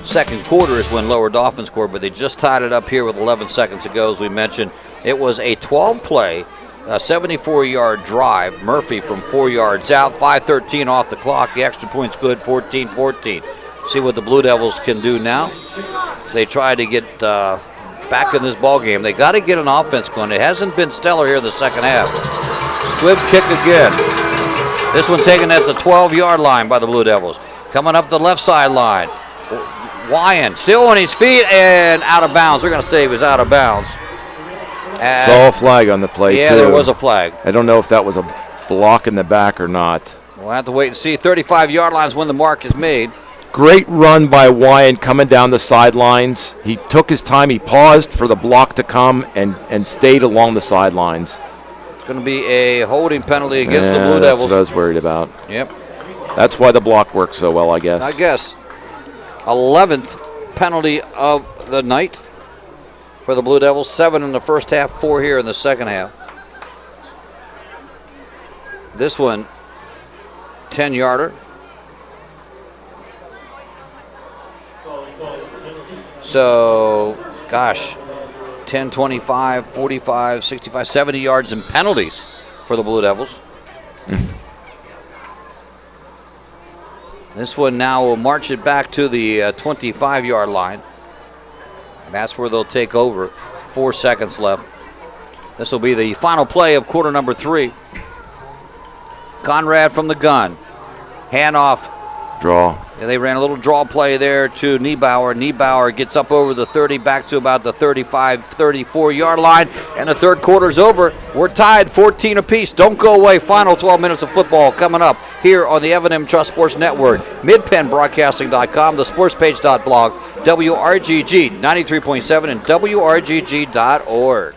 Second quarter is when Lower Dauphin scored, but they just tied it up here with 11 seconds to go, as we mentioned. It was a 12-play, 74-yard drive. Murphy from 4 yards out, 5:13 off the clock. The extra point's good, 14-14. See what the Blue Devils can do now. They try to get back in this ball game. They got to get an offense going. It hasn't been stellar here in the second half. Squib kick again. This one taken at the 12-yard line by the Blue Devils. Coming up the left sideline. Wyan still on his feet and out of bounds. They're going to say he was out of bounds. Saw a flag on the play, too. Yeah, there was a flag. I don't know if that was a block in the back or not. We'll have to wait and see. 35-yard lines when the mark is made. Great run by Wyan coming down the sidelines. He took his time. He paused for the block to come and stayed along the sidelines. It's going to be a holding penalty against the Blue Devils. That's what I was worried about. Yep. That's why the block worked so well, I guess. 11th penalty of the night for the Blue Devils. 7 in the first half, 4 here in the second half. This one, 10-yarder. So, gosh, 10, 25, 45, 65, 70 yards in penalties for the Blue Devils. This one now will march it back to the 25-yard line. That's where they'll take over. 4 seconds left. This will be the final play of quarter number 3. Conrad from the gun. Handoff. Draw. And they ran a little draw play there to Niebauer. Niebauer gets up over the 30, back to about the 35, 34-yard line. And the third quarter's over. We're tied 14 apiece. Don't go away. Final 12 minutes of football coming up here on the F&M Trust Sports Network. MidpennBroadcasting.com, the sportspage.blog, WRGG 93.7, and WRGG.org.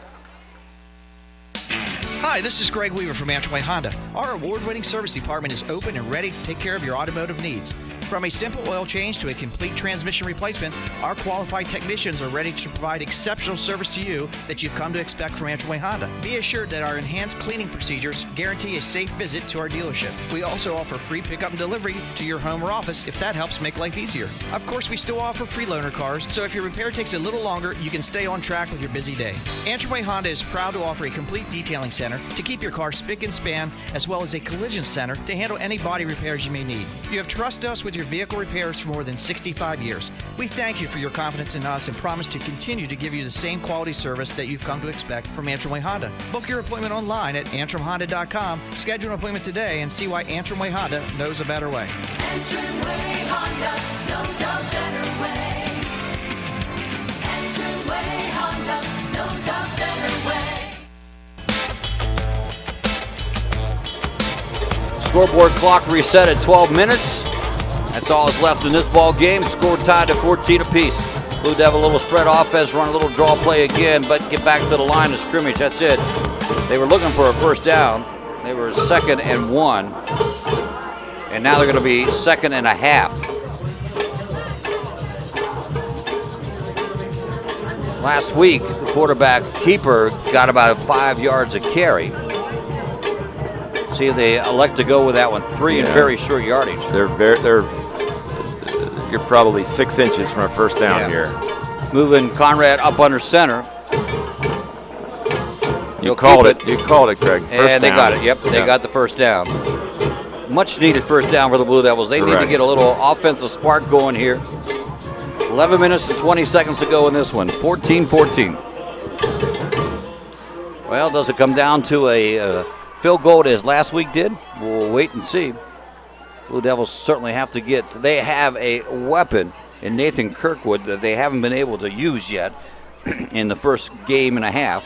Hi, this is Greg Weaver from Antrim Honda. Our award-winning service department is open and ready to take care of your automotive needs. From a simple oil change to a complete transmission replacement, our qualified technicians are ready to provide exceptional service to you that you've come to expect from Antrim Honda. Be assured that our enhanced cleaning procedures guarantee a safe visit to our dealership. We also offer free pickup and delivery to your home or office if that helps make life easier. Of course, we still offer free loaner cars, so if your repair takes a little longer, you can stay on track with your busy day. Antrim Honda is proud to offer a complete detailing center to keep your car spick and span, as well as a collision center to handle any body repairs you may need. You have trusted us with your vehicle repairs for more than 65 years. We thank you for your confidence in us and promise to continue to give you the same quality service that you've come to expect from Antrim Honda. Book your appointment online at antrimhonda.com. Schedule an appointment today and see why Antrim Honda knows a better way. Antrim Honda knows a better way. Antrim Honda knows a better way. Scoreboard clock reset at 12 minutes. That's all that's left in this ball game. Score tied at 14 apiece. Blue Devil, a little spread offense, run a little draw play again, but get back to the line of scrimmage. That's it. They were looking for a first down. They were 2nd and 1. And now they're going to be 2nd and a half. Last week, the quarterback keeper got about 5 yards a carry. See if they elect to go with that one. 3 and very short yardage. They're you're probably 6 inches from a first down here. Moving Conrad up under center. You called it. You called it, Craig. And they got it. Yep, they got the first down. Much needed first down for the Blue Devils. They need to get a little offensive spark going here. 11 minutes and 20 seconds to go in this one. 14-14. Well, does it come down to a field goal as last week did? We'll wait and see. Blue Devils certainly have to get. They have a weapon in Nathan Kirkwood that they haven't been able to use yet in the first game and a half.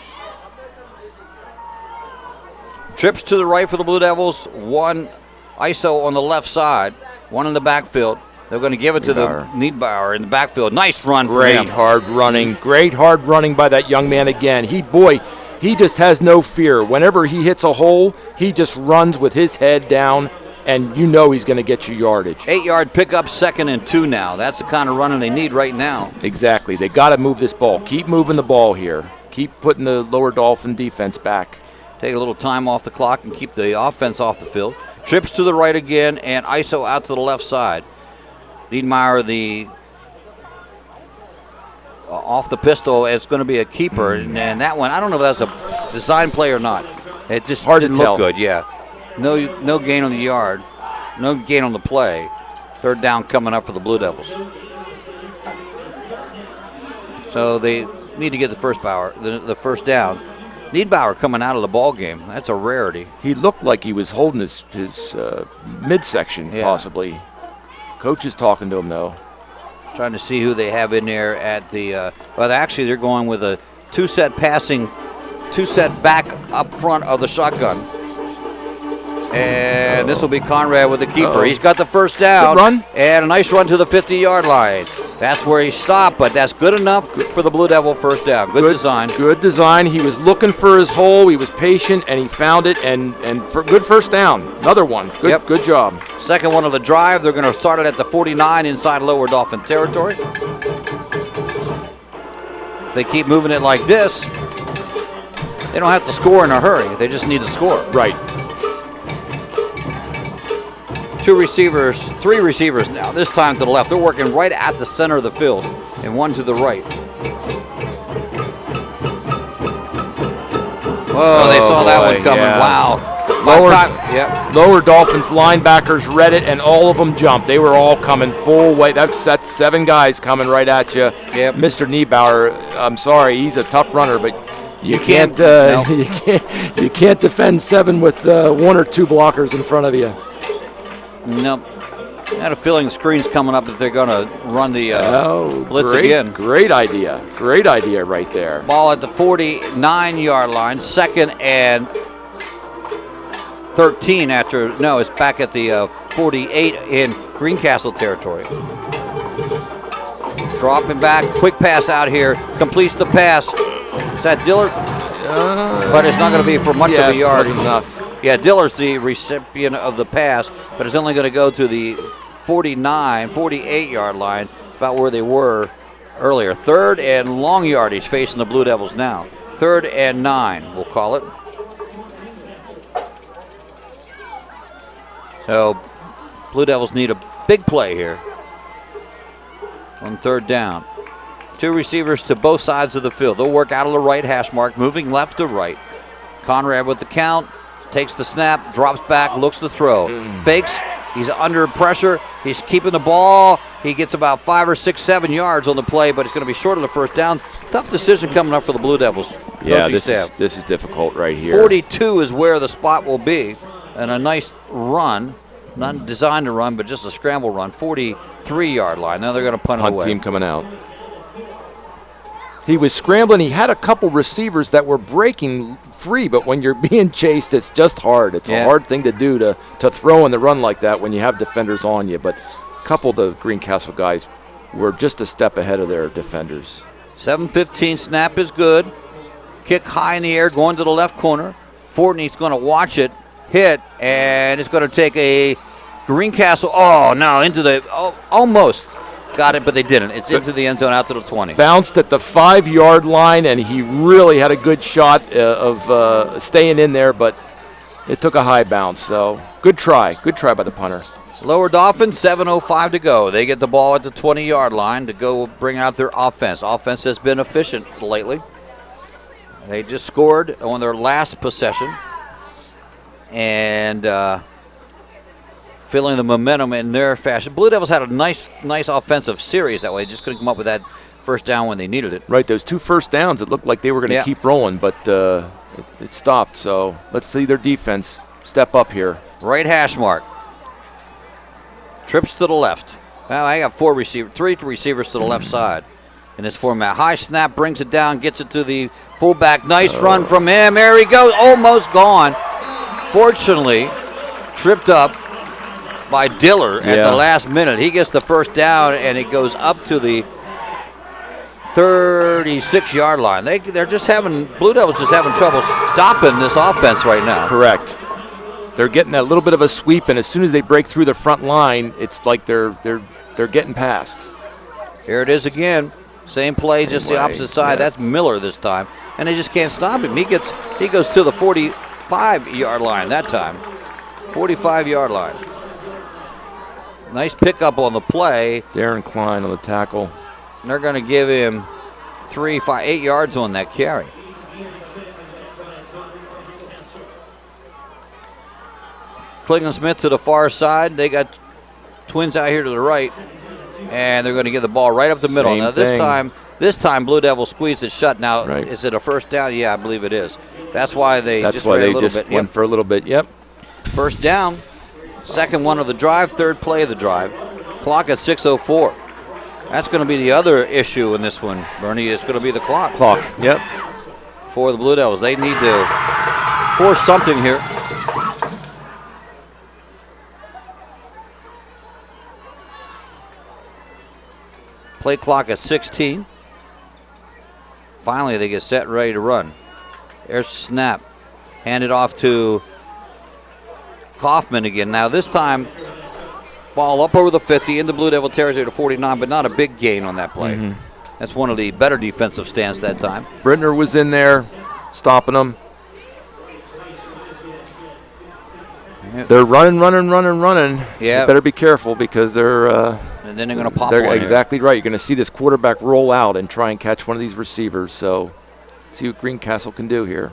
Trips to the right for the Blue Devils. One ISO on the left side. One in the backfield. They're going to give it to the Niedbauer in the backfield. Nice run for him. Great hard running. Great hard running by that young man again. He just has no fear. Whenever he hits a hole, he just runs with his head down, and you know he's going to get you yardage. 8-yard pickup, 2nd and 2 now. That's the kind of running they need right now. Exactly. They got to move this ball. Keep moving the ball here. Keep putting the Lower Dauphin defense back. Take a little time off the clock and keep the offense off the field. Trips to the right again, and ISO out to the left side. Niedbauer, off the pistol, it's going to be a keeper. And that one, I don't know if that's a design play or not. It just didn't look good, yeah. No gain on the yard. No gain on the play. 3rd down coming up for the Blue Devils. So they need to get the first down. Niedbauer coming out of the ball game. That's a rarity. He looked like he was holding his midsection, possibly. Coach is talking to him, though. Trying to see who they have in there at the actually they're going with a two-set back up front of the shotgun. And this will be Conrad with the keeper. He's got the first down. Good run. And a nice run to the 50-yard line. That's where he stopped, but that's good enough for the Blue Devil first down. Good design. Good design. He was looking for his hole. He was patient, and he found it, and for good first down. Another one. Good job. Second one of the drive. They're going to start it at the 49 inside Lower Dauphin territory. If they keep moving it like this, they don't have to score in a hurry. They just need to score. Right. 3 receivers now, this time to the left. They're working right at the center of the field, and one to the right. Oh, they saw that one coming. Yeah. Wow. Lower Dolphins linebackers read it, and all of them jumped. They were all coming full way. That's 7 guys coming right at you. Yep. Mr. Niedbauer, I'm sorry, he's a tough runner, but you can't defend 7 with 1 or 2 blockers in front of you. Nope. I had a feeling the screen's coming up that they're going to run the blitz again. Great idea. Great idea right there. Ball at the 49-yard line. 2nd and 13 it's back at the 48 in Greencastle territory. Dropping back. Quick pass out here. Completes the pass. Is that Dillard? But it's not going to be for much of a yard. Enough. Yeah, Dillard's the recipient of the pass, but it's only going to go to the 48-yard line, about where they were earlier. 3rd and long yardage facing the Blue Devils now. 3rd and 9, we'll call it. So, Blue Devils need a big play here on 3rd down. 2 receivers to both sides of the field. They'll work out of the right hash mark, moving left to right. Conrad with the count. Takes the snap, drops back, looks to throw. Fakes, he's under pressure, he's keeping the ball. He gets about 5 or 6, 7 yards on the play, but it's going to be short of the first down. Tough decision coming up for the Blue Devils. Yeah, this is difficult right here. 42 is where the spot will be, and a nice run. Not designed to run, but just a scramble run. 43-yard line. Now they're going to punt it away. Punt team coming out. He was scrambling. He had a couple receivers that were breaking free, but when you're being chased, it's just hard. It's a hard thing to do to throw in the run like that when you have defenders on you. But a couple of the Greencastle guys were just a step ahead of their defenders. 7:15 snap is good. Kick high in the air, going to the left corner. Fortney's going to watch it, hit, and it's going to take a Greencastle. Oh, no, into the almost. Got it, but they didn't. It's into the end zone, out to the 20. Bounced at the 5-yard line, and he really had a good shot of staying in there, but it took a high bounce. So good try by the punter. Lower Dauphin, 7:05 to go. They get the ball at the 20-yard line to go bring out their offense. Offense has been efficient lately. They just scored on their last possession. And feeling the momentum in their fashion. Blue Devils had a nice offensive series that way. Just couldn't come up with that first down when they needed it. Right, those 2 first downs, it looked like they were going to keep rolling, but it stopped. So let's see their defense step up here. Right hash mark. Trips to the left. Well, I got 3 receivers to the left side in this format. High snap, brings it down, gets it to the fullback. Nice run from him. There he goes. Almost gone. Fortunately, tripped up by Diller at the last minute. He gets the first down, and it goes up to the 36-yard line. They're just Blue Devils just having trouble stopping this offense right now. Correct. They're getting that little bit of a sweep, and as soon as they break through the front line, it's like they're getting past. Here it is again. Same play, just the opposite side. That's Miller this time, and they just can't stop him. He goes to the 45-yard line that time. 45-yard line. Nice pickup on the play. Darren Klein on the tackle. They're going to give him 8 yards on that carry. Clingan Smith to the far side. They got twins out here to the right, and they're going to get the ball right up the middle. Same now this time Blue Devils squeezed it shut. Now is it a first down? Yeah, I believe it is. That's why they went for a little bit. Yep. First down. Second one of the drive. Third play of the drive. Clock at 6:04. That's going to be the other issue in this one, Bernie. It's going to be the clock. Yep. For the Blue Devils, they need to force something here. Play clock at 16. Finally, they get set and ready to run. There's snap. Handed off to Kaufman again. Now this time, ball up over the 50 into Blue Devil territory to 49, but not a big gain on that play. Mm-hmm. That's one of the better defensive stands that time. Brittner was in there, stopping them. Yep. They're running. Yeah. You better be careful because they're. And then they're going to pop. They're exactly right. You're going to see this quarterback roll out and try and catch one of these receivers. So, see what Greencastle can do here.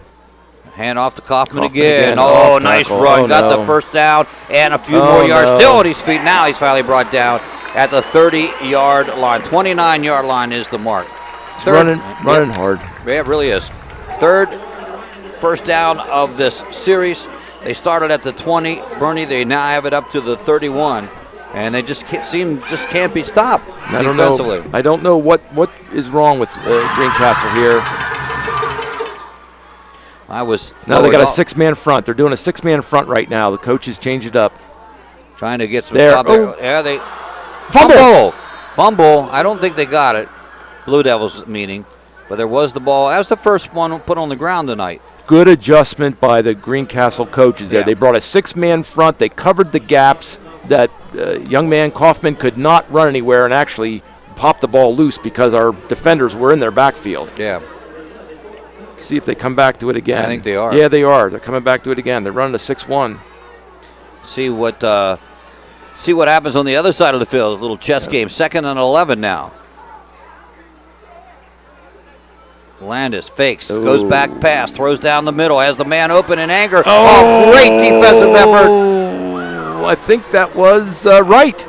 Hand off to Kaufman again. Oh, nice run. Got the first down and a few more yards. Still on his feet. Now he's finally brought down at the 30-yard line. 29-yard line is the mark. Running hard. Yeah, it really is. Third first down of this series. They started at the 20. Bernie, they now have it up to the 31. And they just can't be stopped defensively. I don't know what is wrong with Greencastle here. Now they got a 6-man front. They're doing a 6-man front right now. The coaches changed it up. Trying to get some stop there. Yeah, they fumble. I don't think they got it. Blue Devils meaning, but there was the ball. That was the first one put on the ground tonight. Good adjustment by the Greencastle coaches there. They brought a 6-man front. They covered the gaps. That young man Kaufman could not run anywhere and actually popped the ball loose because our defenders were in their backfield. Yeah. See if they come back to it again. I think they are. Yeah, they are. They're coming back to it again. They're running a 6-1. See what happens on the other side of the field. A little chess game. 2nd and 11 now. Landis fakes, goes back pass, throws down the middle, has the man open in anger. Oh, great defensive effort. I think that was Wright.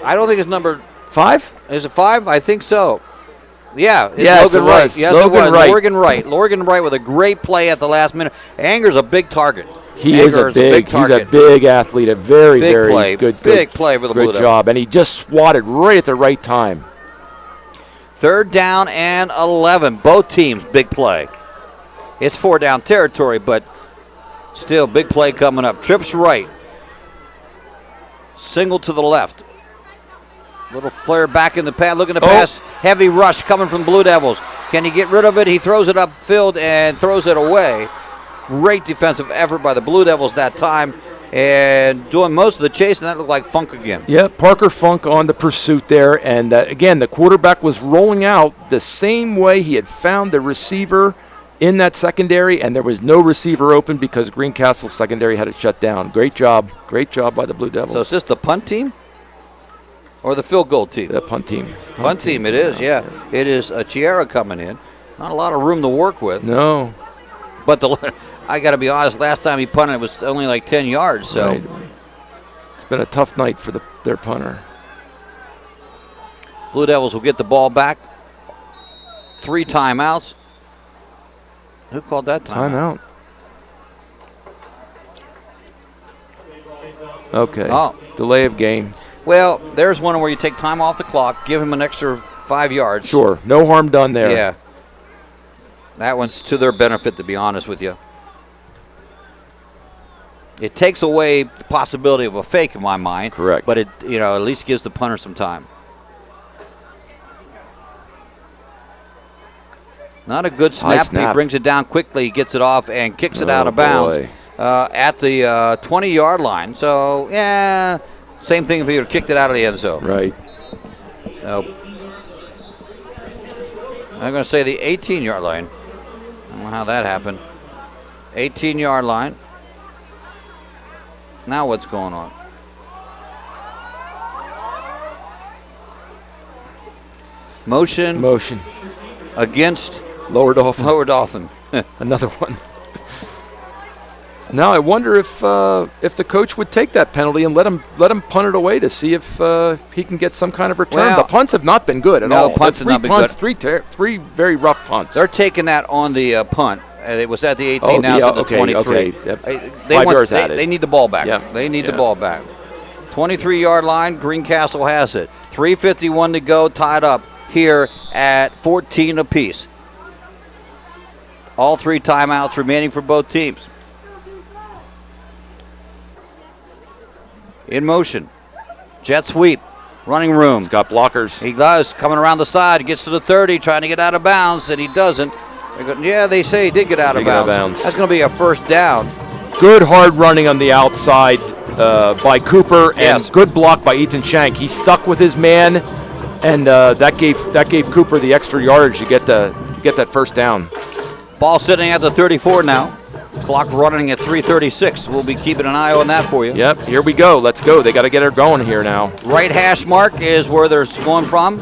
I don't think it's number 5. Is it 5? I think so. Yeah, yes, Logan it Wright. was. Yes, Logan it was. Wright. Logan Wright with a great play at the last minute. Anger's a big target. He's a big athlete, a very good play for the Blue Devils. Good job, and he just swatted right at the right time. 3rd down and 11. Both teams, big play. It's 4-down territory, but still big play coming up. Trips right. Single to the left. Little flare back in the pad, looking to pass. Heavy rush coming from Blue Devils. Can he get rid of it? He throws it upfield and throws it away. Great defensive effort by the Blue Devils that time. And doing most of the chase, and that looked like Funk again. Yeah, Parker Funk on the pursuit there. And again, the quarterback was rolling out the same way he had found the receiver in that secondary, and there was no receiver open because Greencastle's secondary had it shut down. Great job by the Blue Devils. So is this the punt team or the field goal team? The punt team. Punt team it is, yeah. It is Chiara coming in. Not a lot of room to work with. No. But I got to be honest, last time he punted it was only like 10 yards. So right. It's been a tough night for their punter. Blue Devils will get the ball back. 3 timeouts. Who called that timeout? Okay. Oh. Delay of game. Well, there's one where you take time off the clock, give him an extra 5 yards. Sure. No harm done there. Yeah. That one's to their benefit, to be honest with you. It takes away the possibility of a fake in my mind. Correct. But it, at least gives the punter some time. Not a good snap. He brings it down quickly, gets it off, and kicks it out of bounds at the 20-yard line. So, yeah, same thing if he would have kicked it out of the end zone. Right. So, I'm going to say the 18-yard line. I don't know how that happened. 18-yard line. Now what's going on? Motion. Against Lower Dauphin. Another one. Now I wonder if the coach would take that penalty and let him punt it away to see if he can get some kind of return. Well, the punts have not been good at all. No, punts have not been good. Three very rough punts. They're taking that on the punt. It was at the 18, now it's at the 23. Okay. Yep. 5 yards added. They need the ball back. Yep. They need the ball back. 23-yard line, Greencastle has it. 3:51 to go, tied up here at 14 apiece. All 3 timeouts remaining for both teams. In motion. Jet sweep. Running room. He's got blockers. He does. Coming around the side. Gets to the 30. Trying to get out of bounds. And he doesn't. They say he did get out of bounds. That's going to be a first down. Good hard running on the outside by Cooper. Yes. And good block by Ethan Shank. He stuck with his man. And that gave Cooper the extra yardage to get that first down. Ball sitting at the 34 now. Clock running at 3:36. We'll be keeping an eye on that for you. Yep, here we go. Let's go. They got to get her going here now. Right hash mark is where they're going from.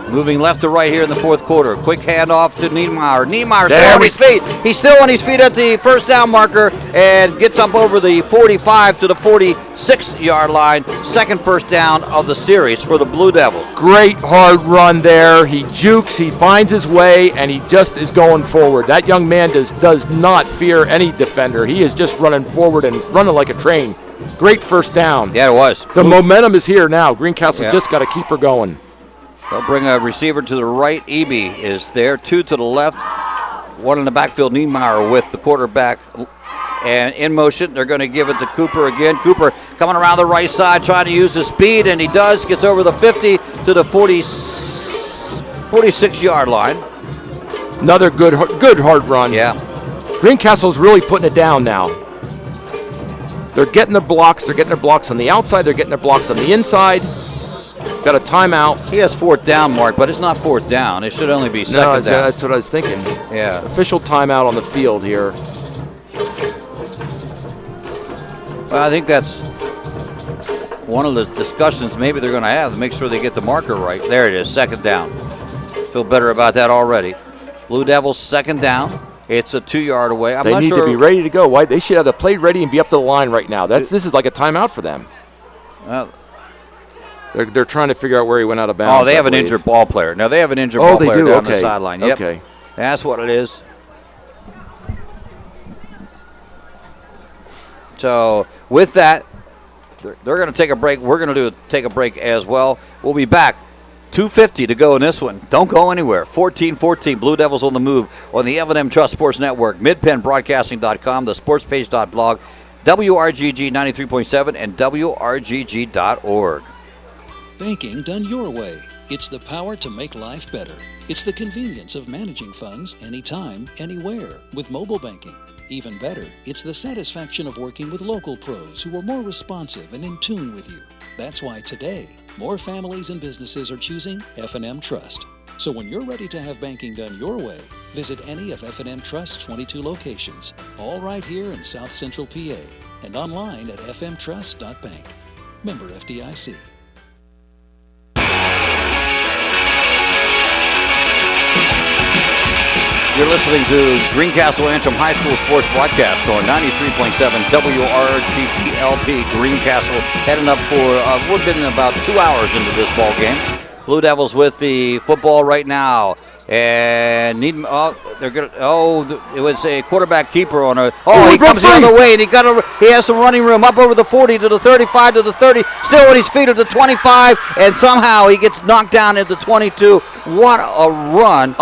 Moving left to right here in the fourth quarter. Quick handoff to Niemeyer. Niemeyer's still on his feet. He's still on his feet at the first down marker and gets up over the 45 to the 46-yard line. Second first down of the series for the Blue Devils. Great hard run there. He jukes, he finds his way, and he just is going forward. That young man does not fear any defender. He is just running forward and running like a train. Great first down. Yeah, it was. The momentum is here now. Greencastle just got to keep her going. They'll bring a receiver to the right. Eby is there. 2 to the left. 1 in the backfield. Niemeyer with the quarterback. And in motion, they're going to give it to Cooper again. Cooper coming around the right side, trying to use his speed, and he does. Gets over the 50 to the 46-yard line. Another good hard run. Yeah. Greencastle's really putting it down now. They're getting their blocks. They're getting their blocks on the outside. They're getting their blocks on the inside. Got a timeout. He has fourth down, Mark, but it's not fourth down. It should only be second down. That's what I was thinking. Yeah. Official timeout on the field here. Well, I think that's one of the discussions maybe they're going to have to make sure they get the marker right. There it is, second down. Feel better about that already. Blue Devils second down. It's a 2-yard away. They need to be ready to go. Why? They should have the play ready and be up to the line right now. This is like a timeout for them. They're trying to figure out where he went out of bounds. Oh, they have an injured ball player. Now they have an injured ball player down the sideline. Yep. Okay. That's what it is. So with that, they're going to take a break. We're going to take a break as well. We'll be back. 2:50 to go in this one. Don't go anywhere. 14-14, Blue Devils on the move on the Evan M. Trust Sports Network, midpennbroadcasting.com, the sportspage.blog, WRGG 93.7, and WRGG.org. Banking done your way. It's the power to make life better. It's the convenience of managing funds anytime, anywhere with mobile banking. Even better, it's the satisfaction of working with local pros who are more responsive and in tune with you. That's why today, more families and businesses are choosing F&M Trust. So when you're ready to have banking done your way, visit any of F&M Trust's 22 locations, all right here in South Central PA, and online at fmtrust.bank. Member FDIC. You're listening to Greencastle Antrim High School Sports Broadcast on 93.7 WRGGLP Greencastle. Heading up for, we've been about 2 hours into this ball game. Blue Devils with the football right now. And it was a quarterback keeper on a. Oh, he comes the other way, and he has some running room up over the 40 to the 35 to the 30. Still on his feet at the 25, and somehow he gets knocked down at the 22. What a run!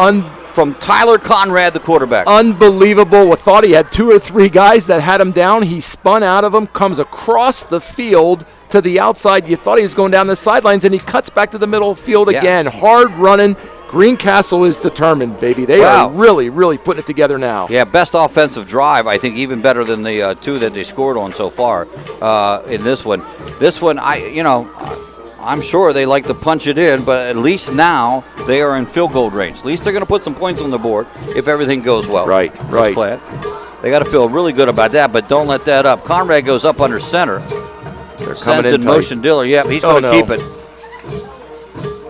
From Tyler Conrad, the quarterback. Unbelievable. We thought he had 2 or 3 guys that had him down. He spun out of them, comes across the field to the outside. You thought he was going down the sidelines, and he cuts back to the middle field again. Hard running. Greencastle is determined, baby. They are really, really putting it together now. Yeah, best offensive drive, I think, even better than the 2 that they scored on so far in this one. This one, I'm sure they like to punch it in, but at least now they are in field goal range. At least they're going to put some points on the board if everything goes well. Right. Plan. They got to feel really good about that, but don't let that up. Conrad goes up under center. They're sends coming in motion Diller. Yep, he's going to keep it.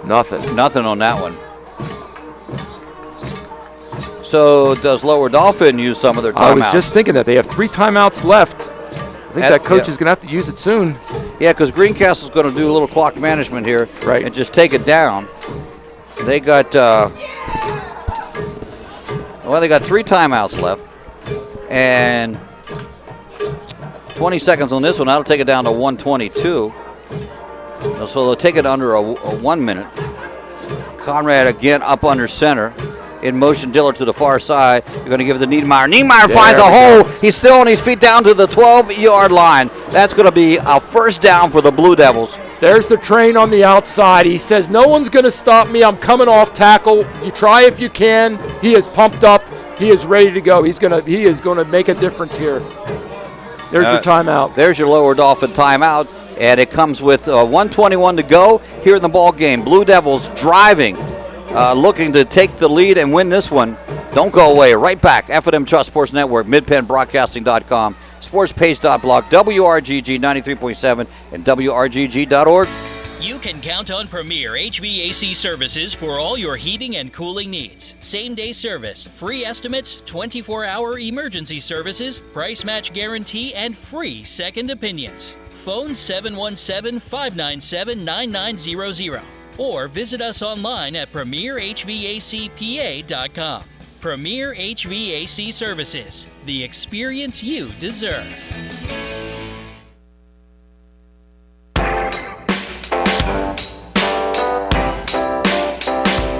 Nothing on that one. So does Lower Dauphin use some of their timeouts? I was just thinking that they have 3 timeouts left. I think that coach is going to have to use it soon. Yeah, because Greencastle's going to do a little clock management here and just take it down. They got, they got 3 timeouts left. And 20 seconds on this one. That'll take it down to 1:22. So they'll take it under a 1 minute. Conrad again up under center. In motion, Diller to the far side. You're going to give it to Niedermeyer. Niedermeyer finds a hole. He's still on his feet down to the 12-yard line. That's going to be a first down for the Blue Devils. There's the train on the outside. He says, no one's going to stop me. I'm coming off tackle. You try if you can. He is pumped up. He is ready to go. He is going to make a difference here. There's your timeout. There's your Lower Dauphin timeout. And it comes with 1:21 to go here in the ball game. Blue Devils driving. Looking to take the lead and win this one. Don't go away. Right back. F&M Trust Sports Network, midpenbroadcasting.com, sportspage.blog, WRGG 93.7, and WRGG.org. You can count on Premier HVAC services for all your heating and cooling needs. Same-day service, free estimates, 24-hour emergency services, price match guarantee, and free second opinions. Phone 717-597-9900. Or visit us online at premierhvacpa.com. Premier HVAC Services, the experience you deserve.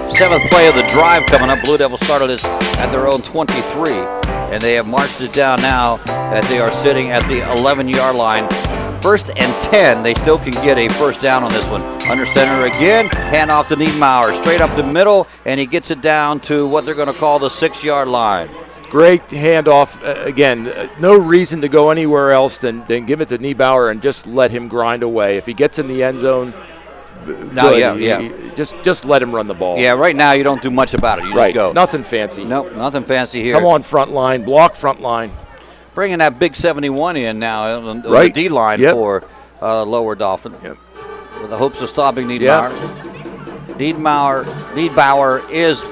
Seventh play of the drive coming up. Blue Devils started this at their own 23, and they have marched it down now as they are sitting at the 11-yard line. 1st and 10, they still can get a first down on this one. Under center again, hand off to Niedermeyer, straight up the middle, and he gets it down to what they're going to call the 6-yard line. Great handoff. Again, no reason to go anywhere else than give it to Niedermeyer and just let him grind away. If he gets in the end zone, just let him run the ball. Yeah, right now you don't do much about it. You just go. Nothing fancy. Nope, nothing fancy here. Come on, front line. Block front line. Bringing that big 71 in now on the D-line for Lower Dauphin. With the hopes of stopping Niedermeyer. Niedermeyer is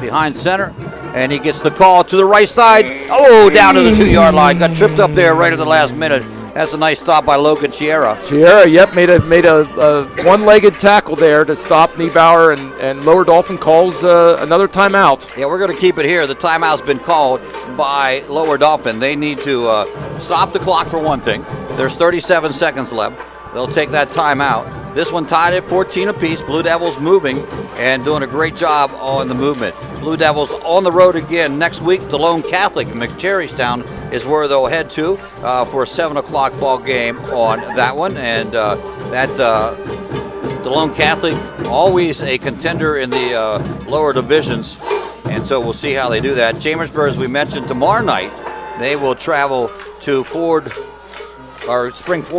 behind center, and he gets the call to the right side. Oh, down to the 2-yard line. Got tripped up there right at the last minute. That's a nice stop by Logan Chiera. Made a one-legged tackle there to stop Niedermeyer, and Lower Dauphin calls another timeout. Yeah, we're going to keep it here. The timeout's been called by Lower Dauphin. They need to stop the clock for one thing. There's 37 seconds left. They'll take that timeout. This one tied at 14 apiece. Blue Devils moving and doing a great job on the movement. Blue Devils on the road again next week. Dauphin Catholic in McCherrystown is where they'll head to for a 7 o'clock ball game on that one. And Dauphin Catholic, always a contender in the lower divisions. And so we'll see how they do that. Chambersburg, as we mentioned, tomorrow night, they will travel to Springford.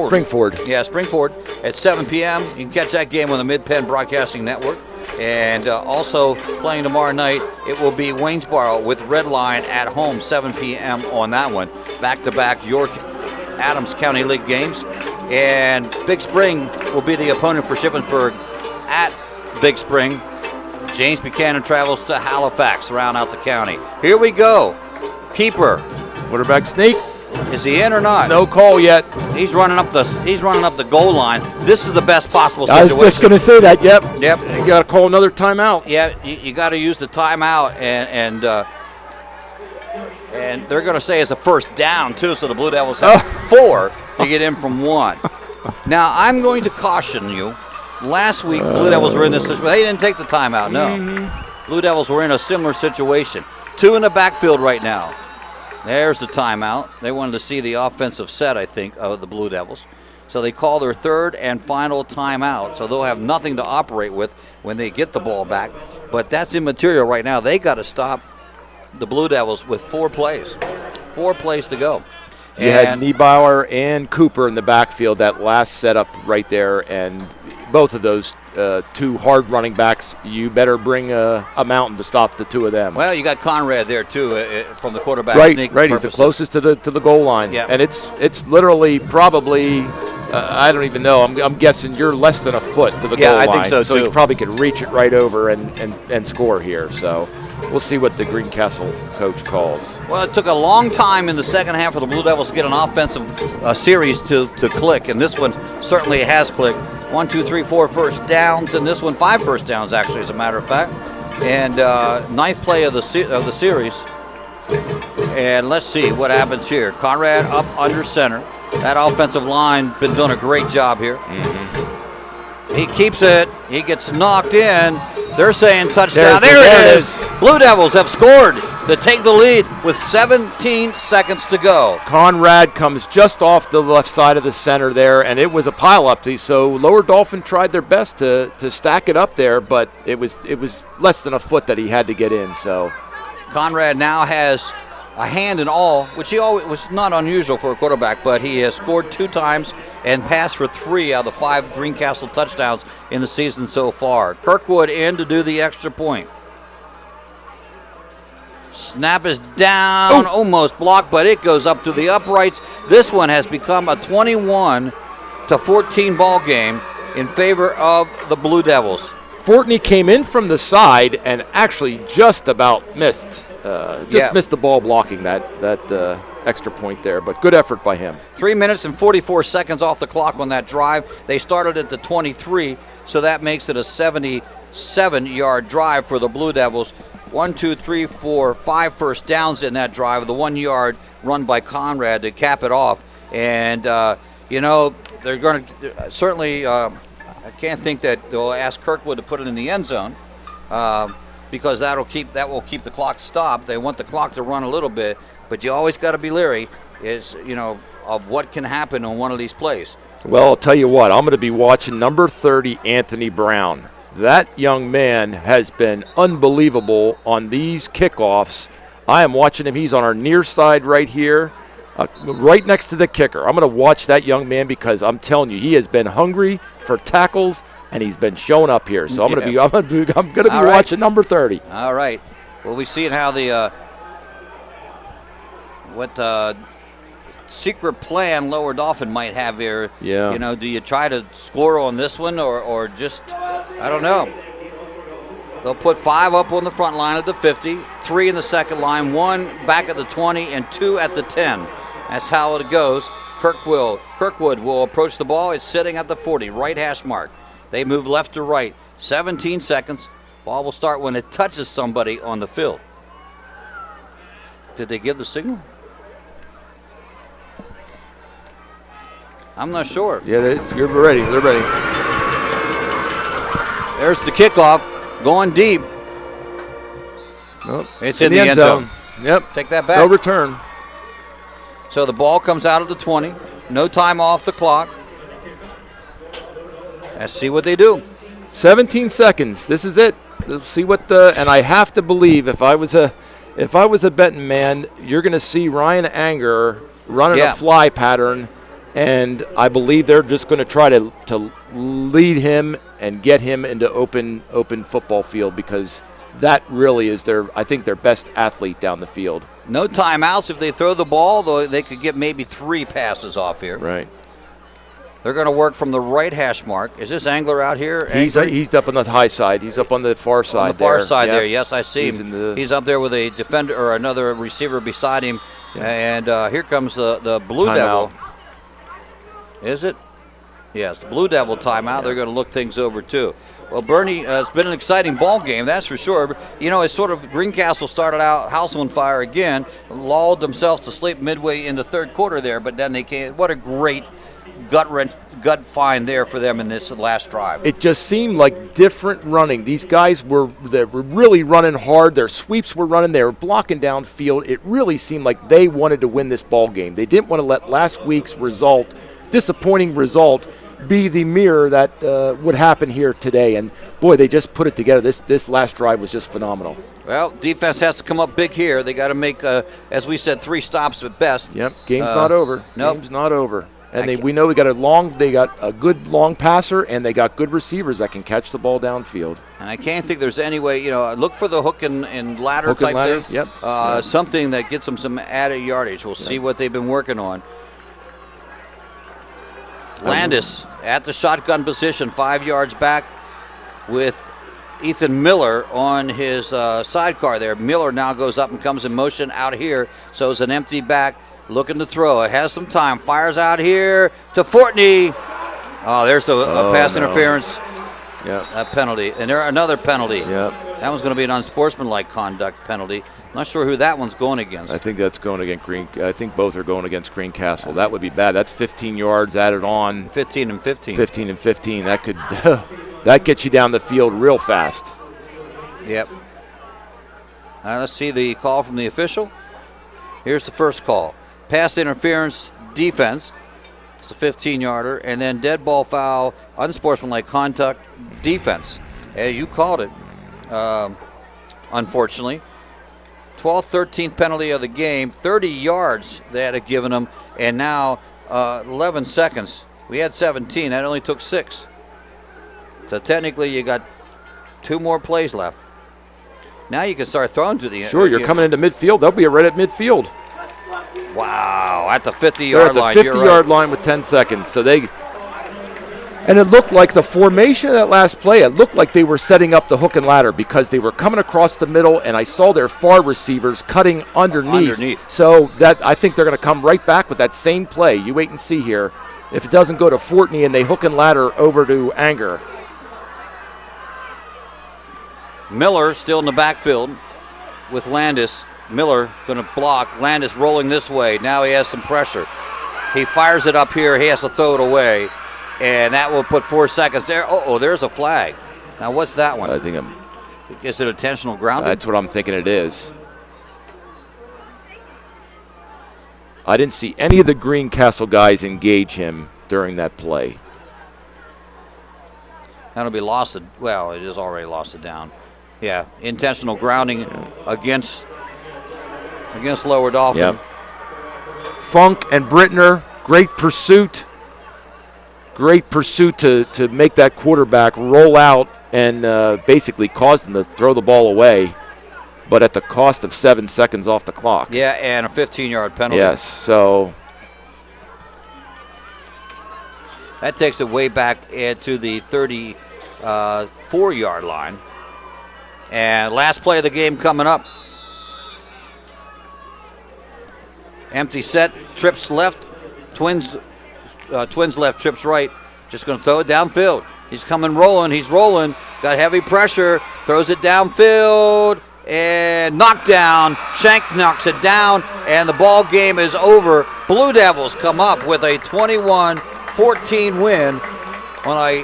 Springford. Yeah, Springford at 7 p.m. You can catch that game on the Mid-Penn Broadcasting Network. And also playing tomorrow night, it will be Waynesboro with Redline at home, 7 p.m. on that one. Back-to-back York Adams County League games. And Big Spring will be the opponent for Shippensburg at Big Spring. James Buchanan travels to Halifax, round out the county. Here we go. Keeper. Quarterback sneak. Is he in or not? No call yet. He's running up the goal line. This is the best possible situation. I was just going to say that. Yep. Yep. You got to call another timeout. Yeah, you got to use the timeout, and they're going to say it's a first down too. So the Blue Devils have 4 to get in from 1. Now I'm going to caution you. Last week, Blue Devils were in this situation. They didn't take the timeout. No. Blue Devils were in a similar situation. 2 in the backfield right now. There's the timeout. They wanted to see the offensive set, I think, of the Blue Devils. So they call their third and final timeout. So they'll have nothing to operate with when they get the ball back. But that's immaterial right now. They got to stop the Blue Devils with 4 plays. 4 plays to go. You had Niebauer and Cooper in the backfield, that last setup right there, and both of those 2 hard running backs, you better bring a mountain to stop the 2 of them. Well, you got Conrad there too from the quarterback sneak. Right. He's the closest to the goal line. Yeah. And it's literally probably I don't even know. I'm guessing you're less than a foot to the goal line. Yeah, I think so too. So you probably could reach it right over and score here. So we'll see what the Greencastle coach calls. Well, it took a long time in the second half for the Blue Devils to get an offensive series to click, and this one certainly has clicked. 1, 2, 3, 4 first downs, and this one 5 first downs actually, as a matter of fact. And 9th play of the series. And let's see what happens here. Conrad up under center. That offensive line been doing a great job here. He keeps it. He gets knocked in. They're saying touchdown. There it is. Blue Devils have scored to take the lead with 17 seconds to go. Conrad comes just off the left side of the center there, and it was a pile-up. So Lower Dauphin tried their best to stack it up there, but it was less than a foot that he had to get in. So Conrad now has a hand in all, which he always was not unusual for a quarterback, but he has scored 2 times and passed for 3 out of the 5 Greencastle touchdowns in the season so far. Kirkwood in to do the extra point. Snap is down, almost blocked, but it goes up to the uprights. This one has become a 21-14 ball game in favor of the Blue Devils. Fortney came in from the side and actually just about missed. Missed the ball blocking that extra point there, but good effort by him. 3 minutes and 44 seconds off the clock on that drive. They started at the 23, so that makes it a 77-yard drive for the Blue Devils. 1, 2, 3, 4, 5 first downs in that drive. The 1-yard run by Conrad to cap it off. And, they're going to certainly, I can't think that they'll ask Kirkwood to put it in the end zone. Because that will keep the clock stopped. They want the clock to run a little bit, but you always got to be leery of what can happen on one of these plays. Well, I'll tell you what, I'm going to be watching number 30, Anthony Brown. That young man has been unbelievable on these kickoffs. I am watching him. He's on our near side right here, right next to the kicker. I'm going to watch that young man because I'm telling you, he has been hungry for tackles. And he's been showing up here, so I'm going to be watching number 30. All right. Well, we see how the secret plan Lower Dauphin might have here. Yeah. Do you try to score on this one or just I don't know. They'll put 5 up on the front line at the 50, 3 in the second line, 1 back at the 20, and 2 at the 10. That's how it goes. Kirkwood will approach the ball. It's sitting at the 40, right hash mark. They move left to right. 17 seconds. Ball will start when it touches somebody on the field. Did they give the signal? I'm not sure. Yeah, you're ready. They're ready. There's the kickoff going deep. Nope. It's in the end zone. Yep. Take that back. No return. So the ball comes out of the 20. No time off the clock. Let's see what they do. 17 seconds. This is it. Let's see what and I have to believe if I was a betting man, you're going to see Ryan Anger running a fly pattern And I believe they're just going to try to lead him and get him into open football field, because that really is their best athlete down the field. No timeouts if they throw the ball, though they could get maybe 3 passes off here. Right. They're going to work from the right hash mark. Is this Angler out here? He's up on the high side. He's up on the far side. On the far side yep. there. Yes, I see him. He's up there with a defender or another receiver beside him. Yeah. And here comes the Blue Devil. Is it? Yes, the Blue Devil timeout. Yeah. They're going to look things over too. Well, Bernie, it's been an exciting ball game, that's for sure. You know, it's sort of Greencastle started out house on fire again, lulled themselves to sleep midway in the third quarter there, but then they came. What a great gut find there for them in this last drive. It just seemed like different running. These guys were really running hard. Their sweeps were running. They were blocking downfield. It really seemed like they wanted to win this ball game. They didn't want to let last week's disappointing result, be the mirror that would happen here today. And boy, they just put it together. This last drive was just phenomenal. Well, defense has to come up big here. They got to make, as we said, 3 stops at best. Yep, game's not over. Nope. Game's not over. And we know they got a good long passer, and they got good receivers that can catch the ball downfield. And I can't think there's any way, look for the hook and ladder hook type and ladder, thing. Yep. Something that gets them some added yardage. We'll see what they've been working on. Landis at the shotgun position, 5 yards back with Ethan Miller on his sidecar there. Miller now goes up and comes in motion out here, so it's an empty back. Looking to throw. It has some time. Fires out here to Fortney. Oh, there's a pass interference penalty. And there another penalty. Yep. That one's going to be an unsportsmanlike conduct penalty. Not sure who that one's going against. I think that's going against I think both are going against Greencastle. That would be bad. That's 15 yards added on. 15 and 15. 15 and 15. That could that gets you down the field real fast. Yep. Let's see the call from the official. Here's the first call. Pass interference defense. It's a 15-yarder. And then dead ball foul, unsportsmanlike conduct defense. As you called it, unfortunately. 12th, 13th penalty of the game. 30 yards they had given them. And now 11 seconds. We had 17. That only took 6. So technically you got 2 more plays left. Now you can start throwing to the end. Sure, you're coming into midfield. They'll be right at midfield. Wow, at the 50-yard line. They're at the 50-yard line with 10 seconds. So and it looked like the formation of that last play, it looked like they were setting up the hook and ladder, because they were coming across the middle, and I saw their far receivers cutting underneath. So that I think they're going to come right back with that same play. You wait and see here. If it doesn't go to Fortney and they hook and ladder over to Anger. Miller still in the backfield with Landis. Miller going to block. Landis rolling this way. Now he has some pressure. He fires it up here. He has to throw it away. And that will put 4 seconds there. There's a flag. Now what's that one? I think is it intentional grounding? That's what I'm thinking it is. I didn't see any of the Greencastle guys engage him during that play. That'll be lost. Well, it is already lost it down. Yeah, intentional grounding against Lower Dauphin. Yep. Funk and Brittner, great pursuit. Great pursuit to make that quarterback roll out and basically cause them to throw the ball away, but at the cost of 7 seconds off the clock. Yeah, and a 15-yard penalty. Yes, so that takes it way back to the 34-yard line. And last play of the game coming up. Empty set, trips left, Twins left, trips right. Just going to throw it downfield. He's coming rolling. He's rolling. Got heavy pressure. Throws it downfield and knocked down. Shank knocks it down, and the ball game is over. Blue Devils come up with a 21-14 win on a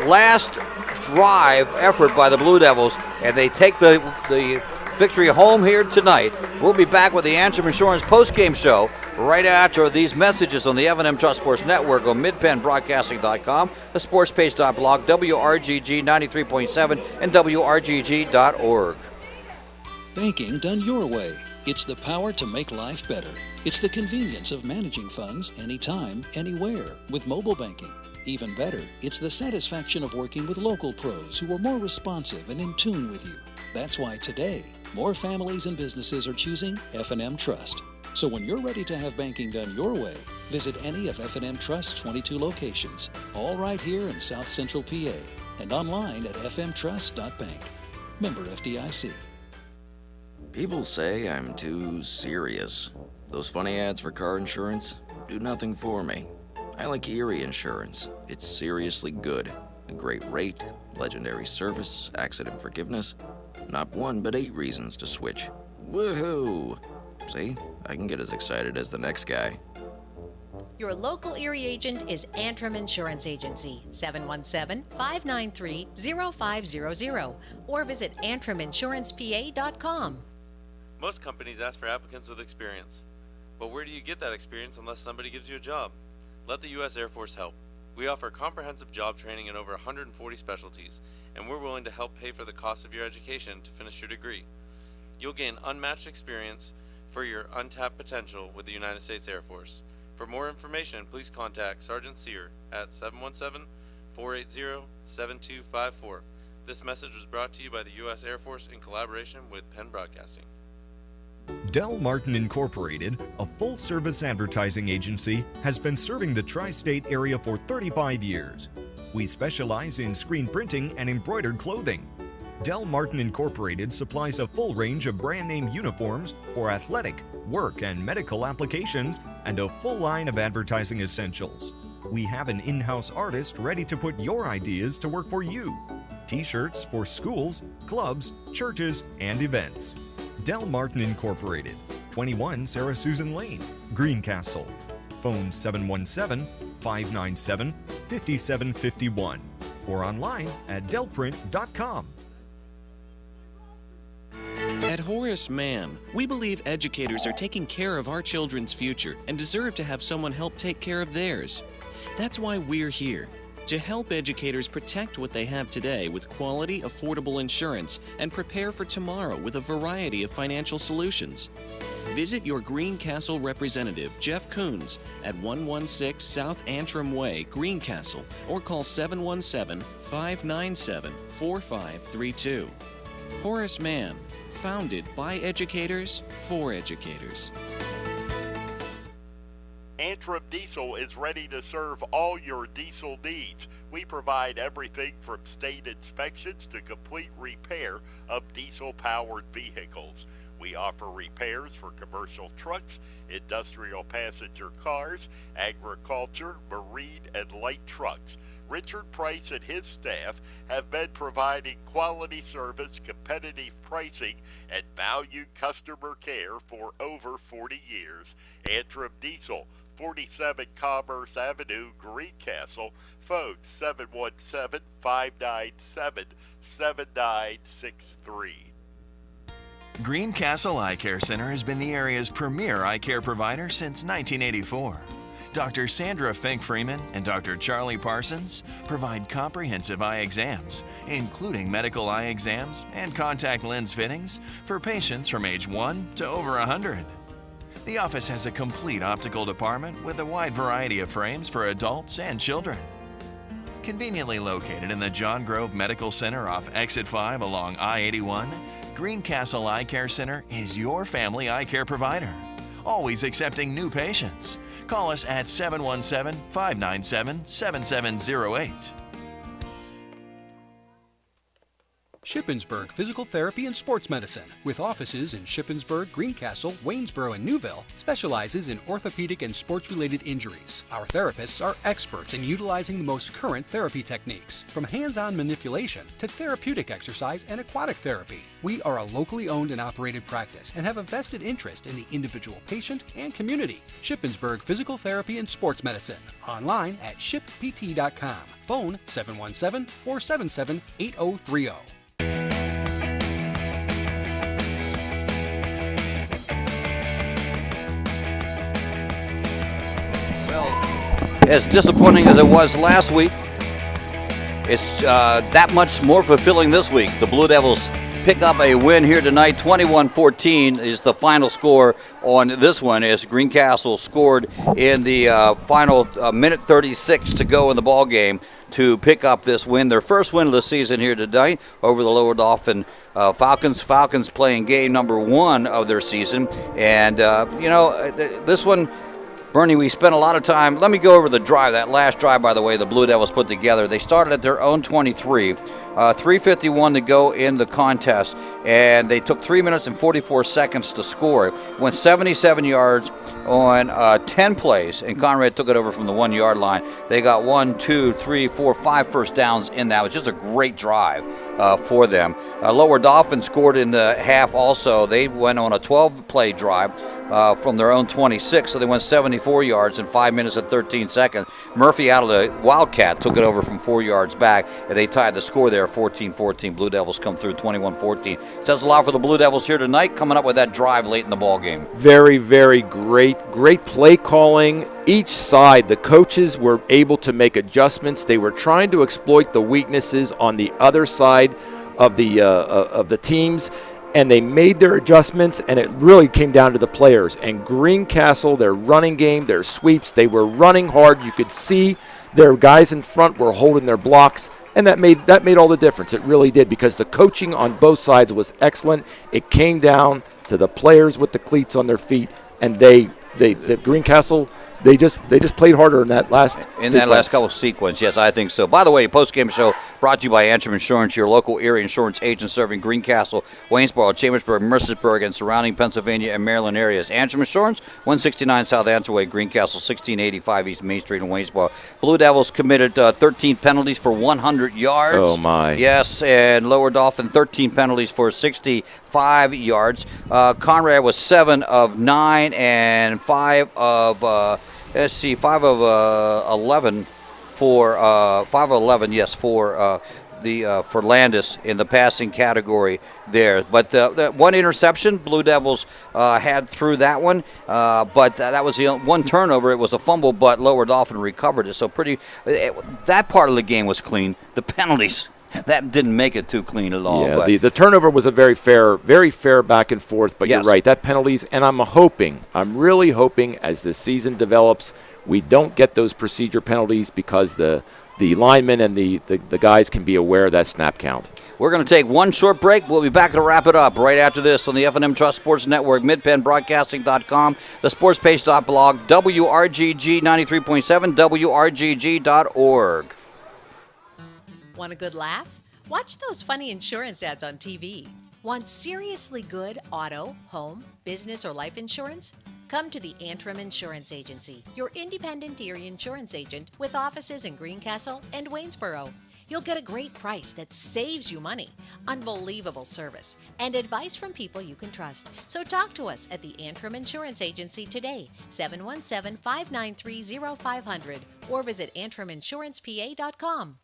last drive effort by the Blue Devils, and they take the victory home here tonight. We'll be back with the Antrim Insurance postgame show right after these messages on the F&M Trust Sports Network on midpennbroadcasting.com, the sportspage.blog, WRGG 93.7, and WRGG.org. Banking done your way. It's the power to make life better. It's the convenience of managing funds anytime, anywhere with mobile banking. Even better, it's the satisfaction of working with local pros who are more responsive and in tune with you. That's why today, more families and businesses are choosing F&M Trust. So when you're ready to have banking done your way, visit any of F&M Trust's 22 locations, all right here in South Central PA, and online at fmtrust.bank. Member FDIC. People say I'm too serious. Those funny ads for car insurance do nothing for me. I like Erie Insurance. It's seriously good. A great rate, legendary service, accident forgiveness. Not one, but 8 reasons to switch. Woohoo! See, I can get as excited as the next guy. Your local Erie agent is Antrim Insurance Agency, 717-593-0500, or visit antriminsurancepa.com. Most companies ask for applicants with experience. But where do you get that experience unless somebody gives you a job? Let the U.S. Air Force help. We offer comprehensive job training in over 140 specialties, and we're willing to help pay for the cost of your education to finish your degree. You'll gain unmatched experience for your untapped potential with the United States Air Force. For more information, please contact Sergeant Sear at 717-480-7254. This message was brought to you by the U.S. Air Force in collaboration with Penn Broadcasting. Del Martin Incorporated, a full-service advertising agency, has been serving the tri-state area for 35 years. We specialize in screen printing and embroidered clothing. Del Martin Incorporated supplies a full range of brand-name uniforms for athletic, work, and medical applications, and a full line of advertising essentials. We have an in-house artist ready to put your ideas to work for you. T-shirts for schools, clubs, churches, and events. Del Martin Incorporated, 21 Sarah Susan Lane, Greencastle. Phone 717-597-5751 or online at delprint.com. At Horace Mann, we believe educators are taking care of our children's future and deserve to have someone help take care of theirs. That's why we're here, to help educators protect what they have today with quality, affordable insurance and prepare for tomorrow with a variety of financial solutions. Visit your Greencastle representative, Jeff Coons, at 116 South Antrim Way, Greencastle, or call 717-597-4532. Horace Mann, founded by educators for educators. Antrim Diesel is ready to serve all your diesel needs. We provide everything from state inspections to complete repair of diesel-powered vehicles. We offer repairs for commercial trucks, industrial passenger cars, agriculture, marine, and light trucks. Richard Price and his staff have been providing quality service, competitive pricing, and valued customer care for over 40 years. Antrim Diesel, 47 Commerce Avenue, Greencastle. Phone 717-597-7963. Greencastle Eye Care Center has been the area's premier eye care provider since 1984. Dr. Sandra Fink-Freeman and Dr. Charlie Parsons provide comprehensive eye exams, including medical eye exams and contact lens fittings for patients from age 1 to over 100. The office has a complete optical department with a wide variety of frames for adults and children. Conveniently located in the John Grove Medical Center off Exit 5 along I-81, Greencastle Eye Care Center is your family eye care provider, always accepting new patients. Call us at 717-597-7708. Shippensburg Physical Therapy and Sports Medicine, with offices in Shippensburg, Greencastle, Waynesboro, and Newville, specializes in orthopedic and sports-related injuries. Our therapists are experts in utilizing the most current therapy techniques, from hands-on manipulation to therapeutic exercise and aquatic therapy. We are a locally owned and operated practice and have a vested interest in the individual patient and community. Shippensburg Physical Therapy and Sports Medicine, online at shippt.com. Phone 717-477-8030. As disappointing as it was last week, it's that much more fulfilling this week. The Blue Devils pick up a win here tonight. 21-14 is the final score on this one as Greencastle scored in the final minute 36 to go in the ball game to pick up this win. Their first win of the season here tonight over the Lower Dauphin Falcons. Falcons playing game number 1 of their season. And, this one, Bernie, we spent a lot of time. Let me go over the drive, that last drive, by the way, the Blue Devils put together. They started at their own 23, 3:51 to go in the contest, and they took 3 minutes and 44 seconds to score. Went 77 yards on 10 plays, and Conrad took it over from the 1 yard line. They got 1, 2, 3, 4, 5 first downs in that. It was just a great drive for them. Lower Dauphin scored in the half also. They went on a 12-play drive from their own 26, so they went 74 yards in 5 minutes and 13 seconds. Murphy out of the Wildcat took it over from 4 yards back, and they tied the score there, 14-14. Blue Devils come through 21-14. Says a lot for the Blue Devils here tonight, coming up with that drive late in the ball game. Very, very great play calling. Each side, the coaches were able to make adjustments. They were trying to exploit the weaknesses on the other side of the teams, and they made their adjustments, and it really came down to the players. And Greencastle, their running game, their sweeps, they were running hard. You could see their guys in front were holding their blocks, and that made all the difference. It really did, because the coaching on both sides was excellent. It came down to the players with the cleats on their feet, and the Greencastle, they just played harder in that last sequence. That last couple sequence, yes, I think so. By the way, post-game show brought to you by Antrim Insurance, your local area insurance agent serving Greencastle, Waynesboro, Chambersburg, Mercersburg, and surrounding Pennsylvania and Maryland areas. Antrim Insurance, 169 South Antrim Way, Greencastle, 1685 East Main Street in Waynesboro. Blue Devils committed 13 penalties for 100 yards. Oh, my. Yes, and Lower Dauphin, 13 penalties for 65 yards. Conrad was 7 of 9 and 5 of 11 for 5 of 11, yes, for Landis in the passing category there. But that one interception Blue Devils had through that one, but that was the one turnover. It was a fumble, but Lower Dauphin recovered it. So that part of the game was clean. The penalties, that didn't make it too clean at all. Yeah, the turnover was a very fair back and forth, but yes. You're right, that penalties, and I'm really hoping as the season develops, we don't get those procedure penalties, because the linemen and the guys can be aware of that snap count. We're going to take one short break. We'll be back to wrap it up right after this on the F&M Trust Sports Network, MidPennBroadcasting.com, the SportsPage.blog, WRGG 93.7, WRGG.org. Want a good laugh? Watch those funny insurance ads on TV. Want seriously good auto, home, business, or life insurance? Come to the Antrim Insurance Agency, your independent area insurance agent with offices in Greencastle and Waynesboro. You'll get a great price that saves you money, unbelievable service, and advice from people you can trust. So talk to us at the Antrim Insurance Agency today, 717-593-0500, or visit AntrimInsurancePA.com.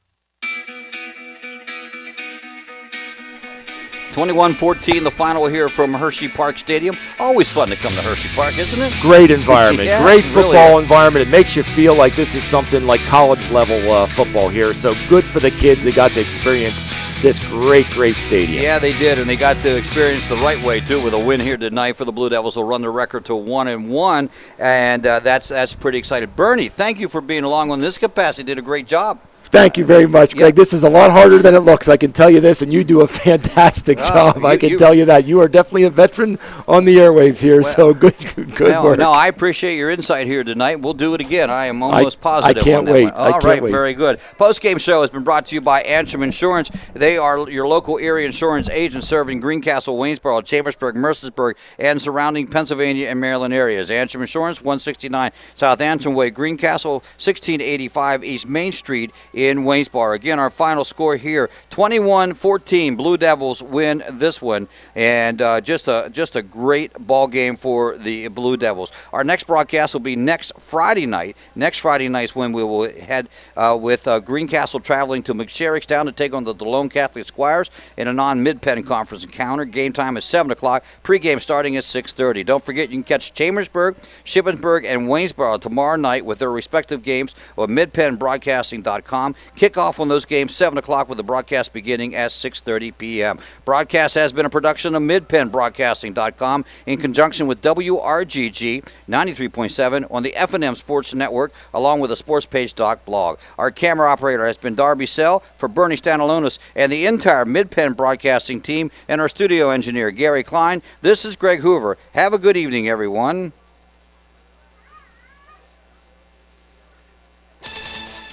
21-14, the final here from Hershey Park Stadium. Always fun to come to Hershey Park, isn't it? Great environment, yeah, great football environment. It makes you feel like this is something like college level football here. So good for the kids. They got to experience this great stadium. Yeah, they did, and they got to experience the right way too with a win here tonight for the Blue Devils. Will run the record to 1-1, and that's pretty exciting. Bernie, thank you for being along on this capacity. Did a great job. Thank you very much, Greg. Yep. This is a lot harder than it looks. I can tell you this, and you do a fantastic job. I can tell you that. You are definitely a veteran on the airwaves here, so good work. No, I appreciate your insight here tonight. We'll do it again. I am almost positive. I can't wait. All right, very good. Post-game show has been brought to you by Antrim Insurance. They are your local area insurance agent serving Greencastle, Waynesboro, Chambersburg, Mercersburg, and surrounding Pennsylvania and Maryland areas. Antrim Insurance, 169 South Antrim Way, Greencastle, 1685 East Main Street in Waynesboro. Again, our final score here, 21-14. Blue Devils win this one, and just a great ball game for the Blue Devils. Our next broadcast will be next Friday night. Next Friday night is when we will head with Greencastle traveling to McSherrickstown to take on the DeLone Catholic Squires in a non-Mid-Penn Conference encounter. Game time is 7 o'clock. Pre-game starting at 6:30. Don't forget, you can catch Chambersburg, Shippensburg, and Waynesboro tomorrow night with their respective games on MidPennBroadcasting.com. p.m. Kickoff on those games 7 o'clock with the broadcast beginning at 6:30 p.m. Broadcast has been a production of MidPennBroadcasting.com in conjunction with WRGG 93.7 on the F&M Sports Network, along with the Sports Page blog. Our camera operator has been Darby Sell for Bernie Stanalonis and the entire Mid-Penn Broadcasting team, and our studio engineer, Gary Klein. This is Greg Hoover. Have a good evening, everyone.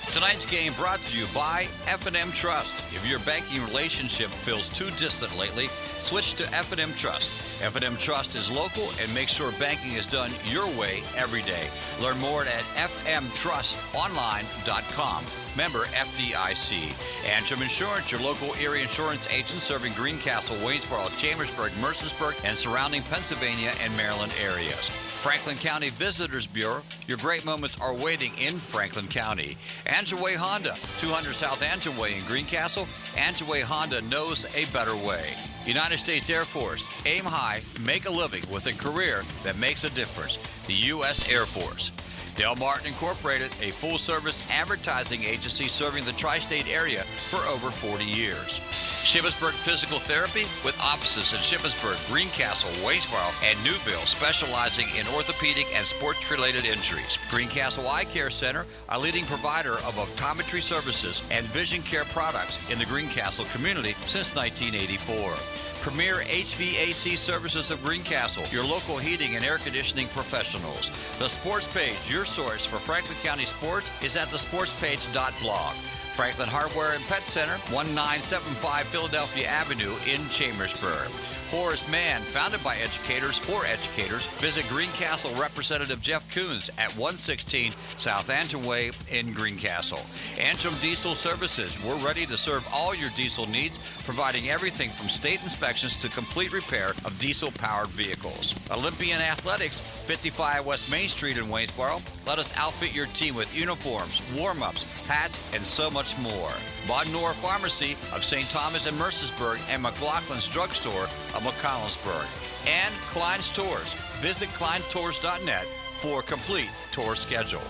Tonight's game brought to you by F&M Trust. If your banking relationship feels too distant lately, switch to F&M Trust. F&M Trust is local and makes sure banking is done your way every day. Learn more at fmtrustonline.com. Member FDIC. Antrim Insurance, your local area insurance agent serving Greencastle, Waynesboro, Chambersburg, Mercersburg, and surrounding Pennsylvania and Maryland areas. Franklin County Visitors Bureau, your great moments are waiting in Franklin County. Angeway Honda, 200 South Angeway in Greencastle. Angeway Honda knows a better way. United States Air Force, aim high, make a living with a career that makes a difference. The U.S. Air Force. Del Martin Incorporated, a full-service advertising agency serving the tri-state area for over 40 years. Shippensburg Physical Therapy, with offices in Shippensburg, Greencastle, Waynesboro, and Newville, specializing in orthopedic and sports-related injuries. Greencastle Eye Care Center, a leading provider of optometry services and vision care products in the Greencastle community since 1984. Premier HVAC Services of Greencastle, your local heating and air conditioning professionals. The Sports Page, your source for Franklin County sports, is at thesportspage.blog. Franklin Hardware and Pet Center, 1975 Philadelphia Avenue in Chambersburg. Horace Mann, founded by educators for educators. Visit Greencastle Representative Jeff Coons at 116 South Antrim Way in Greencastle. Antrim Diesel Services, we're ready to serve all your diesel needs, providing everything from state inspections to complete repair of diesel-powered vehicles. Olympian Athletics, 55 West Main Street in Waynesboro. Let us outfit your team with uniforms, warm-ups, hats, and so much more. Bodnor Pharmacy of St. Thomas and Mercersburg, and McLaughlin's Drugstore of McCollumsburg. And Klein's Tours. Visit kleintours.net for a complete tour schedule.